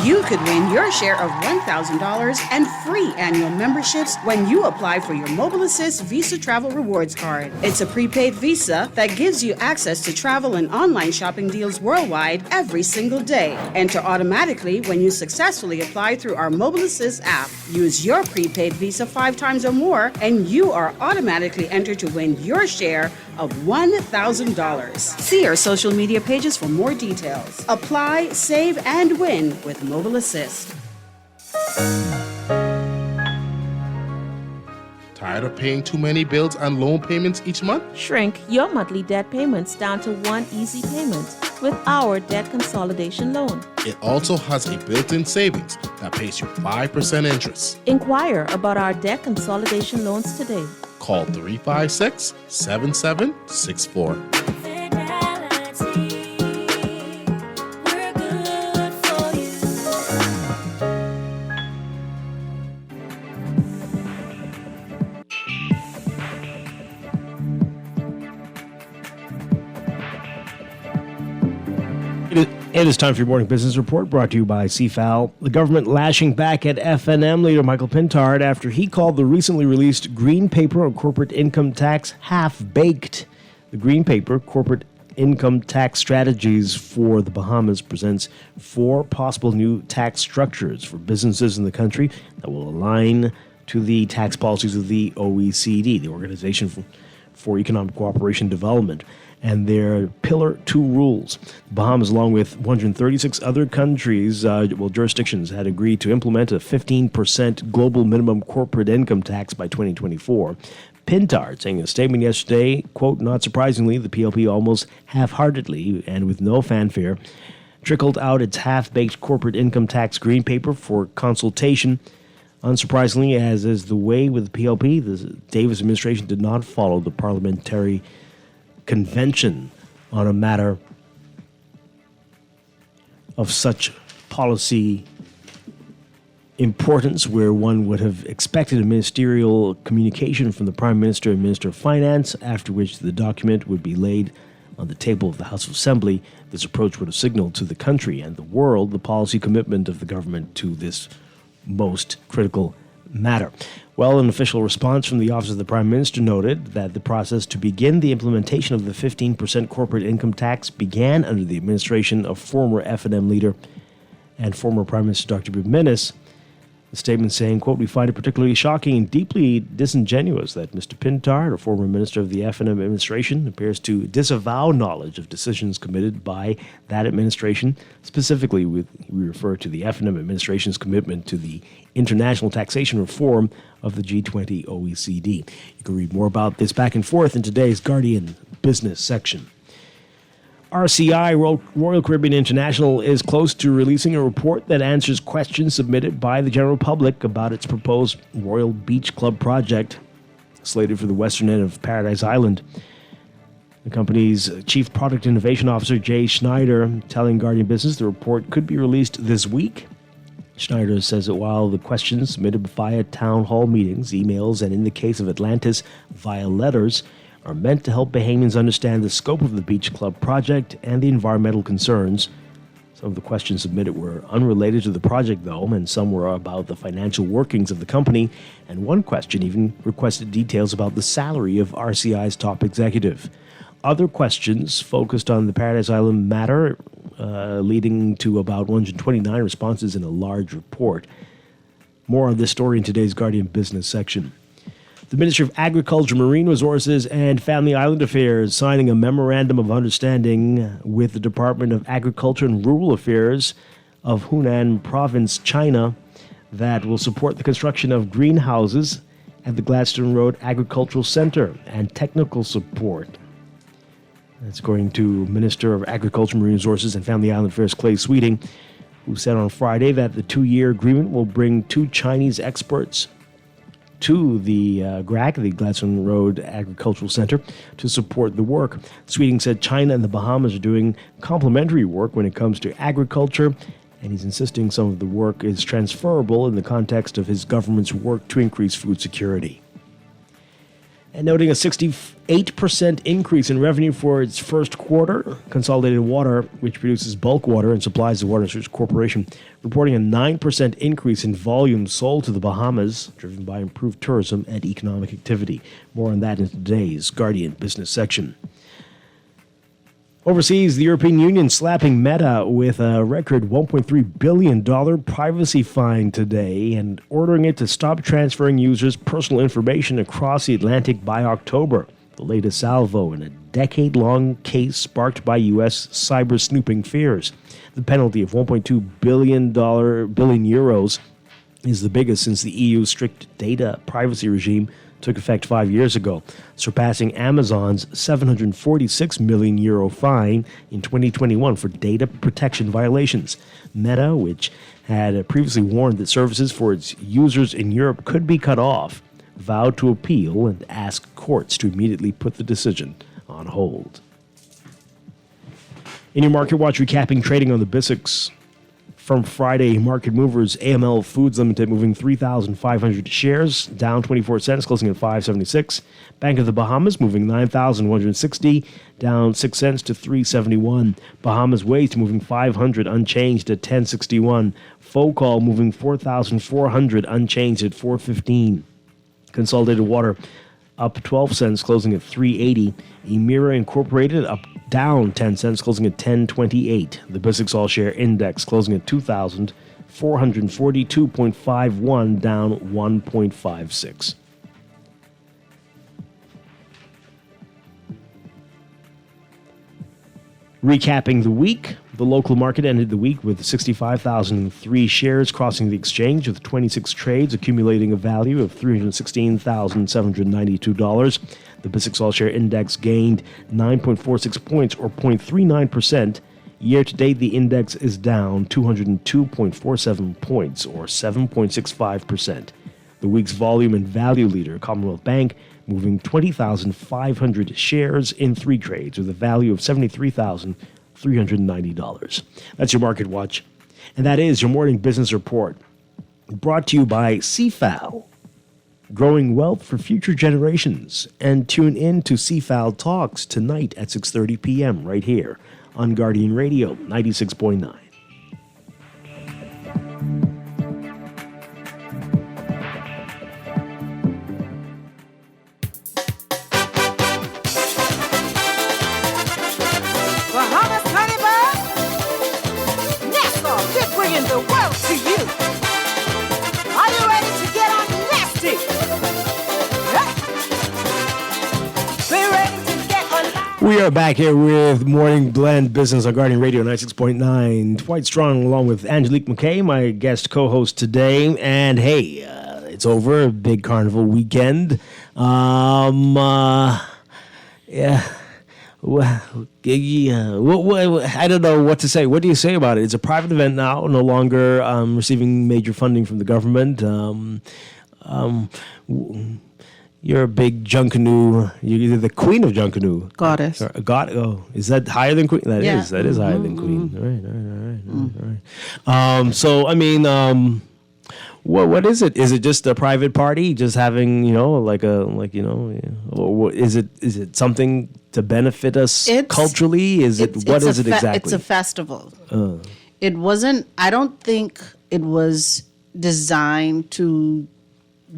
You could win your share of $1,000 and free annual memberships when you apply for your Mobile Assist Visa Travel Rewards Card. It's a prepaid visa that gives you access to travel and online shopping deals worldwide every single day. Enter automatically when you successfully apply through our Mobile Assist app. Use your prepaid visa 5 times or more, and you are automatically entered to win your share of $1,000. See our social media pages for more details. Apply, save, and win with Mobile Assist. Tired of paying too many bills and loan payments each month? Shrink your monthly debt payments down to one easy payment with our debt consolidation loan. It also has a built-in savings that pays you 5% interest. Inquire about our debt consolidation loans today. Call 356-7764. It is time for your morning business report, brought to you by CFAL. The government lashing back at FNM leader Michael Pintard after he called the recently released Green Paper on Corporate Income Tax half-baked. The Green Paper, Corporate Income Tax Strategies for the Bahamas, presents 4 possible new tax structures for businesses in the country that will align to the tax policies of the OECD, the Organization for Economic Cooperation and Development, and their Pillar 2 rules. The Bahamas, along with 136 other countries, jurisdictions, had agreed to implement a 15% global minimum corporate income tax by 2024. Pintard saying in a statement yesterday, quote, not surprisingly, the PLP almost half-heartedly and with no fanfare trickled out its half-baked corporate income tax green paper for consultation. Unsurprisingly, as is the way with the PLP, the Davis administration did not follow the parliamentary convention on a matter of such policy importance, where one would have expected a ministerial communication from the Prime Minister and Minister of Finance, after which the document would be laid on the table of the House of Assembly. This approach would have signaled to the country and the world the policy commitment of the government to this most critical matter. Well, an official response from the Office of the Prime Minister noted that the process to begin the implementation of the 15% corporate income tax began under the administration of former F&M leader and former Prime Minister Dr. Bimenis. The statement saying, quote, "We find it particularly shocking and deeply disingenuous that Mr. Pintard, a former minister of the F&M administration, appears to disavow knowledge of decisions committed by that administration. Specifically, we refer to the F&M administration's commitment to the international taxation reform of the G20 OECD." You can read more about this back and forth in today's Guardian business section. RCI, Royal Caribbean International, is close to releasing a report that answers questions submitted by the general public about its proposed Royal Beach Club project, slated for the western end of Paradise Island. The company's Chief Product Innovation Officer, Jay Schneider, telling Guardian Business the report could be released this week. Schneider says that while the questions submitted via town hall meetings, emails, and in the case of Atlantis, via letters, are meant to help Bahamians understand the scope of the Beach Club project and the environmental concerns. Some of the questions submitted were unrelated to the project, though, and some were about the financial workings of the company, and one question even requested details about the salary of RCI's top executive. Other questions focused on the Paradise Island matter, leading to about 129 responses in a large report. More on this story in today's Guardian business section. The Ministry of Agriculture, Marine Resources, and Family Island Affairs signing a memorandum of understanding with the Department of Agriculture and Rural Affairs of Hunan Province, China, that will support the construction of greenhouses at the Gladstone Road Agricultural Center and technical support. That's according to Minister of Agriculture, Marine Resources, and Family Island Affairs Clay Sweeting, who said on Friday that the 2-year agreement will bring 2 Chinese experts to the GRAC, the Gladstone Road Agricultural Center, to support the work. Sweeting said China and the Bahamas are doing complementary work when it comes to agriculture, and he's insisting some of the work is transferable in the context of his government's work to increase food security. And noting a 68% increase in revenue for its first quarter, Consolidated Water, which produces bulk water and supplies the Water Resources Corporation, reporting a 9% increase in volume sold to the Bahamas, driven by improved tourism and economic activity. More on that in today's Guardian business section. Overseas, the European Union slapping Meta with a record $1.3 billion privacy fine today and ordering it to stop transferring users' personal information across the Atlantic by October, the latest salvo in a decade-long case sparked by U.S. cyber snooping fears. The penalty of $1.2 billion is the biggest since the EU's strict data privacy regime took effect 5 years ago, surpassing Amazon's 746 million euro fine in 2021 for data protection violations. Meta, which had previously warned that services for its users in Europe could be cut off, vowed to appeal and ask courts to immediately put the decision on hold. In your Market Watch, recapping trading on the BISX from Friday, market movers, AML Foods Limited moving 3,500 shares, down 24 cents, closing at 5.76. Bank of the Bahamas moving 9,160, down 6 cents to 3.71. Bahamas Waste moving 500, unchanged at 10.61. Focol moving 4,400, unchanged at 4.15. Consolidated Water up 12 cents, closing at 3.80. Emira Incorporated up down 10 cents, closing at 10.28. The BISX All-Share Index closing at 2,442.51, down 1.56. Recapping the week, the local market ended the week with 65,003 shares crossing the exchange, with 26 trades accumulating a value of $316,792. The BISX All-Share Index gained 9.46 points, or 0.39%, Year to date, the index is down 202.47 points, or 7.65%. The week's volume and value leader, Commonwealth Bank, moving 20,500 shares in 3 trades with a value of $73,390. That's your Market Watch. And that is your morning business report. Brought to you by CFAL, growing wealth for future generations. And tune in to CFAL Talks tonight at 6:30 p.m. right here on Guardian Radio 96.9. Bahamas Honey Bun, Nassau, they're bringing the world to you. Are you ready to get on nasty? Yeah. Be ready to get on. We are back here with Morning Blend Business on Guardian Radio 96.9. Dwight Strong along with Angelique McKay, my guest co-host today. And hey, it's over, big carnival weekend. Yeah. Well, I don't know what to say. What do you say about it? It's a private event now, no longer receiving major funding from the government. You're a big Junkanoo. You're the queen of Junkanoo. Goddess. Oh, is that higher than queen? That is higher than queen. All right. So, I mean, what is it? Is it just a private party, just having, or what, is it something to benefit us culturally? What is it exactly? It's a festival. It wasn't. I don't think it was designed to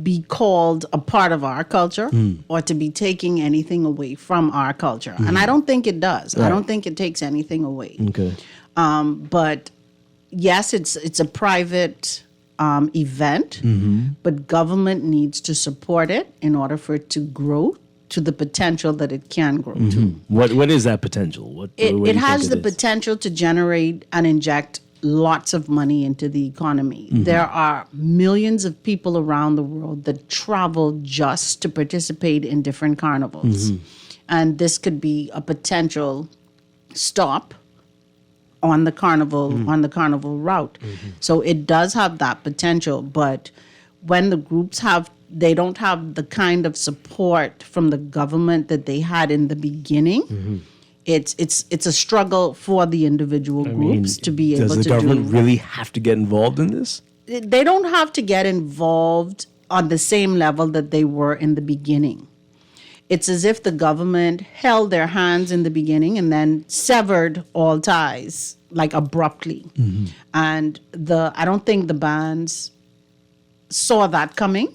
be called a part of our culture or to be taking anything away from our culture, and I don't think it does. Right. I don't think it takes anything away. Okay. But yes, it's a private event, but government needs to support it in order for it to grow to the potential that it can grow to. What is that potential? What it has the potential to generate and inject lots of money into the economy. There are millions of people around the world that travel just to participate in different carnivals. And this could be a potential stop on the carnival route. So it does have that potential, but when the groups they don't have the kind of support from the government that they had in the beginning. It's a struggle for the individual groups to be able to do. Does the government really have to get involved in this? They don't have to get involved on the same level that they were in the beginning. It's as if the government held their hands in the beginning and then severed all ties, like abruptly. And I don't think the bands saw that coming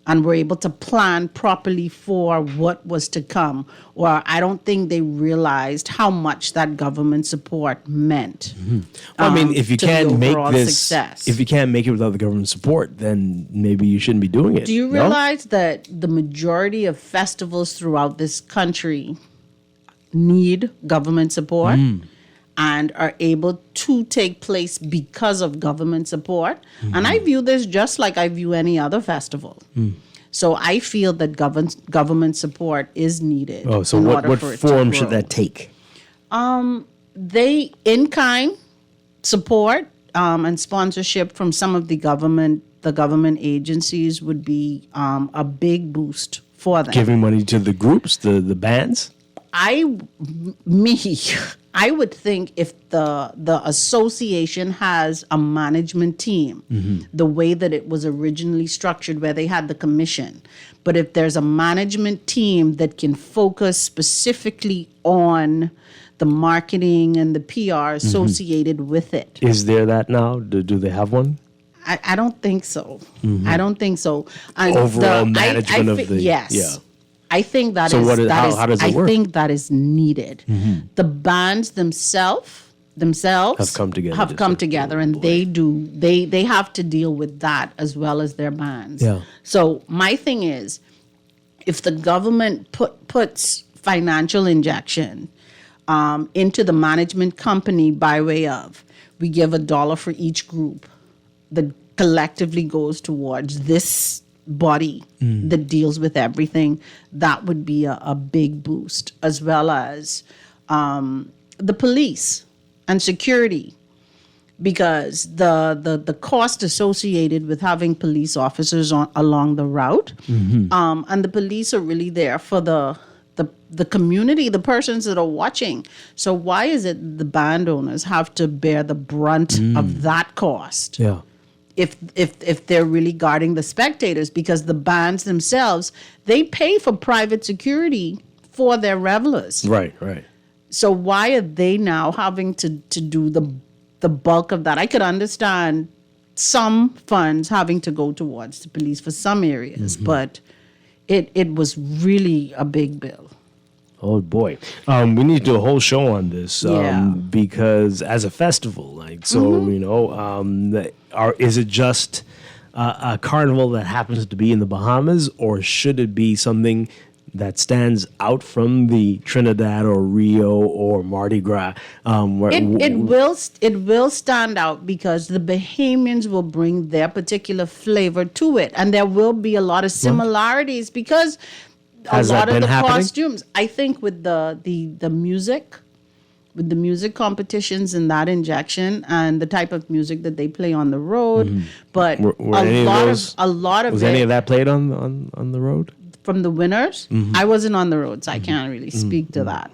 and were able to plan properly for what was to come. Or I don't think they realized how much that government support meant. Well, I mean, if you can't make this, success. if you can't make it without the government support, then maybe you shouldn't be doing it. Do you realize that the majority of festivals throughout this country need government support and are able to take place because of government support? And I view this just like I view any other festival. So I feel that government support is needed. Oh, so what form should that take? They in-kind support and sponsorship from some of the government agencies would be a big boost for them. Giving money to the groups, the bands? I would think if the association has a management team, the way that it was originally structured, where they had the commission, but if there's a management team that can focus specifically on the marketing and the PR associated with it. Is there that now? Do they have one? I don't think so. I don't think so. And overall management of the... Yes. Yeah. I think that so is. How does it work? I think that is needed. The bands themselves have come together. And they have to deal with that as well as their bands. Yeah. So my thing is, if the government puts financial injection into the management company by way of, we give $1 for each group that collectively goes towards this body that deals with everything, that would be a big boost, as well as the police. and security, because the cost associated with having police officers along the route, and the police are really there for the community, the persons that are watching. So why is it the band owners have to bear the brunt of that cost? Yeah. If they're really guarding the spectators, because the bands themselves, they pay for private security for their revelers. Right. So why are they now having to do the bulk of that? I could understand some funds having to go towards the police for some areas, but it was really a big bill. Oh boy, we need to do a whole show on this because as a festival, is it just a carnival that happens to be in the Bahamas, or should it be something that stands out from the Trinidad or Rio or Mardi Gras? It will stand out because the Bahamians will bring their particular flavor to it, and there will be a lot of similarities because a lot of the costumes. I think with the music. With the music competitions and that injection and the type of music that they play on the road, but were a lot of was it, any of that played on the road? From the winners, I wasn't on the road, so I can't really speak to that.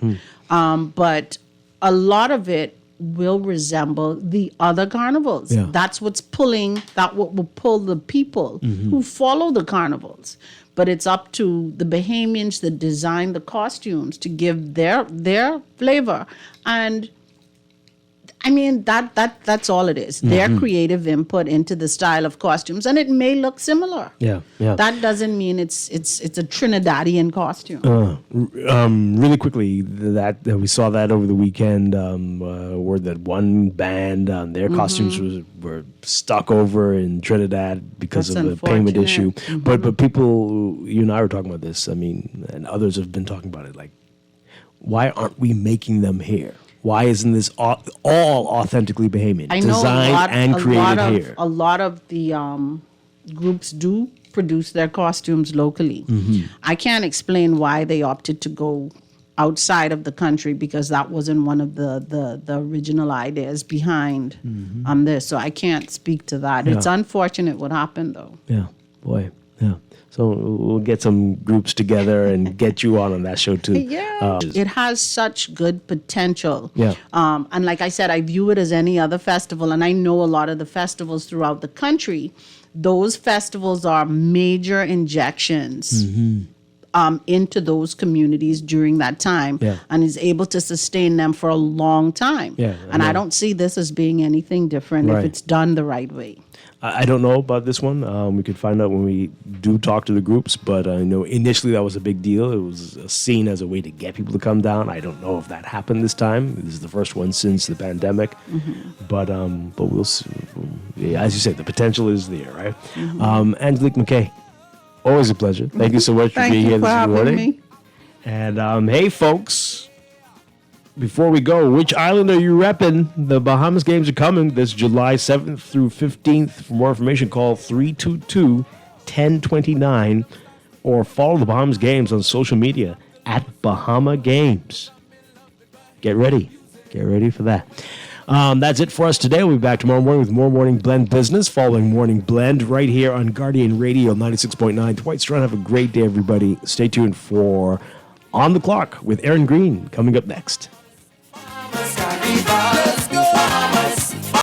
But a lot of it will resemble the other carnivals. Yeah. That's what will pull the people who follow the carnivals. But it's up to the Bahamians that design the costumes to give their flavor. And I mean, that's all it is. Their creative input into the style of costumes, and it may look similar. Yeah. That doesn't mean it's a Trinidadian costume. Really quickly, that we saw that over the weekend, where that one band, their costumes were stuck over in Trinidad because of the payment issue. But people, you and I were talking about this. I mean, and others have been talking about it. Like, why aren't we making them here? Why isn't this all authentically Bahamian? I know designed and created here? A lot of the groups do produce their costumes locally. I can't explain why they opted to go outside of the country, because that wasn't one of the original ideas behind this. So I can't speak to that. Yeah. It's unfortunate what happened, though. Yeah, boy, yeah. So we'll get some groups together and get you on that show too. Yeah, it has such good potential. Yeah. And like I said, I view it as any other festival, and I know a lot of the festivals throughout the country. Those festivals are major injections into those communities during that time, and is able to sustain them for a long time. Yeah, and I don't see this as being anything different if Right. it's done the right way. I don't know about this one. We could find out when we do talk to the groups, but I know initially that was a big deal. It was seen as a way to get people to come down. I don't know if that happened this time. This is the first one since the pandemic, but we'll see. Yeah, as you said, the potential is there, right? Angelique McKay, always a pleasure. Thank you so much for being here this morning. Me. And hey, folks. Before we go, which island are you repping? The Bahamas games are coming this July 7th through 15th. For more information, call 322-1029 or follow the Bahamas games on social media at Bahama Games. Get ready. Get ready for that. That's it for us today. We'll be back tomorrow morning with more Morning Blend business, following Morning Blend right here on Guardian Radio 96.9. Dwight Strachan, have a great day, everybody. Stay tuned for On the Clock with Aaron Green coming up next. Arriba.